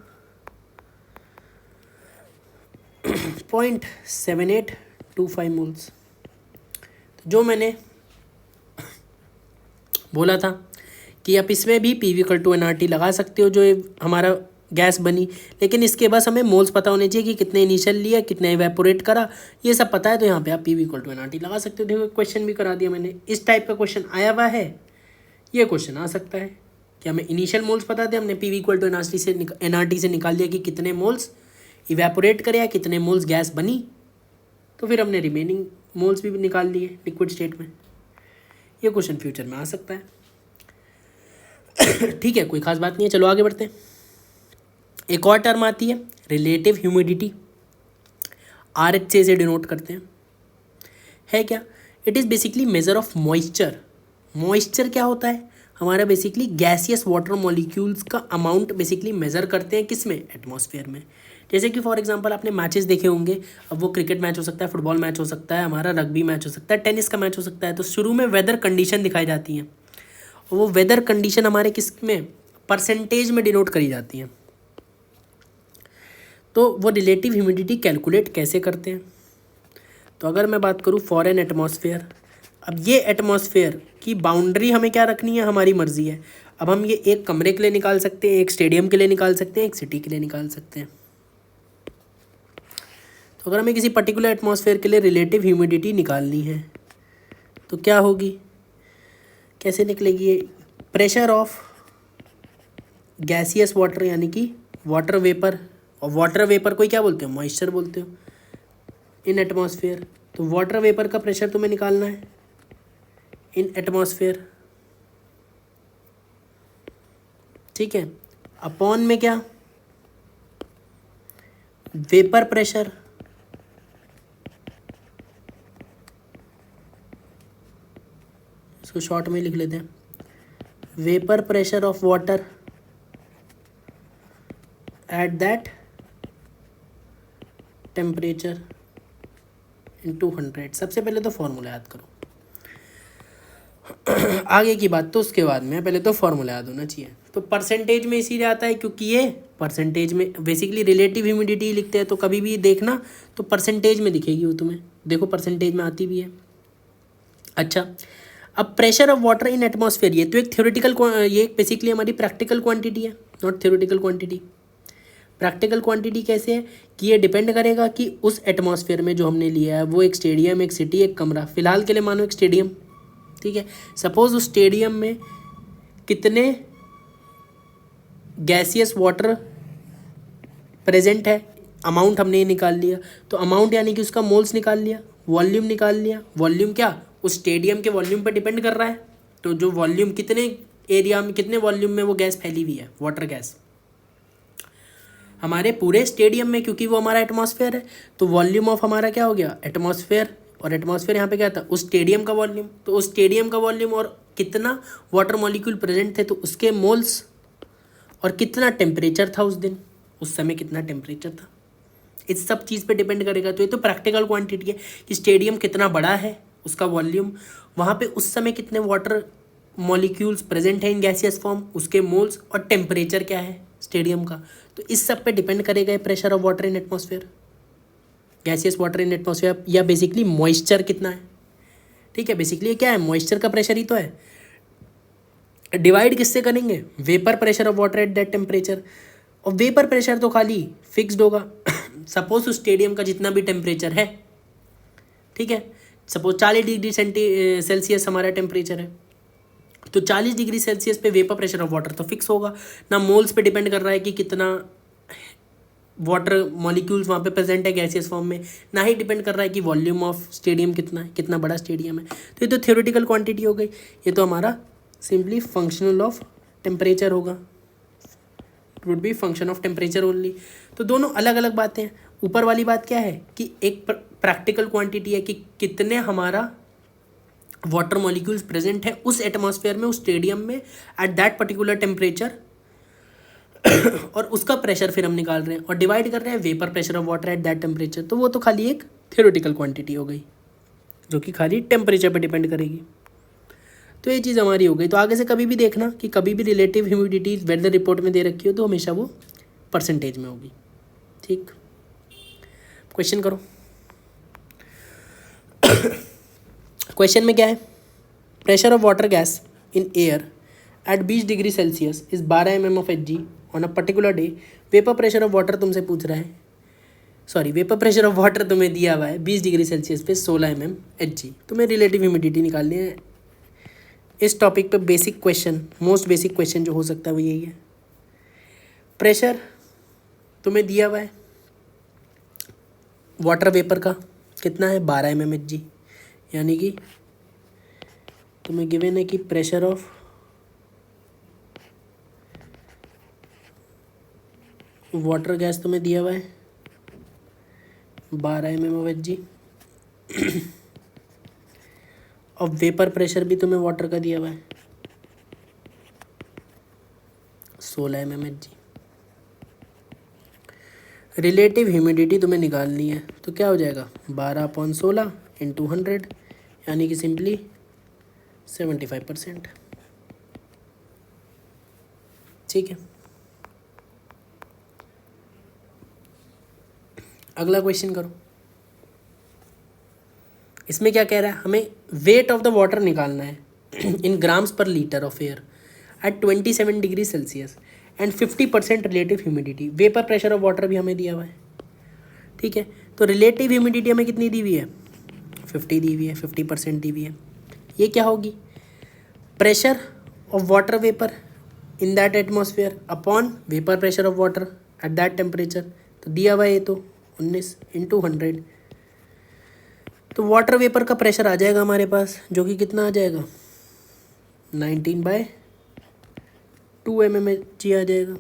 Speaker 1: 0.7825 मोल्स। तो जो मैंने बोला था कि आप इसमें भी P V equal to NRT लगा सकते हो, जो हमारा गैस बनी, लेकिन इसके बस हमें मोल्स पता होने चाहिए कि कितने इनिशियल लिया, कितने इवेपोरेट करा, ये सब पता है। तो यहाँ पे आप P V equal to NRT लगा सकते हो। देखो क्वेश्चन भी करा दिया मैंने, इस टाइप का क्वेश्चन आया हुआ है, ये क्वेश्चन आ सकता है कि हमें इनिशियल मोल्स पता थे, हमने P V equal to NRT से निकाल दिया कि कितने मोल्स इवेपोरेट करे या कितने मोल्स गैस बनी, तो फिर हमने रिमेनिंग मोल्स भी निकाल लिए लिक्विड स्टेट में। ये क्वेश्चन फ्यूचर में आ सकता है। ठीक है, कोई खास बात नहीं है, चलो आगे बढ़ते हैं। एक और टर्म आती है रिलेटिव ह्यूमिडिटी, RH से इसे डिनोट करते हैं। है क्या, it is basically measure of moisture. Moisture क्या होता है, हमारा बेसिकली गैसियस वाटर मॉलिक्यूल्स का अमाउंट बेसिकली मेज़र करते हैं, किस में, एटमॉस्फेयर में। जैसे कि फॉर एग्जांपल आपने मैचेस देखे होंगे, अब वो क्रिकेट मैच हो सकता है, फुटबॉल मैच हो सकता है, हमारा रग्बी मैच हो सकता है, टेनिस का मैच हो सकता है। तो शुरू में वेदर कंडीशन दिखाई जाती हैं, और वो वेदर कंडीशन हमारे किस में, परसेंटेज में डिनोट करी जाती हैं। तो वो रिलेटिव ह्यूमिडिटी कैलकुलेट कैसे करते हैं, तो अगर मैं बात करूँ फॉर एन एटमॉस्फेयर, अब ये एटमॉस्फेयर की बाउंड्री हमें क्या रखनी है, हमारी मर्जी है। अब हम ये एक कमरे के लिए निकाल सकते हैं, एक स्टेडियम के लिए निकाल सकते हैं, एक सिटी के लिए निकाल सकते हैं। तो अगर हमें किसी पर्टिकुलर एटमॉस्फेयर के लिए रिलेटिव ह्यूमिडिटी निकालनी है तो क्या होगी, कैसे निकलेगी ये, प्रेशर ऑफ गैसियस वाटर, यानी कि वाटर वेपर, और वाटर वेपर को क्या बोलते हो, मॉइस्चर बोलते हो इन एटमॉस्फेयर। तो वाटर वेपर का प्रेशर तुम्हें निकालना है इन एटमॉस्फेयर, ठीक है। अपॉन में क्या, वेपर प्रेशर, इसको शॉर्ट में लिख लेते हैं, vapour pressure of water at that temperature into 100। सबसे पहले तो फॉर्मूला याद करो, आगे की बात तो उसके बाद में, पहले तो फॉर्मूला याद होना चाहिए। तो परसेंटेज में इसीलिए आता है क्योंकि ये परसेंटेज में बेसिकली रिलेटिव ह्यूमिडिटी लिखते हैं, तो कभी भी देखना तो परसेंटेज में दिखेगी वो तुम्हें, देखो परसेंटेज में आती भी है। अच्छा, अब pressure of water in atmosphere, ये तो एक थ्योरेटिकल, ये बेसिकली हमारी प्रैक्टिकल क्वांटिटी है, not theoretical quantity. Practical quantity कैसे है कि ये डिपेंड करेगा कि उस एटमॉस्फेयर में जो हमने लिया है वो एक स्टेडियम, एक सिटी, एक कमरा, फिलहाल के लिए मानो एक स्टेडियम, ठीक है। सपोज उस स्टेडियम में कितने गैसियस वाटर प्रेजेंट है, अमाउंट हमने ये निकाल लिया। तो अमाउंट यानी कि उसका मोल्स निकाल लिया, वॉल्यूम निकाल लिया। वॉल्यूम क्या, उस स्टेडियम के वॉल्यूम पर डिपेंड कर रहा है। तो जो वॉल्यूम, कितने एरिया में, कितने वॉल्यूम में वो गैस फैली हुई है, वाटर गैस, हमारे पूरे स्टेडियम में, क्योंकि वो हमारा एटमॉस्फेयर है। तो वॉल्यूम ऑफ हमारा क्या हो गया, एटमॉस्फेयर, और एटमॉस्फेयर यहाँ पे क्या था, उस स्टेडियम का वॉल्यूम। तो उस स्टेडियम का वॉल्यूम और कितना वाटर मॉलिक्यूल प्रेजेंट थे, तो उसके मोल्स, और कितना टेम्परेचर था उस दिन, उस समय कितना टेम्परेचर था, इस सब चीज़ पे डिपेंड करेगा। तो ये तो प्रैक्टिकल क्वांटिटी है कि स्टेडियम कितना बड़ा है, उसका वॉल्यूम, वहाँ पे उस समय कितने वाटर मॉलिक्यूल्स प्रेजेंट हैं इन गैसियस फॉर्म, उसके मोल्स, और टेम्परेचर क्या है स्टेडियम का। तो इस सब पे डिपेंड करेगा pressure of water in atmosphere, gaseous water in atmosphere, या बेसिकली मॉइस्चर कितना है, ठीक है। बेसिकली क्या है, मॉइस्चर का प्रेशर ही तो है। डिवाइड किससे करेंगे, vapour pressure of water at that temperature, और वेपर प्रेशर तो खाली फिक्स्ड होगा सपोज उस स्टेडियम का जितना भी टेम्परेचर है, ठीक है, सपोज 40 डिग्री सेल्सियस हमारा टेम्परेचर है, तो 40 डिग्री सेल्सियस पे वेपर प्रेशर ऑफ वाटर तो फिक्स होगा ना, मोल्स पे डिपेंड कर रहा है कि कितना वाटर मॉलिक्यूल्स वहाँ पे प्रेजेंट है गैसियस फॉर्म में, ना ही डिपेंड कर रहा है कि वॉल्यूम ऑफ स्टेडियम कितना है, कितना बड़ा स्टेडियम है। तो ये तो थ्योरेटिकल क्वांटिटी हो गई, ये तो हमारा सिंपली फंक्शनल ऑफ टेम्परेचर होगा, it would be function of temperature only. तो दोनों अलग अलग बातें हैं। ऊपर वाली बात क्या है कि एक प्रैक्टिकल क्वांटिटी है कि कितने हमारा वाटर मॉलिक्यूल्स प्रेजेंट है उस एटमॉस्फेयर में, उस स्टेडियम में एट दैट पर्टिकुलर टेम्परेचर और उसका प्रेशर फिर हम निकाल रहे हैं और डिवाइड कर रहे हैं vapour pressure of water at that temperature, तो वो तो खाली एक थ्योरेटिकल क्वांटिटी हो गई जो कि खाली टेम्परेचर पे डिपेंड करेगी। तो ये चीज़ हमारी हो गई। तो आगे से कभी भी देखना कि कभी भी रिलेटिव ह्यूमिडिटी वेदर रिपोर्ट में दे रखी हो तो हमेशा वो परसेंटेज में होगी। ठीक, क्वेश्चन करो। क्वेश्चन में क्या है, pressure of water gas in air at 20 degree Celsius is 12 mm of Hg on a particular day. Vapour pressure of water तुमसे पूछ रहा है, sorry vapour pressure of water तुम्हें दिया हुआ है 20 डिग्री सेल्सियस पे 16 mm Hg। तुम्हें रिलेटिव ह्यूमिडिटी निकालनी है। इस टॉपिक पे basic question, most basic question जो हो सकता है वो यही है। प्रेशर तुम्हें दिया हुआ है वाटर वेपर का कितना है 12 mm Hg, यानी कि तुम्हें गिवन है कि प्रेशर ऑफ वाटर गैस तुम्हें दिया हुआ है 12 mm ऑफ Hg और वेपर प्रेशर भी तुम्हें वाटर का दिया हुआ है 16 mm Hg। रिलेटिव ह्यूमिडिटी तुम्हें निकालनी है तो क्या हो जाएगा 12/16 इंटू 100, यानी कि सिंपली 75%। ठीक है, अगला क्वेश्चन करो। इसमें क्या कह रहा है, हमें वेट ऑफ द वाटर निकालना है इन ग्राम्स पर litre of air at 27 degree Celsius and 50% relative humidity. Vapour pressure of water भी हमें दिया हुआ है, ठीक है। तो रिलेटिव ह्यूमिडिटी हमें कितनी दी हुई है 50 दी हुई है, 50% दी हुई है। ये क्या होगी, pressure of water vapour in that atmosphere upon vapour pressure of water at that temperature. तो दिया हुआ है ये तो 19 इंटू 100। तो वाटर वेपर का प्रेशर आ जाएगा हमारे पास जो कि कितना आ जाएगा 19/2 mmHg आ जाएगा।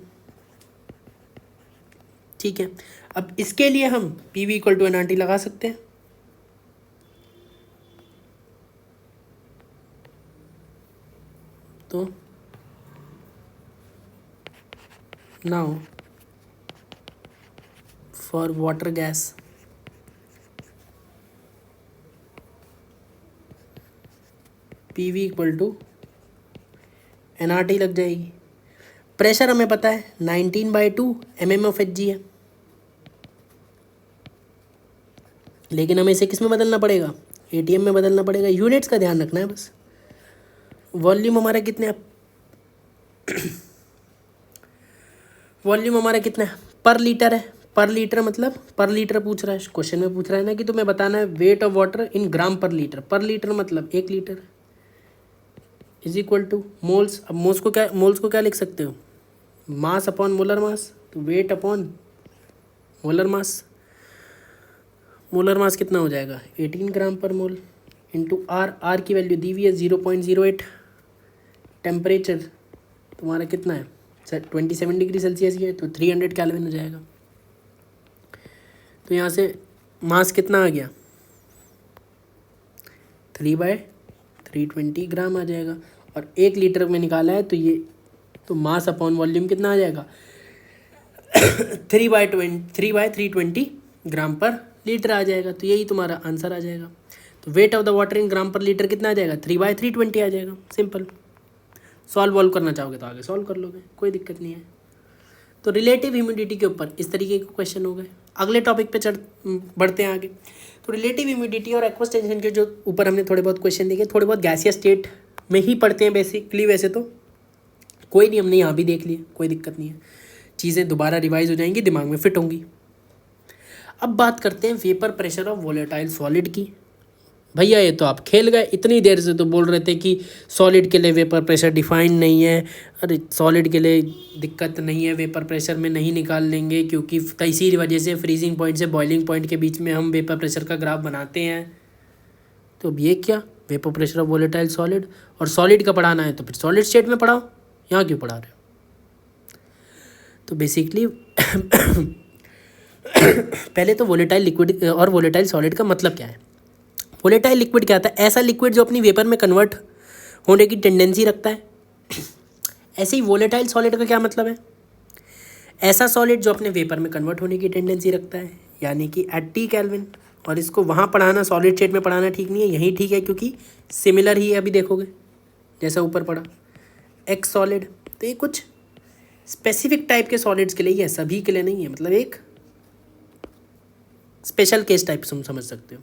Speaker 1: ठीक है, अब इसके लिए हम PV = nRT लगा सकते हैं। तो now for water gas PV = nRT लग जाएगी। प्रेशर हमें पता है 19/2 mm ऑफ Hg है, लेकिन हमें इसे किस में बदलना पड़ेगा ATM में बदलना पड़ेगा। यूनिट्स का ध्यान रखना है बस। वॉल्यूम हमारा कितने वॉल्यूम हमारा कितना है पर लीटर है। पर लीटर मतलब पर लीटर पूछ रहा है, क्वेश्चन में पूछ रहा है ना कि तुम्हें बताना है weight of water in gram per litre. पर लीटर मतलब 1 litre is equal two moles. अब मोल्स को क्या लिख सकते हो, मास अपॉन मोलर मास। तो weight upon molar mass, molar mass कितना हो जाएगा 18 gram per mole into R की वैल्यू दी हुई है 0.08। टेम्परेचर तुम्हारा कितना है 27 डिग्री सेल्सियस है, तो 300 केल्विन हो जाएगा। तो यहाँ से मास कितना आ गया 3/320 ग्राम आ जाएगा। और 1 लीटर में निकाला है तो ये तो मास अपॉन वॉल्यूम कितना आ जाएगा 3/320 ग्राम पर लीटर आ जाएगा। तो यही तुम्हारा आंसर आ जाएगा। तो weight of the water in gram per litre कितना आ जाएगा 3/320 आ जाएगा। सिंपल। वॉल्व करना चाहोगे तो आगे सॉल्व कर लोगे, कोई दिक्कत नहीं है। तो रिलेटिव ह्यूमिडिटी के ऊपर इस तरीके के क्वेश्चन हो गए। अगले टॉपिक पे बढ़ते हैं आगे। तो रिलेटिव ह्यूमिडिटी और एक्वस टेंशन के जो ऊपर हमने थोड़े बहुत क्वेश्चन देखे, थोड़े बहुत गैसियस स्टेट में ही पढ़ते हैं बेसिकली वैसे तो, कोई नहीं, हमने यहाँ भी देख लिया, कोई दिक्कत नहीं है, चीज़ें दोबारा रिवाइज हो जाएंगी, दिमाग में फिट होंगी। अब बात करते हैं vapour pressure of volatile solid की। भैया ये तो आप खेल गए, इतनी देर से तो बोल रहे थे कि सॉलिड के लिए वेपर प्रेशर डिफाइंड नहीं है। अरे सॉलिड के लिए दिक्कत नहीं है, वेपर प्रेशर में नहीं निकाल लेंगे, क्योंकि इसी वजह से फ्रीजिंग पॉइंट से बॉइलिंग पॉइंट के बीच में हम वेपर प्रेशर का ग्राफ बनाते हैं। तो अब ये क्या, vapour pressure of volatile solid, और सॉलिड का पढ़ाना है तो फिर सॉलिड स्टेट में पढ़ाओ, यहाँ क्यों पढ़ा रहे हो? तो बेसिकली पहले तो वोलेटाइल लिक्विड और वोलेटाइल सॉलिड का मतलब क्या है। वोलेटाइल लिक्विड क्या होता है? ऐसा लिक्विड जो अपनी वेपर में कन्वर्ट होने की टेंडेंसी रखता है। ऐसे ही वोलेटाइल सॉलिड का क्या मतलब है? ऐसा सॉलिड जो अपने वेपर में कन्वर्ट होने की टेंडेंसी रखता है, यानी कि एट टी केल्विन। और इसको वहाँ पढ़ाना, सॉलिड स्टेट में पढ़ाना ठीक नहीं है, यही ठीक है, क्योंकि सिमिलर ही है, अभी देखोगे जैसा ऊपर पढ़ा एक्स सॉलिड। तो ये कुछ स्पेसिफिक टाइप के सॉलिड्स के लिए ही है, सभी के लिए नहीं है, मतलब एक स्पेशल केस टाइप तुम समझ सकते हो।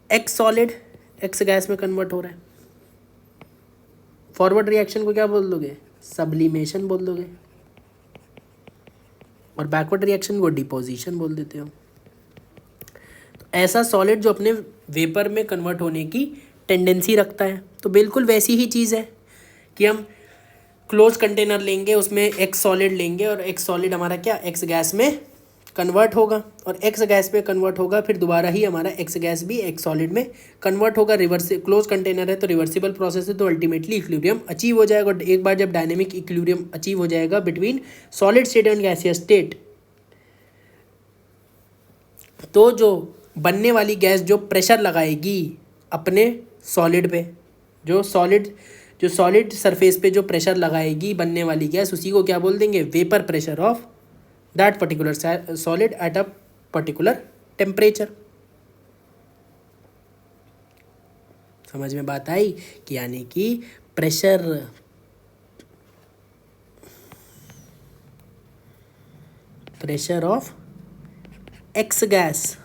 Speaker 1: एक्स सॉलिड एक्स गैस में कन्वर्ट हो रहा है, फॉरवर्ड रिएक्शन को क्या बोल दोगे? सब्लिमेशन बोल दोगे, और बैकवर्ड रिएक्शन को डिपोजिशन बोल देते हो। तो ऐसा सॉलिड जो अपने वेपर में कन्वर्ट होने की टेंडेंसी रखता है, तो बिल्कुल वैसी ही चीज़ है कि हम क्लोज कंटेनर लेंगे, उसमें एक्स सॉलिड लेंगे, और एक्स सॉलिड हमारा क्या, एक्स गैस में कन्वर्ट होगा, और एक्स गैस में कन्वर्ट होगा, फिर दोबारा ही हमारा एक्स गैस भी एक्स सॉलिड में कन्वर्ट होगा। रिवर्स क्लोज कंटेनर है तो रिवर्सिबल प्रोसेस है, तो अल्टीमेटली इक्विलिब्रियम अचीव हो जाएगा। और एक बार जब डायनेमिक इक्विलिब्रियम अचीव हो जाएगा between solid state and gaseous state, तो जो बनने वाली गैस जो प्रेशर लगाएगी अपने सॉलिड पे, जो सॉलिड सरफेस पे जो प्रेशर लगाएगी बनने वाली गैस, उसी को क्या बोल देंगे? Vapour pressure of that particular solid at a particular temperature. समझ में बात आई? कि यानी कि pressure of x gas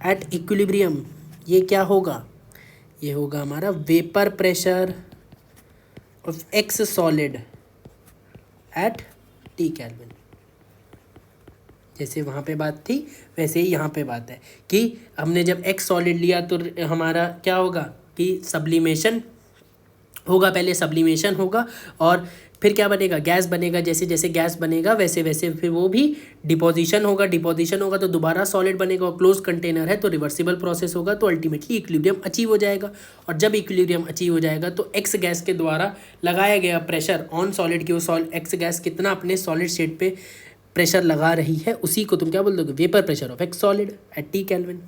Speaker 1: at equilibrium, ये क्या होगा? ये होगा हमारा vapour pressure of x solid at T kelvin. जैसे वहाँ पे बात थी वैसे ही यहाँ पे बात है कि हमने जब एक्स सॉलिड लिया तो हमारा क्या होगा कि सब्लिमेशन होगा, पहले सब्लिमेशन होगा और फिर क्या बनेगा? गैस बनेगा। जैसे जैसे गैस बनेगा वैसे वैसे फिर वो भी डिपोजिशन होगा तो दोबारा सॉलिड बनेगा, और क्लोज कंटेनर है तो रिवर्सिबल प्रोसेस होगा, तो अल्टीमेटली इक्विलिब्रियम अचीव हो जाएगा। और जब इक्विलिब्रियम अचीव हो जाएगा तो एक्स गैस के द्वारा लगाया गया प्रेशर ऑन सॉलिड की, वो एक्स गैस कितना अपने सॉलिड स्टेट पे प्रेशर लगा रही है, उसी को तुम क्या बोल दोगे? Vapour pressure of x solid at T kelvin.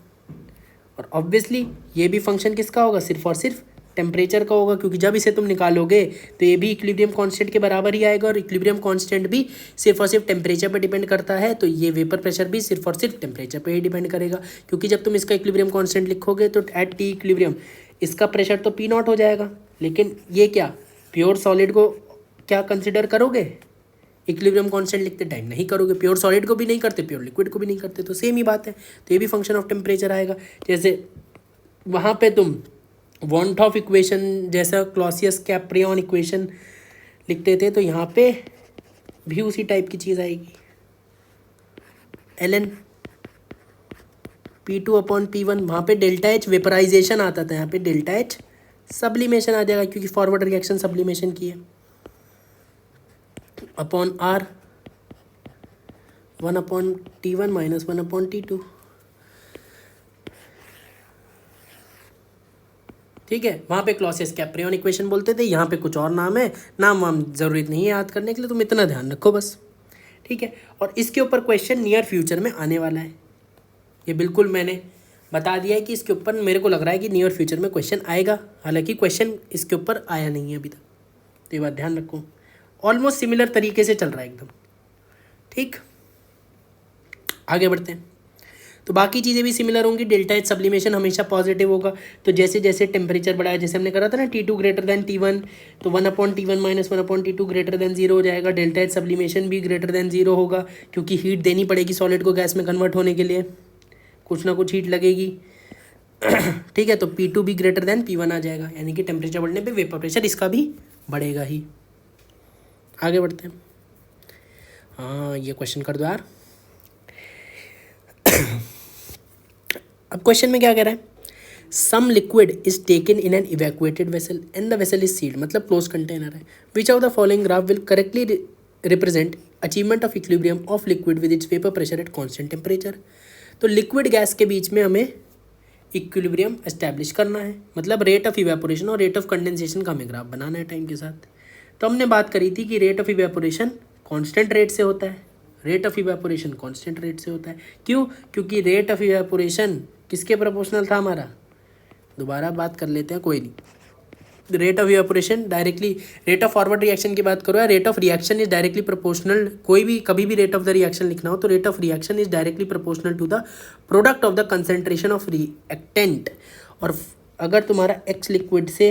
Speaker 1: और ऑब्वियसली ये भी फंक्शन किसका होगा? सिर्फ और सिर्फ टेम्परेचर का होगा, क्योंकि जब इसे तुम निकालोगे तो ये भी इक्विलिब्रियम कांस्टेंट के बराबर ही आएगा, और इक्विलिब्रियम कांस्टेंट भी सिर्फ और सिर्फ टेम्परेचर पर डिपेंड करता है, तो ये वेपर प्रेशर भी सिर्फ और सिर्फ टेम्परेचर पे ही डिपेंड करेगा। क्योंकि जब तुम इसका इक्विलिब्रियम कांस्टेंट लिखोगे तो एट टी इक्विलिब्रियम इसका प्रेशर तो पी नॉट हो जाएगा, लेकिन ये क्या प्योर सॉलिड को क्या कंसिडर करोगे? इक्विलिब्रियम कांस्टेंट लिखते टाइम नहीं करोगे, प्योर सॉलिड को भी नहीं करते, प्योर लिक्विड को भी नहीं करते, तो सेम ही बात है। तो ये भी फंक्शन ऑफ टेम्परेचर आएगा। जैसे वहाँ पे तुम वॉन्ट ऑफ इक्वेशन जैसा क्लॉसियस कैप्रियन इक्वेशन लिखते थे, तो यहाँ पे भी उसी टाइप की चीज़ आएगी। ln P2/P1, वहाँ पे डेल्टा एच वेपराइजेशन आता था, यहाँ पे डेल्टा एच सब्लिमेशन आ जाएगा, क्योंकि फॉरवर्ड रिएक्शन सब्लिमेशन की है, upon R 1/T1 minus 1/T2। ठीक है, वहाँ पे क्लॉसियस कैप्रियन इक्वेशन बोलते थे, यहाँ पे कुछ और नाम है, नाम वाम ज़रूरत नहीं है याद करने के लिए, तुम इतना ध्यान रखो बस। ठीक है, और इसके ऊपर क्वेश्चन नियर फ्यूचर में आने वाला है, ये बिल्कुल मैंने बता दिया है कि इसके ऊपर मेरे को लग रहा है कि नियर फ्यूचर में क्वेश्चन आएगा, हालांकि क्वेश्चन इसके ऊपर आया नहीं है अभी तक, तो ये बात ध्यान रखो। ऑलमोस्ट सिमिलर तरीके से चल रहा है एकदम। ठीक, आगे बढ़ते हैं। तो बाकी चीज़ें भी सिमिलर होंगी। डेल्टा एच सब्लिमेशन हमेशा पॉजिटिव होगा, तो जैसे जैसे टेम्परेचर बढ़ाया, जैसे हमने करा था ना T2 ग्रेटर देन T1, तो 1/T1 minus 1/T2 greater than 0 हो जाएगा। डेल्टा एच सब्लिमेशन भी ग्रेटर देन 0 होगा, क्योंकि हीट देनी पड़ेगी सॉलिड को गैस में कन्वर्ट होने के लिए, कुछ ना कुछ हीट लगेगी। ठीक है, तो P2 भी ग्रेटर देन P1 आ जाएगा, यानी कि टेम्परेचर बढ़ने पर वेपर प्रेशर इसका भी बढ़ेगा ही। आगे बढ़ते हैं। हाँ ये क्वेश्चन कर दो यार। अब क्वेश्चन में क्या कह रहा है, some liquid is taken in an evacuated vessel and the vessel is sealed, मतलब क्लोज कंटेनर है। Which of the following graph will correctly represent achievement of equilibrium of liquid with its vapour pressure at constant temperature. तो liquid gas के बीच में हमें equilibrium establish करना है, मतलब रेट ऑफ इवेपोरेशन और रेट ऑफ कंडेंसेशन का हमें ग्राफ बनाना है टाइम के साथ। तो हमने बात करी थी कि rate of evaporation constant rate से होता है, rate of evaporation constant rate से होता है। क्यों? क्योंकि रेट ऑफ इवेपोरेशन किसके प्रोपोर्शनल था हमारा, दोबारा बात कर लेते हैं, कोई नहीं। Rate of evaporation directly, rate of forward reaction की बात करो या rate of reaction is directly proportional, कोई भी कभी भी रेट ऑफ द रिएक्शन लिखना हो तो rate of reaction is directly proportional to the product of the concentration of reactant. और अगर तुम्हारा एक्स लिक्विड से,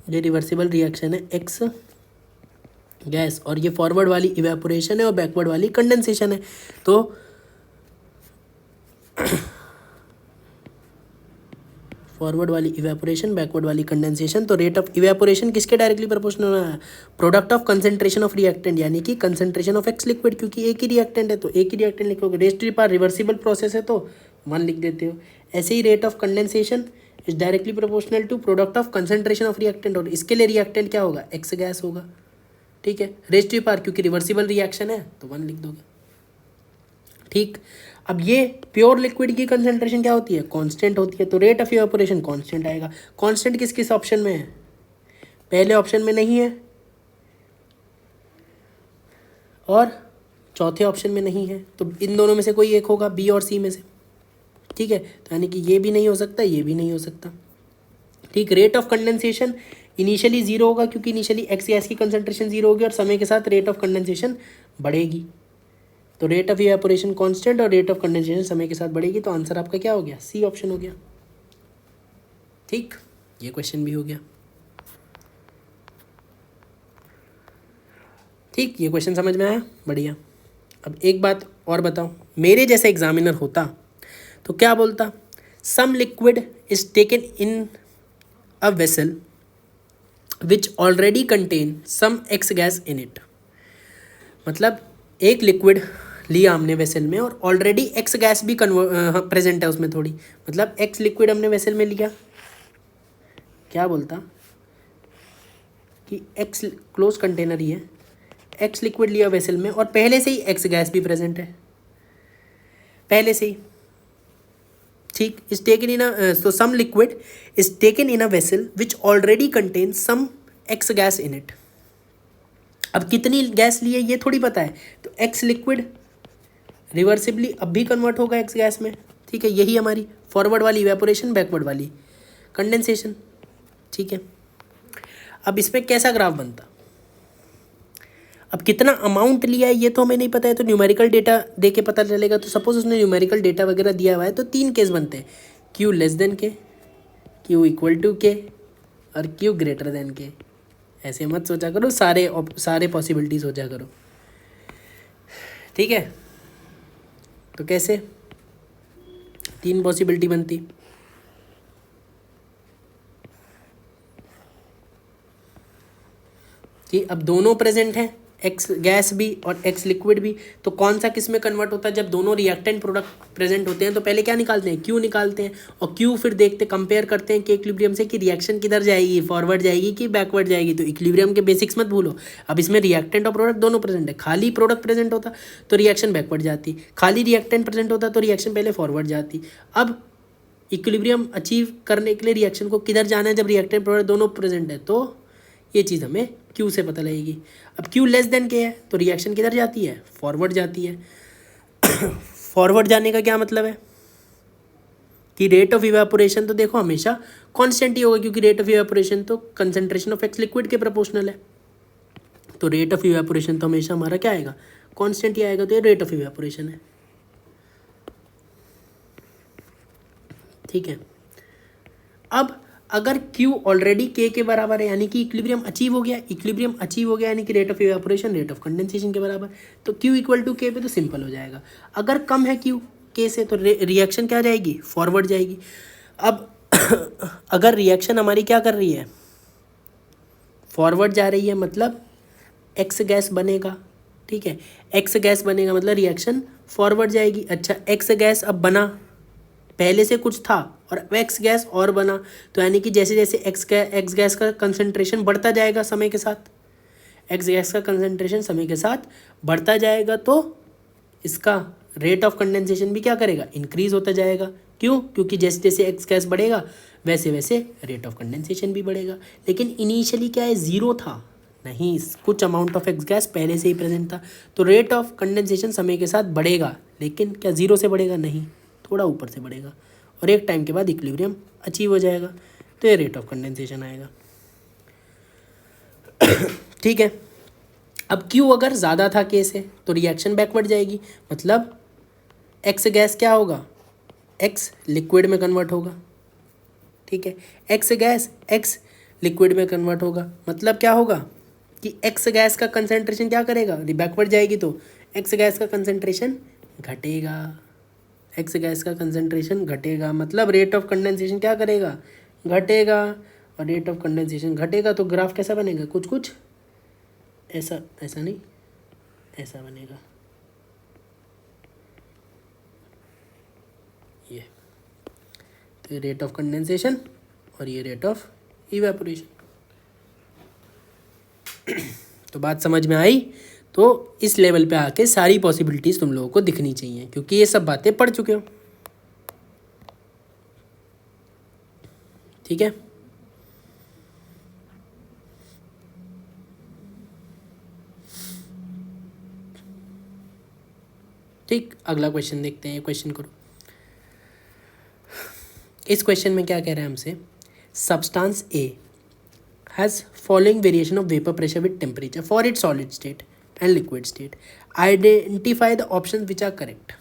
Speaker 1: ये रिवर्सिबल रिएक्शन है, एक्स गैस, और ये फॉरवर्ड वाली इवेपोरेशन है और बैकवर्ड वाली कंडेंसेशन है, तो फॉरवर्ड वाली इवेपोरेशन, बैकवर्ड वाली कंडेंसेशन, तो रेट ऑफ इवेपोरेशन किसके डायरेक्टली प्रोपोर्शनल है, product of concentration of reactant, यानी कि कंसंट्रेशन ऑफ एक्स लिक्विड, क्योंकि एक ही रिएक्टेंट है तो एक ही रिएक्टेंट लिखोगे। Raise to the power reversible process है तो 1 लिख देते हो। ऐसे ही rate of condensation is directly proportional to product of concentration of reactant, और इसके लिए रिएक्टेंट क्या होगा, एक्स गैस होगा, ठीक है। रेस्ट टू द पावर क्योंकि रिवर्सिबल रिएक्शन है तो 1 लिख दोगे, ठीक। अब ये प्योर लिक्विड की कंसंट्रेशन क्या होती है, कांस्टेंट होती है, तो रेट ऑफ इवेपोरेशन कांस्टेंट आएगा। कांस्टेंट किस किस ऑप्शन में है, पहले ऑप्शन में नहीं है और चौथे ऑप्शन में नहीं है, तो इन दोनों में से कोई एक होगा, बी और सी में से, ठीक है। तो यानी कि ये भी नहीं हो सकता, ये भी नहीं हो सकता, ठीक। रेट ऑफ कंडेंसेशन इनिशियली 0 होगा क्योंकि इनिशियली एक्स गैस की कंसंट्रेशन 0 होगी और समय के साथ रेट ऑफ कंडेंसेशन बढ़ेगी, तो रेट ऑफ इवेपोरेशन कांस्टेंट और रेट ऑफ कंडेंसेशन समय के साथ बढ़ेगी, तो आंसर आपका क्या हो गया, सी ऑप्शन हो गया, ठीक। ये क्वेश्चन भी हो गया, ठीक। ये क्वेश्चन समझ में आया, बढ़िया। अब एक बात और बताओ, मेरे जैसा एग्जामिनर होता तो क्या बोलता, some liquid is taken in a vessel which already contain some X gas in it, मतलब एक लिक्विड लिया हमने वेसल में और ऑलरेडी एक्स गैस भी प्रेजेंट है उसमें थोड़ी, मतलब एक्स लिक्विड हमने वेसल में लिया, क्या बोलता कि एक्स क्लोज कंटेनर ही है, एक्स लिक्विड लिया वेसल में और पहले से ही एक्स गैस भी प्रेजेंट है, पहले से ही, ठीक। Is taken in a, so some liquid is taken in a vessel which already contains some x gas in it। अब कितनी गैस ली है ये थोड़ी पता है, तो एक्स लिक्विड रिवर्सिबली अब भी कन्वर्ट होगा एक्स गैस में, ठीक है। यही हमारी फॉरवर्ड वाली इवेपोरेशन, बैकवर्ड वाली कंडेंसेशन, ठीक है। अब इसमें कैसा ग्राफ बनता, अब कितना अमाउंट लिया है ये तो हमें नहीं पता है, तो न्यूमेरिकल डेटा दे के पता चलेगा। तो सपोज उसने न्यूमेरिकल डेटा वगैरह दिया हुआ है तो 3 केस बनते हैं, क्यू लेस देन के, क्यू इक्वल टू के और क्यू ग्रेटर देन के। ऐसे मत सोचा करो, सारे पॉसिबिलिटीज सोचा करो, ठीक है। तो कैसे 3 पॉसिबिलिटी बनती, कि अब दोनों प्रेजेंट हैं, एक्स गैस भी और एक्स लिक्विड भी, तो कौन सा किस में कन्वर्ट होता है, जब दोनों रिएक्टेंट प्रोडक्ट प्रेजेंट होते हैं तो पहले क्या निकालते हैं, क्यू निकालते हैं, और क्यू फिर देखते कंपेयर करते हैं कि इक्विलिब्रियम से कि रिएक्शन किधर जाएगी, फॉरवर्ड जाएगी कि बैकवर्ड जाएगी। तो इक्विलिब्रियम के बेसिक्स मत भूलो। अब इसमें रिएक्टेंट और प्रोडक्ट दोनों प्रेजेंट है, खाली प्रोडक्ट प्रेजेंट होता तो रिएक्शन बैकवर्ड जाती, खाली रिएक्टेंट प्रेजेंट होता तो रिएक्शन पहले फॉरवर्ड जाती। अब इक्विलिब्रियम अचीव करने के लिए रिएक्शन को किधर जाना है, जब रिएक्टेंट प्रोडक्ट दोनों प्रेजेंट है, तो ये चीज़ हमें क्यू से पता लगेगी। अब क्यू लेस देन के है तो रिएक्शन किधर जाती है, फॉरवर्ड जाती है। फॉरवर्ड जाने का क्या मतलब है कि रेट ऑफ इवेपोरेशन तो देखो हमेशा कांस्टेंट ही होगा, क्योंकि रेट ऑफ इवेपोरेशन तो कंसंट्रेशन ऑफ एक्स लिक्विड के प्रोपोर्शनल है, तो रेट ऑफ इवेपोरेशन तो हमेशा हमारा क्या आएगा, कांस्टेंट ही आएगा। तो ये रेट ऑफ इवेपोरेशन है, ठीक है। अब अगर Q ऑलरेडी K के बराबर है, यानी कि इक्विलिब्रियम अचीव हो गया, इक्विलिब्रियम अचीव हो गया यानी कि rate of evaporation rate of condensation के बराबर, तो Q इक्वल टू K पे तो सिंपल हो जाएगा। अगर कम है Q K से तो रिएक्शन क्या जाएगी, फॉरवर्ड जाएगी। अब अगर रिएक्शन हमारी क्या कर रही है, फॉरवर्ड जा रही है मतलब एक्स गैस बनेगा, ठीक है। एक्स गैस बनेगा मतलब रिएक्शन फॉरवर्ड जाएगी। अच्छा, एक्स गैस अब बना, पहले से कुछ था और एक्स गैस और बना, तो यानी कि जैसे जैसे एक्स गैस का कंसंट्रेशन बढ़ता जाएगा समय के साथ, एक्स गैस का कंसंट्रेशन समय के साथ बढ़ता जाएगा, तो इसका रेट ऑफ कंडेंसेशन भी क्या करेगा, इंक्रीज होता जाएगा। क्यों? क्योंकि जैसे जैसे एक्स गैस बढ़ेगा वैसे वैसे रेट ऑफ कंडेंसेशन भी बढ़ेगा। लेकिन इनिशियली क्या है, ज़ीरो था, नहीं, कुछ अमाउंट ऑफ एक्स गैस पहले से ही प्रेजेंट था, तो रेट ऑफ कंडेंसेशन समय के साथ बढ़ेगा, लेकिन क्या ज़ीरो से बढ़ेगा, नहीं, थोड़ा ऊपर से बढ़ेगा, और एक टाइम के बाद इक्विलिब्रियम अचीव हो जाएगा, तो ये रेट ऑफ कंडेंसेशन आएगा। ठीक है। अब क्यू अगर ज़्यादा था के से तो रिएक्शन बैकवर्ड जाएगी, मतलब एक्स गैस क्या होगा, एक्स लिक्विड में कन्वर्ट होगा, ठीक है। एक्स गैस एक्स लिक्विड में कन्वर्ट होगा, मतलब क्या होगा कि एक्स गैस का कंसंट्रेशन क्या करेगा, बैकवर्ड जाएगी तो एक्स गैस का कंसंट्रेशन घटेगा, एक्स गैस का कंसंट्रेशन घटेगा, मतलब रेट ऑफ कंडेंसेशन क्या करेगा, घटेगा, और रेट ऑफ कंडेंसेशन घटेगा तो ग्राफ कैसा बनेगा, कुछ कुछ ऐसा, ऐसा नहीं, ऐसा बनेगा, ये, तो ये रेट ऑफ कंडेंसेशन और ये रेट ऑफ इवेपोरेशन। तो बात समझ में आई? तो इस लेवल पे आके सारी पॉसिबिलिटीज़ तुम लोगों को दिखनी चाहिए, क्योंकि ये सब बातें पढ़ चुके हो, ठीक है। ठीक, अगला क्वेश्चन देखते हैं, ये क्वेश्चन करो। इस क्वेश्चन में क्या कह रहे हैं हमसे, substance A has following variation of vapour pressure with temperature for its solid state and liquid state, identify the option which are correct.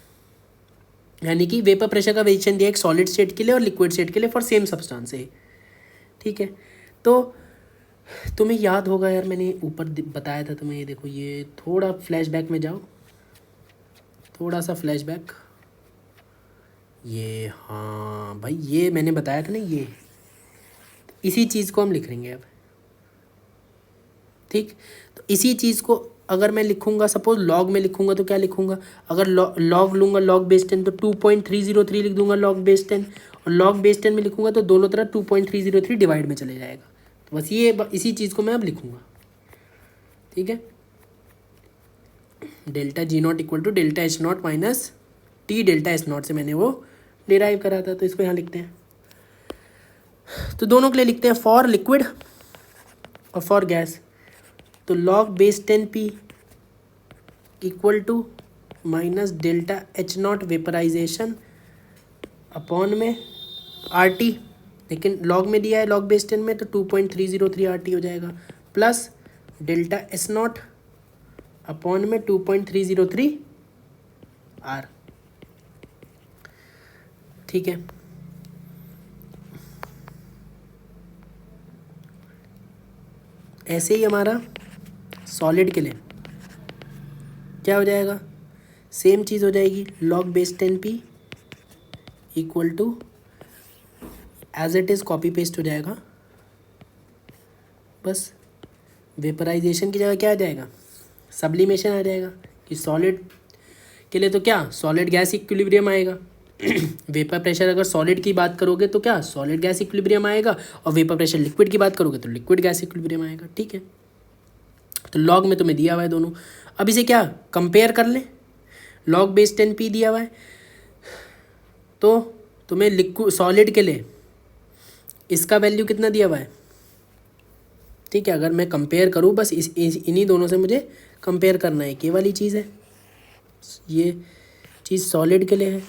Speaker 1: यानी कि वेपर प्रेशर का वेरिएशन दिया एक सॉलिड स्टेट के लिए और लिक्विड स्टेट के लिए फॉर सेम सब्सटेंस ए, ठीक है। तो तुम्हें याद होगा यार, मैंने ऊपर बताया था तुम्हें, ये देखो, ये थोड़ा फ्लैशबैक में जाओ, थोड़ा सा फ्लैशबैक, ये, हाँ भाई, ये मैंने बताया था ना, ये इसी चीज़ को हम लिख लेंगे अब, ठीक। तो इसी चीज़ को अगर मैं लिखूंगा, सपोज लॉग में लिखूंगा तो क्या लिखूंगा, अगर लॉग लूंगा लॉग बेस 10 तो 2.303 लिख दूंगा लॉग बेस 10, और लॉग बेस 10 में लिखूंगा तो दोनों तरफ 2.303 डिवाइड में चले जाएगा, तो बस ये इसी चीज़ को मैं अब लिखूंगा, ठीक है। Delta G naught equal to delta H naught minus T delta H naught से मैंने वो डिराइव करा था, तो इसको यहाँ लिखते हैं। तो दोनों के लिए लिखते हैं, फॉर लिक्विड और फॉर गैस, तो log base 10p equal to minus delta H not vaporisation upon में RT, लेकिन लॉग में दिया है लॉग बेस 10 में, तो 2.303 RT हो जाएगा, plus delta S not upon में 2.303 R, ठीक है। ऐसे ही हमारा सॉलिड के लिए क्या हो जाएगा, सेम चीज़ हो जाएगी, log base 10p equal to as it is copy paste हो जाएगा, बस वेपराइजेशन की जगह क्या आ जाएगा, सब्लिमेशन आ जाएगा, कि सॉलिड के लिए तो क्या, सॉलिड गैस इक्विलिब्रियम आएगा। वेपर प्रेशर अगर सॉलिड की बात करोगे तो क्या, सॉलिड गैस इक्विलिब्रियम आएगा, और वेपर प्रेशर लिक्विड की बात करोगे तो लिक्विड गैस इक्विलिब्रियम आएगा, ठीक है। तो लॉग में तुम्हें दिया हुआ है दोनों, अब इसे क्या कंपेयर कर लें, लॉग बेस 10p दिया हुआ है, तो तुम्हें लिक्विड सॉलिड के लिए इसका वैल्यू कितना दिया हुआ है, ठीक है। अगर मैं कंपेयर करूँ, बस इन्हीं दोनों से मुझे कंपेयर करना है, ये वाली चीज़ है, ये चीज़ सॉलिड के लिए है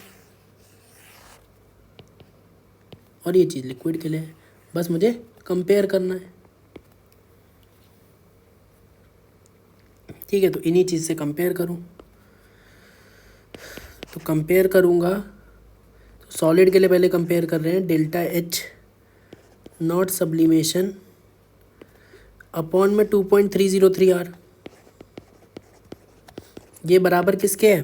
Speaker 1: और ये चीज़ लिक्विड के लिए है, बस मुझे कंपेयर करना है, ठीक है। तो इन्हीं चीज़ से कंपेयर करूँ, तो कंपेयर करूँगा, तो सॉलिड के लिए पहले कंपेयर कर रहे हैं, delta H not sublimation upon में 2.303 R, ये बराबर किसके है,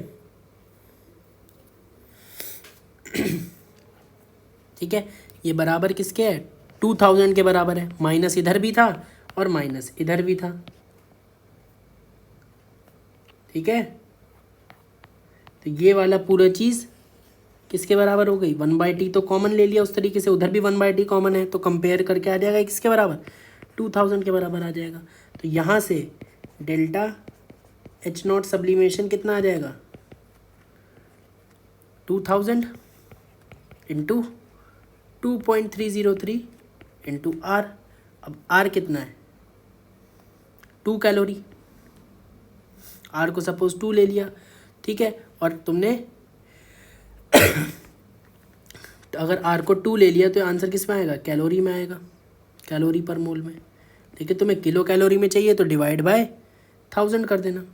Speaker 1: ठीक है, ये बराबर किसके है, 2000 के बराबर है, माइनस इधर भी था और माइनस इधर भी था, ठीक है। तो ये वाला पूरा चीज़ किसके बराबर हो गई, 1/t तो कॉमन ले लिया उस तरीके से, उधर भी 1/t कॉमन है, तो कंपेयर करके आ जाएगा किसके बराबर, 2000 के बराबर आ जाएगा। तो यहाँ से डेल्टा एच नॉट सब्लिमेशन कितना आ जाएगा, 2000 इंटू 2.303 इंटू आर। अब आर कितना है, 2 कैलोरी, आर को सपोज 2 ले लिया, ठीक है। और तुमने तो अगर आर को 2 ले लिया तो आंसर किस में आएगा, कैलोरी में आएगा, कैलोरी पर मोल में। लेकिन तुम्हें किलो कैलोरी में चाहिए तो डिवाइड बाय 1000 कर देना,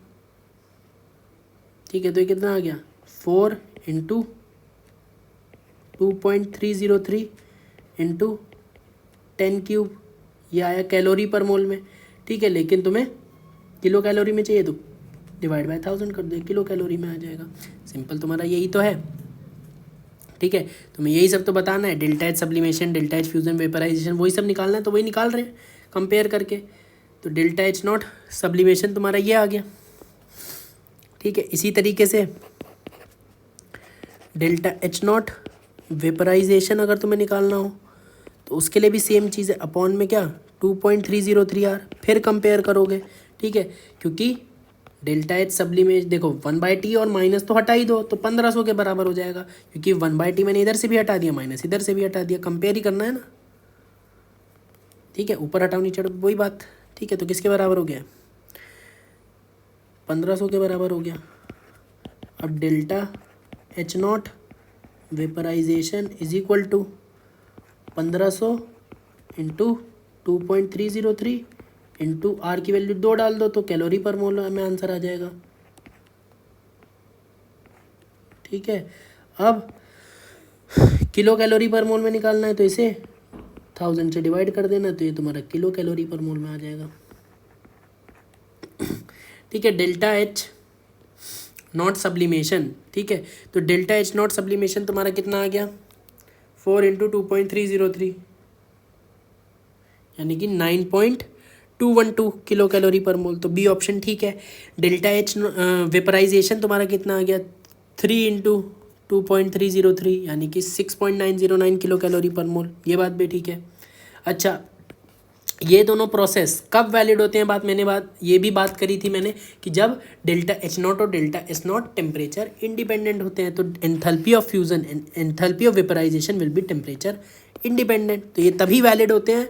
Speaker 1: ठीक है। तो ये कितना आ गया, 4 इंटू 2.303 इंटू 10 क्यूब, ये आया कैलोरी पर मोल में, ठीक है। लेकिन तुम्हें किलो कैलोरी में चाहिए तो डिवाइड बाय 1000 कर दो, किलो कैलोरी में आ जाएगा। सिंपल तुम्हारा यही तो है, ठीक है। तुम्हें यही सब तो बताना है, delta H sublimation, delta H fusion, vaporisation, वही सब निकालना है, तो वही निकाल रहे हैं कंपेयर करके। तो डेल्टा एच नॉट सब्लिमेशन तुम्हारा ये आ गया, ठीक है। इसी तरीके से डेल्टा एच नॉट वेपराइजेशन अगर तुम्हें निकालना हो तो उसके लिए भी सेम चीज़ है, अपॉन में क्या 2.303 आर, फिर कंपेयर करोगे, ठीक है। क्योंकि डेल्टा एच सब्लिमेशन देखो 1/t और माइनस तो हटा ही दो, तो 1500 के बराबर हो जाएगा, क्योंकि 1/t मैंने इधर से भी हटा दिया, माइनस इधर से भी हटा दिया, कंपेयर ही करना है ना, ठीक है। ऊपर हटाओ नीचे हटाओ वही बात, ठीक है। तो किसके बराबर हो गया, 1500 के बराबर हो गया। अब delta H not vaporisation is equal to 1500 into 2.303 into R की वैल्यू 2 डाल दो तो कैलोरी पर मोल में आंसर आ जाएगा, ठीक है। अब किलो कैलोरी पर मोल में निकालना है तो इसे 1000 से डिवाइड कर देना, तो ये तुम्हारा किलो कैलोरी पर मोल में आ जाएगा, ठीक है। डेल्टा एच नॉट सब्लिमेशन, ठीक है। तो डेल्टा एच नॉट सब्लिमेशन तुम्हारा कितना आ गया, 4 इंटू 2.303 यानी कि 9.212 किलो कैलोरी पर मोल, तो बी ऑप्शन ठीक है। डेल्टा एच वेपराइजेशन तुम्हारा कितना आ गया, 3 इंटू 2.303 यानी कि 6.909 किलो कैलोरी पर मोल, ये बात भी ठीक है। अच्छा, ये दोनों प्रोसेस कब वैलिड होते हैं, ये भी बात करी थी मैंने कि जब डेल्टा एच नॉट और delta S naught temperature independent होते हैं, तो enthalpy of fusion enthalpy of vaporisation will be temperature independent, तो ये तभी वैलिड होते हैं।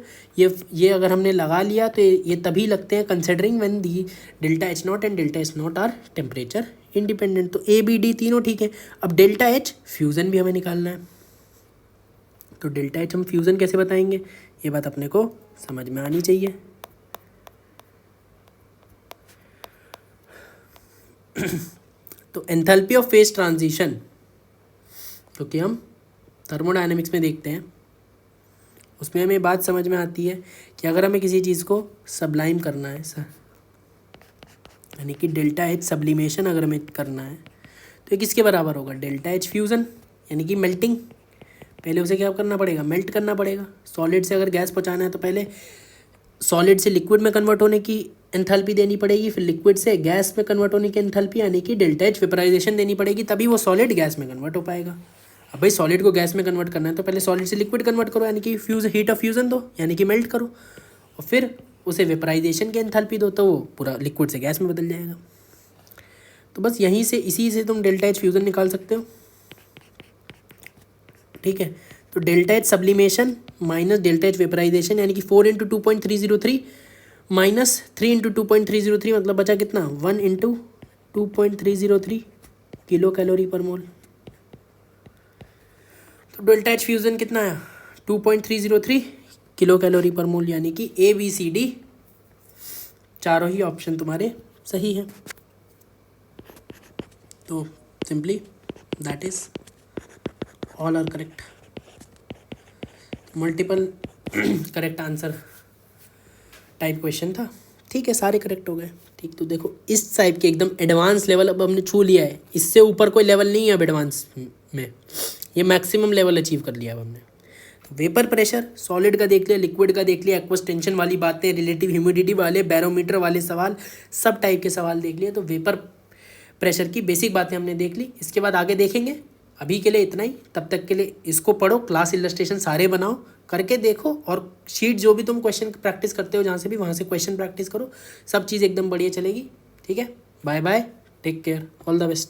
Speaker 1: ये अगर हमने लगा लिया तो ये तभी लगते हैं considering when the delta H not and delta S naught are temperature independent. तो ए बी डी तीनों ठीक है। अब डेल्टा एच फ्यूज़न भी हमें निकालना है, तो डेल्टा एच हम फ्यूज़न कैसे बताएंगे, ये बात अपने को समझ में आनी चाहिए। तो एंथैल्पी ऑफ फेज ट्रांजिशन जो कि हम थर्मोडायनेमिक्स में देखते हैं, उसमें हमें बात समझ में आती है कि अगर हमें किसी चीज़ को सब्लाइम करना है सर, यानी कि डेल्टा एच सब्लिमेशन अगर हमें करना है तो ये किसके बराबर होगा, डेल्टा एच फ्यूज़न यानी कि मेल्टिंग। पहले उसे क्या करना पड़ेगा, मेल्ट करना पड़ेगा। सॉलिड से अगर गैस पहुंचाना है तो पहले सॉलिड से लिक्विड में कन्वर्ट होने की एंथैल्पी देनी पड़ेगी, फिर लिक्विड से गैस में कन्वर्ट होने की एंथैल्पी यानी कि डेल्टा एच वेपराइजेशन देनी पड़ेगी, तभी वो सॉलिड गैस में कन्वर्ट हो पाएगा। अब भाई सॉलिड को गैस में कन्वर्ट करना है तो पहले सॉलिड से लिक्विड कन्वर्ट करो यानी कि हीट ऑफ फ्यूज़न दो यानी कि मेल्ट करो, और फिर उसे वेपराइजेशन की एंथैल्पी दो तो वो पूरा लिक्विड से गैस में बदल जाएगा। तो बस यहीं से इसी से तुम डेल्टा एच फ्यूज़न निकाल सकते हो, ठीक है। तो delta H sublimation minus delta H vaporisation यानी कि 4 इंटू 2.303 माइनस 3 इंटू 2.303 मतलब बचा कितना, 1 इंटू 2.303 किलो कैलोरी पर मोल। तो डेल्टा एच फ्यूज़न कितना आया, 2.303 किलो कैलोरी पर मोल, यानी कि ए बी सी डी चारों ही ऑप्शन तुम्हारे सही हैं। तो simply that is all are correct, multiple correct answer type question था, ठीक है। सारे करेक्ट हो गए, ठीक। तो देखो इस टाइप के एकदम एडवांस लेवल अब हमने छू लिया है, इससे ऊपर कोई लेवल नहीं है अब एडवांस में, ये मैक्सिमम लेवल अचीव कर लिया अब हमने। वेपर प्रेशर, सॉलिड का देख लिया, लिक्विड का देख लिया, एक्वस टेंशन वाली बातें, रिलेटिव ह्यूमिडिटी वाले, बैरोमीटर वाले सवाल, सब टाइप के सवाल देख लिए। तो वेपर प्रेशर की बेसिक बातें हमने देख ली। इसके बाद आगे देखेंगे। अभी के लिए इतना ही। तब तक के लिए इसको पढ़ो, क्लास इलस्ट्रेशन सारे बनाओ, करके देखो, और शीट जो भी तुम क्वेश्चन प्रैक्टिस करते हो जहाँ से भी, वहाँ से क्वेश्चन प्रैक्टिस करो। सब चीज़ एकदम बढ़िया चलेगी। ठीक है, bye bye, take care, all the best.